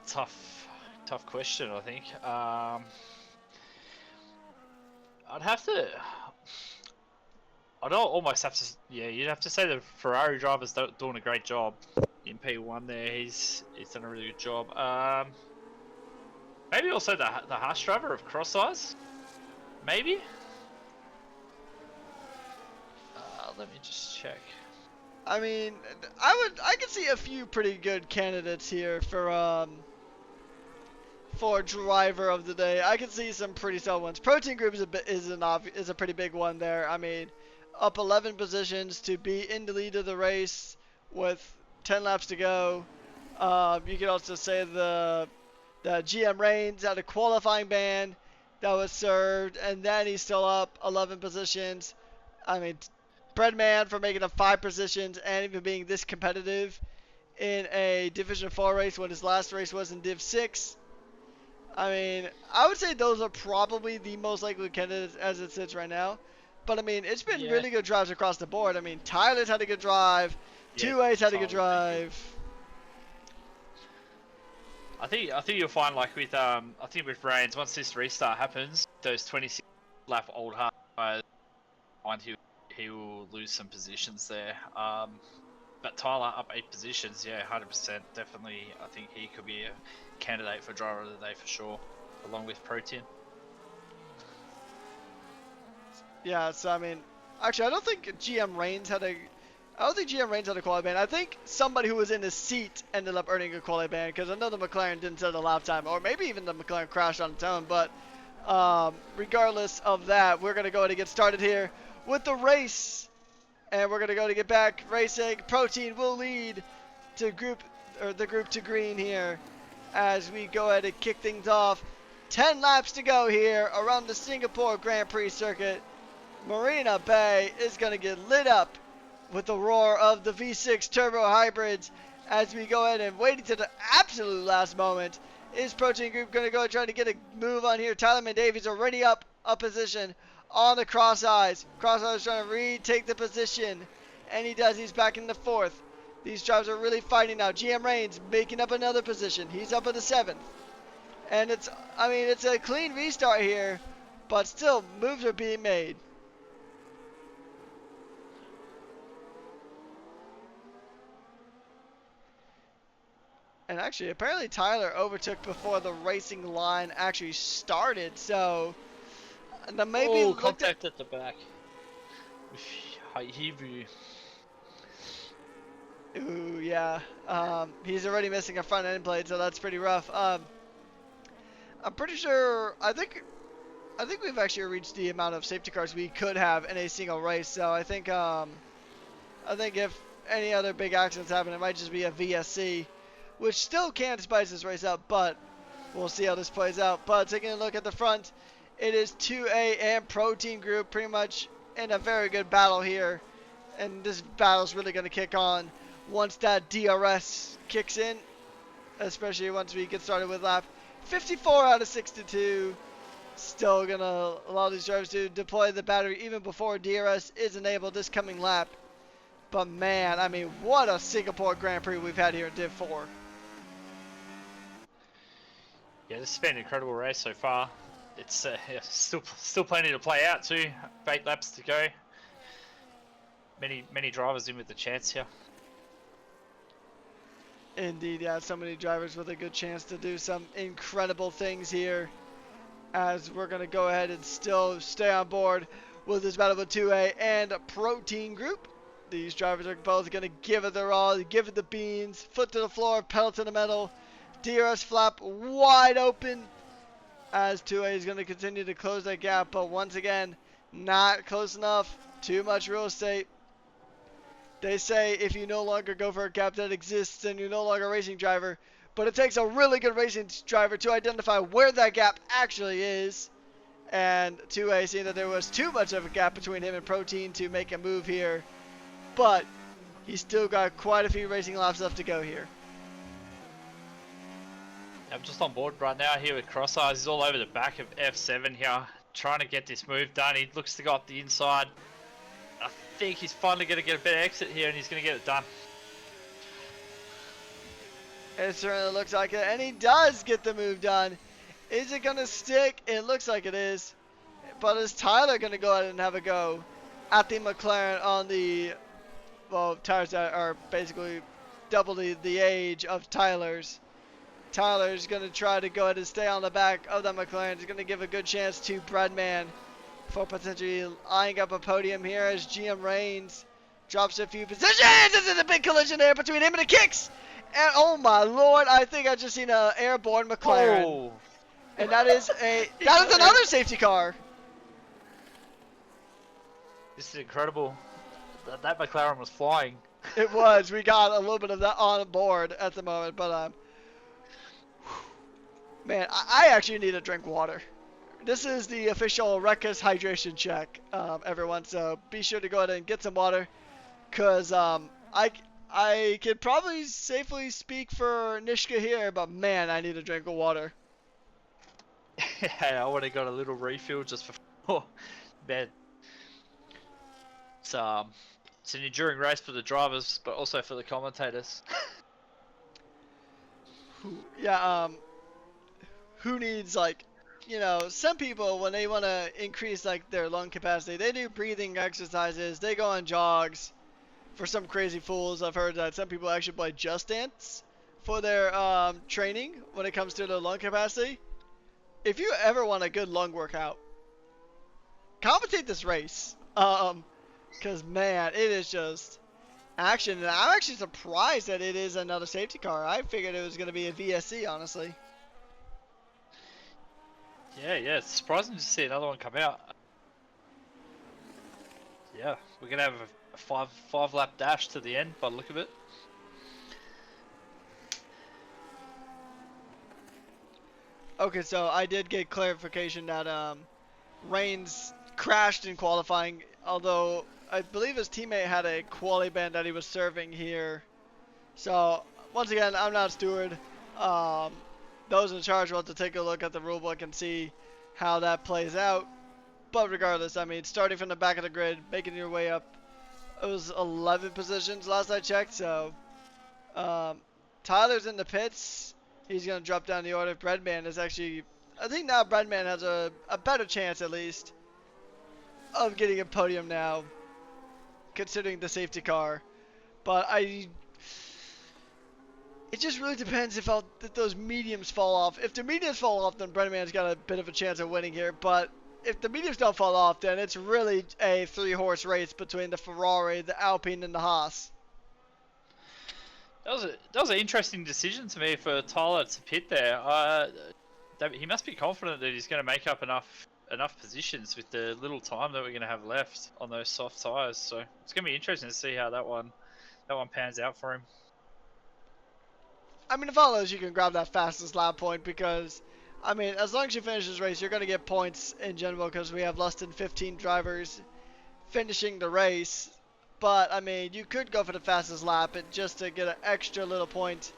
tough question, I think. I'd almost have to, yeah, you'd have to say the Ferrari driver's doing a great job in P1 there. He's done a really good job. Maybe also the Haas driver of Cross Eyes, maybe. Let me just check. I mean, I could see a few pretty good candidates here for driver of the day. I could see some pretty solid ones. Protein Group is a pretty big one there. I mean, up 11 positions to be in the lead of the race with 10 laps to go. You could also say the GM Reigns had a qualifying ban that was served, and then he's still up 11 positions. I mean, Breadman for making up 5 positions and even being this competitive in a Division 4 race when his last race was in Div 6. I mean, I would say those are probably the most likely candidates as it sits right now. But I mean, it's been Yeah. really good drives across the board. I mean, Tyler's had a good drive, Yeah, 2A's had a good Tyler, thank you. drive. I think you'll find like with I think with Reigns, once this restart happens, those 26 lap old hard guys, find he will lose some positions there. But Tyler up 8 positions, yeah, 100%, definitely. I think he could be a candidate for driver of the day for sure, along with Protein. Yeah, so I mean, actually, I don't think GM Reigns had a quality ban. I think somebody who was in his seat ended up earning a quality ban because I know the McLaren didn't set a lap time, or maybe even the McLaren crashed on its own. But regardless of that, we're gonna go ahead and get started here with the race, and we're gonna go to get back racing. Protein will lead to the group to green here as we go ahead and kick things off. 10 laps to go here around the Singapore Grand Prix circuit. Marina Bay is going to get lit up with the roar of the V6 turbo hybrids as we go ahead and waiting to the absolute last moment. Is Protein Group going to go and try to get a move on here? Tyler Davies already up a position on the Cross Eyes. Cross Eyes trying to retake the position, and he does. He's back in the 4th. These drivers are really fighting now. GM Reigns making up another position. He's up in the 7th. And it's a clean restart here, but still moves are being made. And actually, apparently Tyler overtook before the racing line actually started, so the maybe contact at the back. Haihivu. Ooh, yeah. He's already missing a front end plate, so that's pretty rough. I'm pretty sure. I think we've actually reached the amount of safety cars we could have in a single race. So I think if any other big accidents happen, it might just be a VSC, which still can spice this race up, but we'll see how this plays out. But taking a look at the front, it is 2A and Protein Group pretty much in a very good battle here. And this battle's really going to kick on once that DRS kicks in, especially once we get started with lap 54 out of 62. Still going to allow these drivers to deploy the battery even before DRS is enabled this coming lap. But man, I mean, what a Singapore Grand Prix we've had here in Div 4. Yeah, this has been an incredible race so far. It's yeah, still plenty to play out too. 8 laps to go. Many drivers in with the chance here. Indeed, yeah, so many drivers with a good chance to do some incredible things here. As we're going to go ahead and still stay on board with this battle with 2A and Protein Group. These drivers are both going to give it their all, give it the beans, foot to the floor, pedal to the metal. DRS flap wide open as 2A is going to continue to close that gap, but once again, not close enough. Too much real estate. They say if you no longer go for a gap that exists, then you're no longer a racing driver. But it takes a really good racing driver to identify where that gap actually is. And 2A seeing that there was too much of a gap between him and Protein to make a move here. But he's still got quite a few racing laps left to go here. I'm just on board right now here with Cross Eyes. He's all over the back of F7 here, trying to get this move done. He looks to go up the inside. I think he's finally going to get a better exit here, and he's going to get it done. It certainly looks like it, and he does get the move done. Is it going to stick? It looks like it is. But is Tyler going to go ahead and have a go at the McLaren on the, well, tires that are basically double the age of Tyler's. Tyler's going to try to go ahead and stay on the back of that McLaren. He's going to give a good chance to Breadman for potentially eyeing up a podium here as GM Reigns drops a few positions. This is a big collision there between him and the kicks. And oh my lord, I think I just seen an airborne McLaren. Oh. And that is another safety car. This is incredible. That McLaren was flying. It was. We got a little bit of that on board at the moment, but man, I actually need to drink water. This is the official Rekka's hydration check, everyone. So be sure to go ahead and get some water, cause I could probably safely speak for Nishka here, but man, I need a drink of water. Hey, I would have got a little refill just before bed. It's an enduring race for the drivers, but also for the commentators. Yeah, who needs, like, some people, when they want to increase, like, their lung capacity, they do breathing exercises, they go on jogs. For some crazy fools, I've heard that some people actually play Just Dance for their training when it comes to their lung capacity. If you ever want a good lung workout, commentate this race. Because, man, it is just action. And I'm actually surprised that it is another safety car. I figured it was going to be a VSC, honestly. Yeah, it's surprising to see another one come out. Yeah, we're gonna have a five lap dash to the end by the look of it. Okay, so I did get clarification that Reigns crashed in qualifying, although I believe his teammate had a quali ban that he was serving here. So once again, I'm not steward. Those in charge will have to take a look at the rulebook and see how that plays out. But regardless, I mean, starting from the back of the grid, making your way up, it was 11 positions last I checked. So Tyler's in the pits. He's going to drop down the order. Breadman is actually, I think now Breadman has a better chance at least of getting a podium now, considering the safety car. But it just really depends if those mediums fall off. If the mediums fall off, then Breadman's got a bit of a chance of winning here. But if the mediums don't fall off, then it's really a 3-horse race between the Ferrari, the Alpine, and the Haas. That was an interesting decision to me for Tyler to pit there. He must be confident that he's going to make up enough positions with the little time that we're going to have left on those soft tyres. So it's going to be interesting to see how that one pans out for him. I mean, if all those, you can grab that fastest lap point because, I mean, as long as you finish this race, you're going to get points in general because we have less than 15 drivers finishing the race. But, I mean, you could go for the fastest lap just to get an extra little point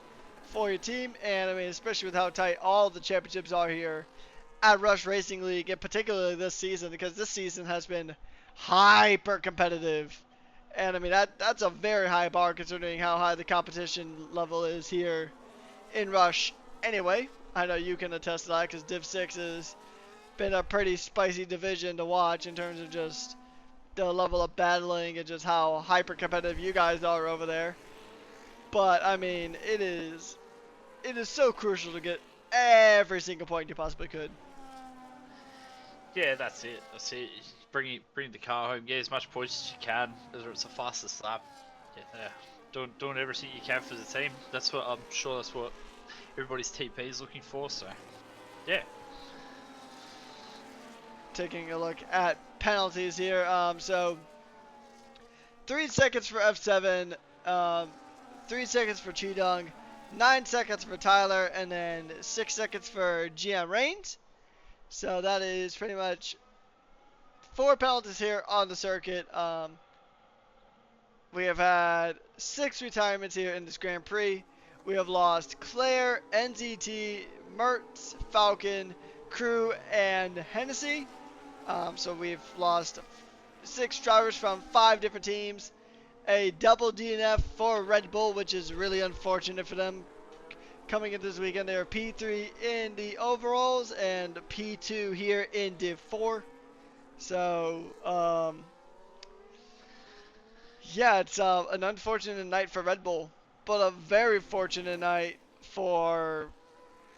for your team. And, I mean, especially with how tight all the championships are here at Rush Racing League, and particularly this season, because this season has been hyper competitive. And, I mean, that's a very high bar considering how high the competition level is here in Rush. Anyway, I know you can attest to that because Div 6 has been a pretty spicy division to watch in terms of just the level of battling and just how hyper competitive you guys are over there. But I mean, it is so crucial to get every single point you possibly could. Yeah, that's it. Bring the car home, get as much points as you can, whether it's the fastest lap. Yeah, doing everything you can for the team. That's what I'm sure. That's what everybody's TP is looking for. So, yeah. Taking a look at penalties here. So 3 seconds for F7, 3 seconds for Chidong, 9 seconds for Tyler, and then 6 seconds for GM Reigns. So that is pretty much 4 penalties here on the circuit. We have had 6 retirements here in this Grand Prix. We have lost Claire, NZT, Mertz, Falcon, Crew, and Hennessy. So we've lost 6 drivers from 5 different teams. A double DNF for Red Bull, which is really unfortunate for them. Coming into this weekend, they are P3 in the overalls and P2 here in Div 4. So, yeah, it's an unfortunate night for Red Bull, but a very fortunate night for...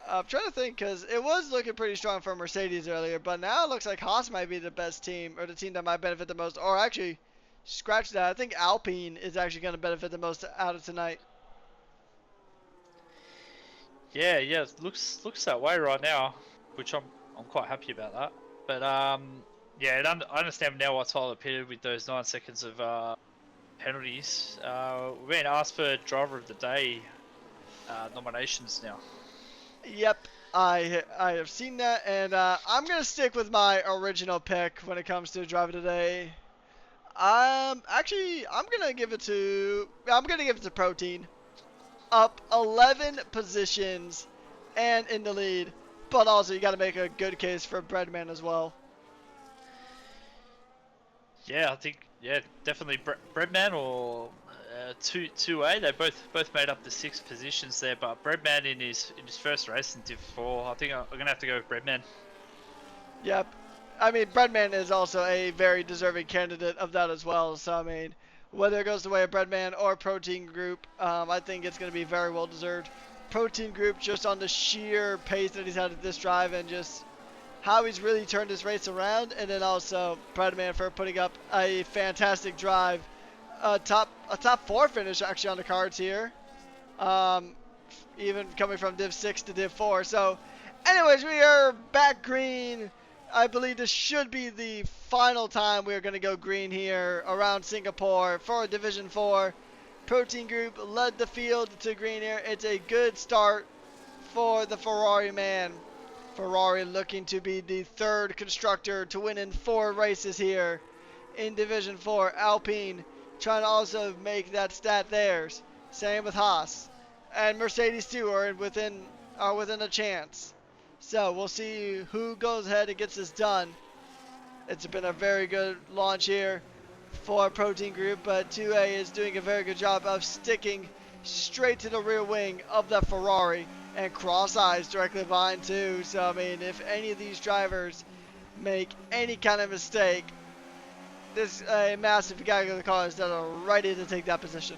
I'm trying to think, because it was looking pretty strong for Mercedes earlier, but now it looks like Haas might be the best team, or the team that might benefit the most. Or actually, scratch that, I think Alpine is actually going to benefit the most out of tonight. Yeah, it looks that way right now, which I'm quite happy about that. But yeah, I understand now why Tyler pitted with those 9 seconds of penalties. We're being asked for driver of the day nominations now. Yep, I have seen that, and I'm gonna stick with my original pick when it comes to driver today. Actually, I'm gonna give it to Protein. Up 11 positions, and in the lead. But also, you got to make a good case for Breadman as well. Yeah, I think definitely Breadman or 2A. They both made up the 6 positions there, but Breadman in his first race in Div 4, I think I'm gonna have to go with Breadman. Yep, I mean Breadman is also a very deserving candidate of that as well. So I mean, whether it goes the way of Breadman or Protein Group, I think it's gonna be very well deserved. Protein Group just on the sheer pace that he's had at this drive and just how he's really turned his race around, and then also Breadman for putting up a fantastic drive. A top 4 finish actually on the cards here. Even coming from Div 6 to Div 4. So, anyways, we are back green. I believe this should be the final time we're going to go green here around Singapore for Division 4. Protein Group led the field to green here. It's a good start for the Ferrari man. Ferrari looking to be the 3rd constructor to win in 4 races here in Division 4. Alpine trying to also make that stat theirs. Same with Haas. And Mercedes too are within a chance. So we'll see who goes ahead and gets this done. It's been a very good launch here for Protein Group, but 2A is doing a very good job of sticking straight to the rear wing of the Ferrari and cross eyes directly behind too. So I mean, if any of these drivers make any kind of mistake, there's a massive gaggle of the cars that are ready to take that position.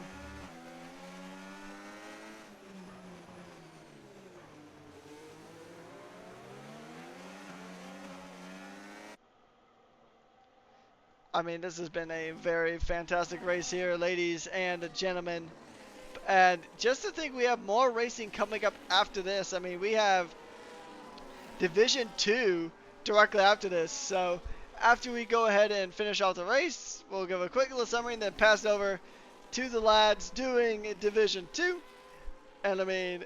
I mean, this has been a very fantastic race here, ladies and gentlemen. And just to think we have more racing coming up after this. I mean, we have Division 2 directly after this. So after we go ahead and finish off the race, we'll give a quick little summary and then pass over to the lads doing Division 2. And I mean,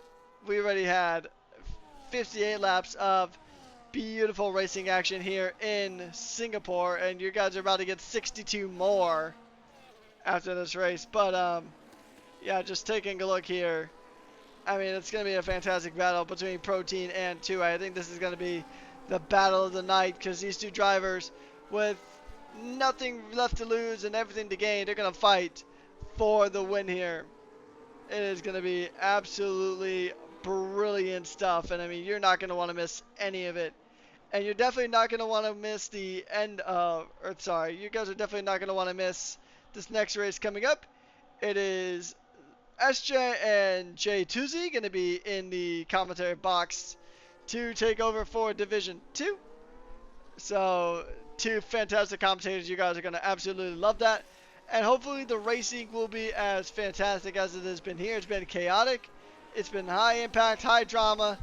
we already had 58 laps of beautiful racing action here in Singapore, and you guys are about to get 62 more after this race. But yeah, just taking a look here, I mean, it's going to be a fantastic battle between Protein and 2A. I think this is going to be the battle of the night, because these two drivers with nothing left to lose and everything to gain, they're going to fight for the win here. It is going to be absolutely brilliant stuff, and I mean, you're not going to want to miss any of it. And you're definitely not going to want to miss the end of, or sorry, you guys are definitely not going to want to miss this next race coming up. It is SJ and Jay Tuzi going to be in the commentary box to take over for Division 2. So, 2 fantastic commentators. You guys are going to absolutely love that. And hopefully the racing will be as fantastic as it has been here. It's been chaotic. It's been high impact, high drama.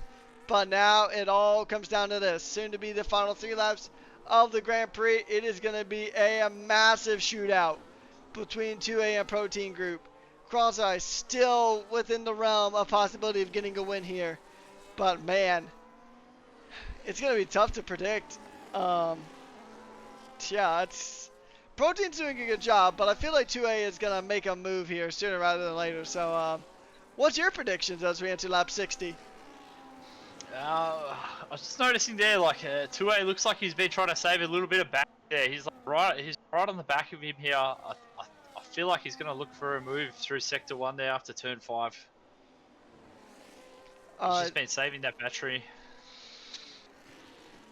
But now it all comes down to this. Soon to be the final 3 laps of the Grand Prix. It is going to be a massive shootout between 2A and Protein Group. Cross-Eye still within the realm of possibility of getting a win here. But man, it's going to be tough to predict. Yeah, Protein's doing a good job, but I feel like 2A is going to make a move here sooner rather than later. So what's your predictions as we enter lap 60? I was just noticing there, like 2A looks like he's been trying to save a little bit of back there. He's right on the back of him here. I feel like he's going to look for a move through Sector 1 there after Turn 5. He's just been saving that battery.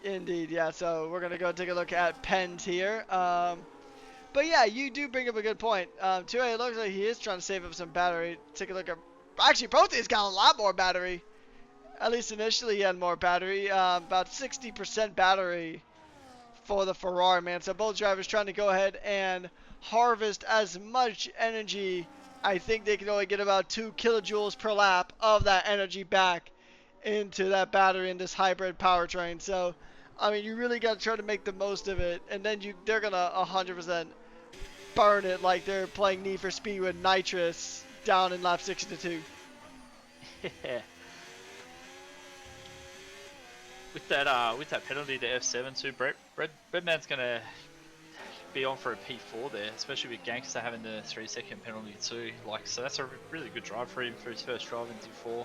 Indeed, yeah. So we're going to go take a look at Pens here. But yeah, you do bring up a good point. 2A looks like he is trying to save up some battery. Take a look at... Actually, Protein's got a lot more battery. At least initially he had more battery. About 60% battery for the Ferrari, man. So both drivers trying to go ahead and harvest as much energy. I think they can only get about 2 kilojoules per lap of that energy back into that battery in this hybrid powertrain. So, I mean, you really got to try to make the most of it. And then they're going to 100% burn it like they're playing Need for Speed with nitrous down in lap 62. Yeah. With that penalty to F7 too, Breadman's gonna be on for a P4 there, especially with Gangster having the 3-second penalty too. Like, so that's a really good drive for him for his first drive in D4.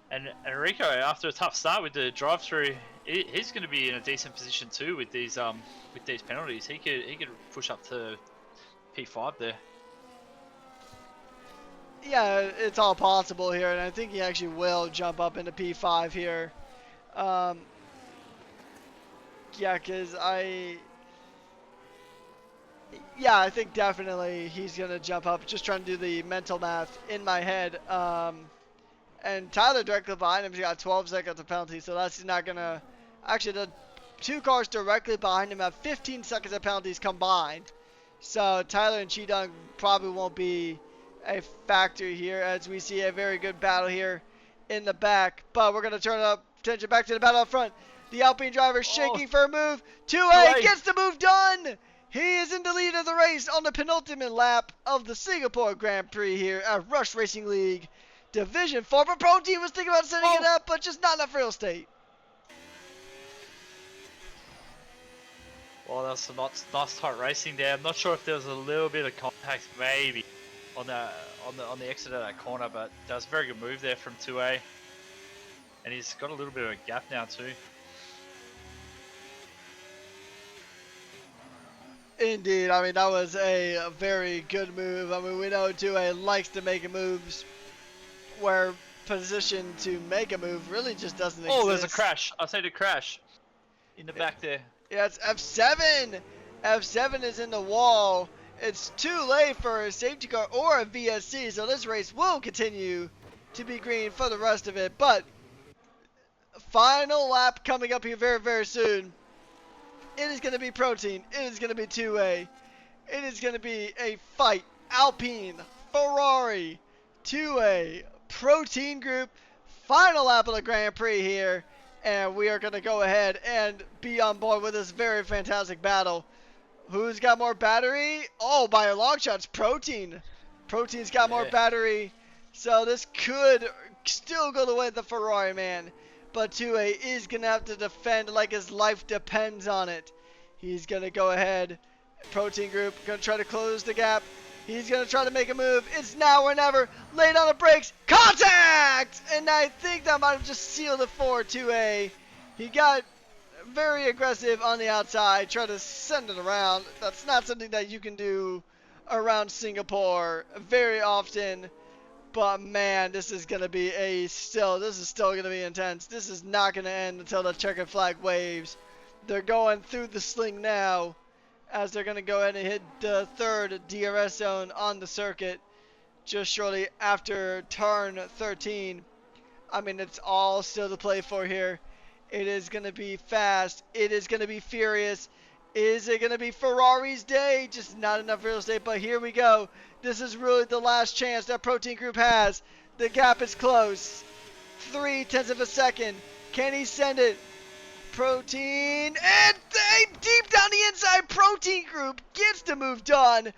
And Enrico, after a tough start with the drive-through, he's going to be in a decent position too with these penalties. He could push up to P5 there. Yeah, it's all possible here, and I think he actually will jump up into P5 here. Yeah, because I think definitely he's going to jump up. Just trying to do the mental math in my head. And Tyler directly behind him, he's got 12 seconds of penalty, so that's not going to... Actually, the 2 cars directly behind him have 15 seconds of penalties combined. So Tyler and Chidong probably won't be a factor here, as we see a very good battle here in the back. But we're going to turn up attention back to the battle up front. The Alpine driver shaking for a move. 2A gets the move done. He is in the lead of the race on the penultimate lap of the Singapore Grand Prix here at Rush Racing League Division 4. But Pro Team was thinking about setting it up, but just not enough real estate. Well, that's some nice tight racing there. I'm not sure if there was a little bit of contact maybe on the exit of that corner, but that was a very good move there from 2A. And he's got a little bit of a gap now too. Indeed, I mean, that was a very good move. I mean, we know 2A likes to make moves where position to make a move really just doesn't exist. Oh, there's a crash. I said a crash in the back there. Yeah, it's F7. F7 is in the wall. It's too late for a safety car or a VSC, so this race will continue to be green for the rest of it. But final lap coming up here very, very soon. It is going to be Protein. It is going to be 2A. It is going to be a fight. Alpine, Ferrari, 2A, Protein Group. Final lap of the Grand Prix here. And we are going to go ahead and be on board with this very fantastic battle. Who's got more battery? Oh, by a long shot, it's Protein. Protein's got more battery. So this could still go the way of the Ferrari man. But 2A is going to have to defend like his life depends on it. He's going to go ahead. Protein Group going to try to close the gap. He's going to try to make a move. It's now or never. Laid on the brakes. Contact! And I think that might have just sealed it for 2A. He got very aggressive on the outside. Tried to send it around. That's not something that you can do around Singapore very often. But man, this is going to be this is still going to be intense. This is not going to end until the checkered flag waves. They're going through the sling now as they're going to go ahead and hit the third DRS zone on the circuit just shortly after turn 13. I mean, it's all still to play for here. It is going to be fast. It is going to be furious. Is it going to be Ferrari's day? Just not enough real estate, but here we go. This is really the last chance that Protein Group has. The gap is close. 0.3 of a second. Can he send it? Protein, and deep down the inside, Protein Group gets the move done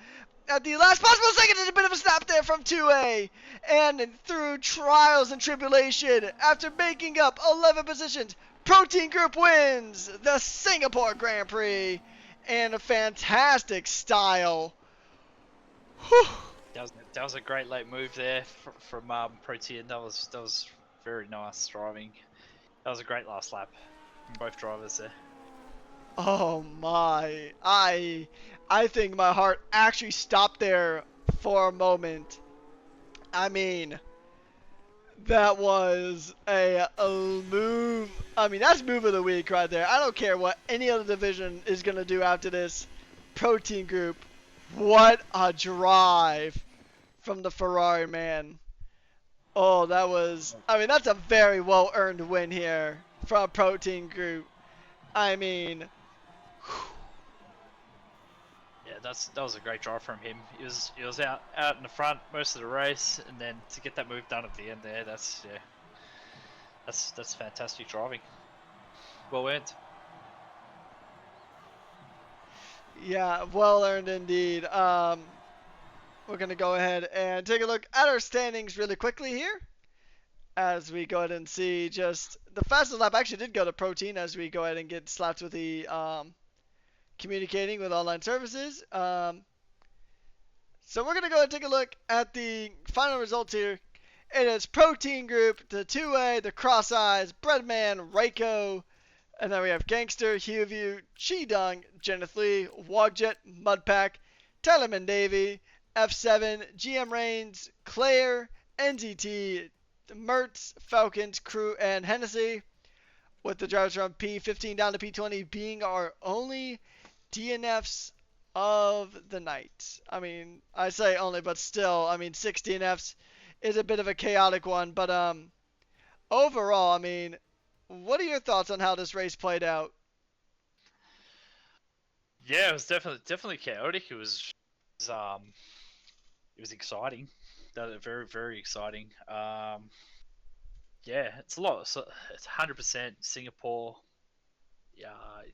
at the last possible second. There's a bit of a snap there from 2A, and through trials and tribulation, after making up 11 positions, Protein Group wins the Singapore Grand Prix in a fantastic style. Whew. That was a great late move there from Protein. That was very nice driving. That was a great last lap from both drivers there. Oh my, I think my heart actually stopped there for a moment. I mean, that was a move. I mean, that's move of the week right there. I don't care what any other division is going to do after this. Protein Group, what a drive from the Ferrari man. Oh, that's a very well-earned win here from Protein Group. I mean, yeah, that was a great drive from him. He was out in the front most of the race, and then to get that move done at the end there, that's fantastic driving. Well earned. Yeah, well earned indeed. We're going to go ahead and take a look at our standings really quickly here as we go ahead and see just the fastest lap actually did go to Protein as we go ahead and get slapped with the communicating with online services. So we're going to go ahead and take a look at the final results here. It is Protein Group, the 2A, the Cross Eyes, Breadman, Reiko, and then we have Gangster, Hueview, Chidung, Jeneth Lee, Wogjet, Mudpack, Telemann Davey, F7, GM Reigns, Claire, NZT, Mertz, Falcons, Crew, and Hennessy, with the drivers from P15 down to P20 being our only DNFs of the night. I mean, I say only, but still, I mean, 6 DNFs is a bit of a chaotic one, but overall, I mean, what are your thoughts on how this race played out? Yeah, it was definitely chaotic. It was exciting. That was very very exciting. Yeah, it's a lot. So it's 100% Singapore. Yeah, I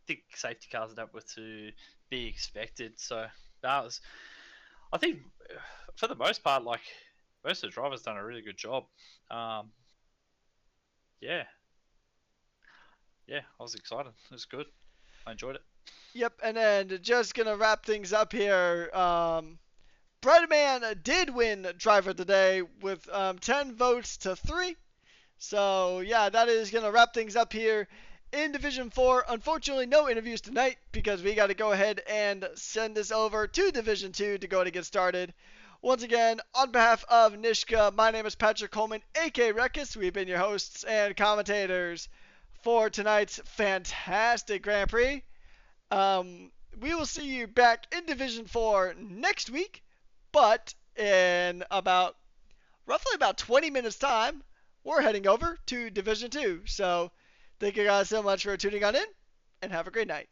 think safety cars and that were to be expected. So that was, I think, for the most part, like most of the drivers done a really good job. Yeah, yeah, I was excited. It was good. I enjoyed it. Yep, and then just gonna wrap things up here. Breadman did win Driver of the Day with 10 votes to 3. So yeah, that is gonna wrap things up here in Division 4. Unfortunately, no interviews tonight because we got to go ahead and send this over to Division 2 to go ahead and get started. Once again, on behalf of Nishka, my name is Patrick Coleman, aka Rekis. We've been your hosts and commentators for tonight's fantastic Grand Prix. We will see you back in Division 4 next week, but in roughly about 20 minutes time, we're heading over to Division 2. So thank you guys so much for tuning on in, and have a great night.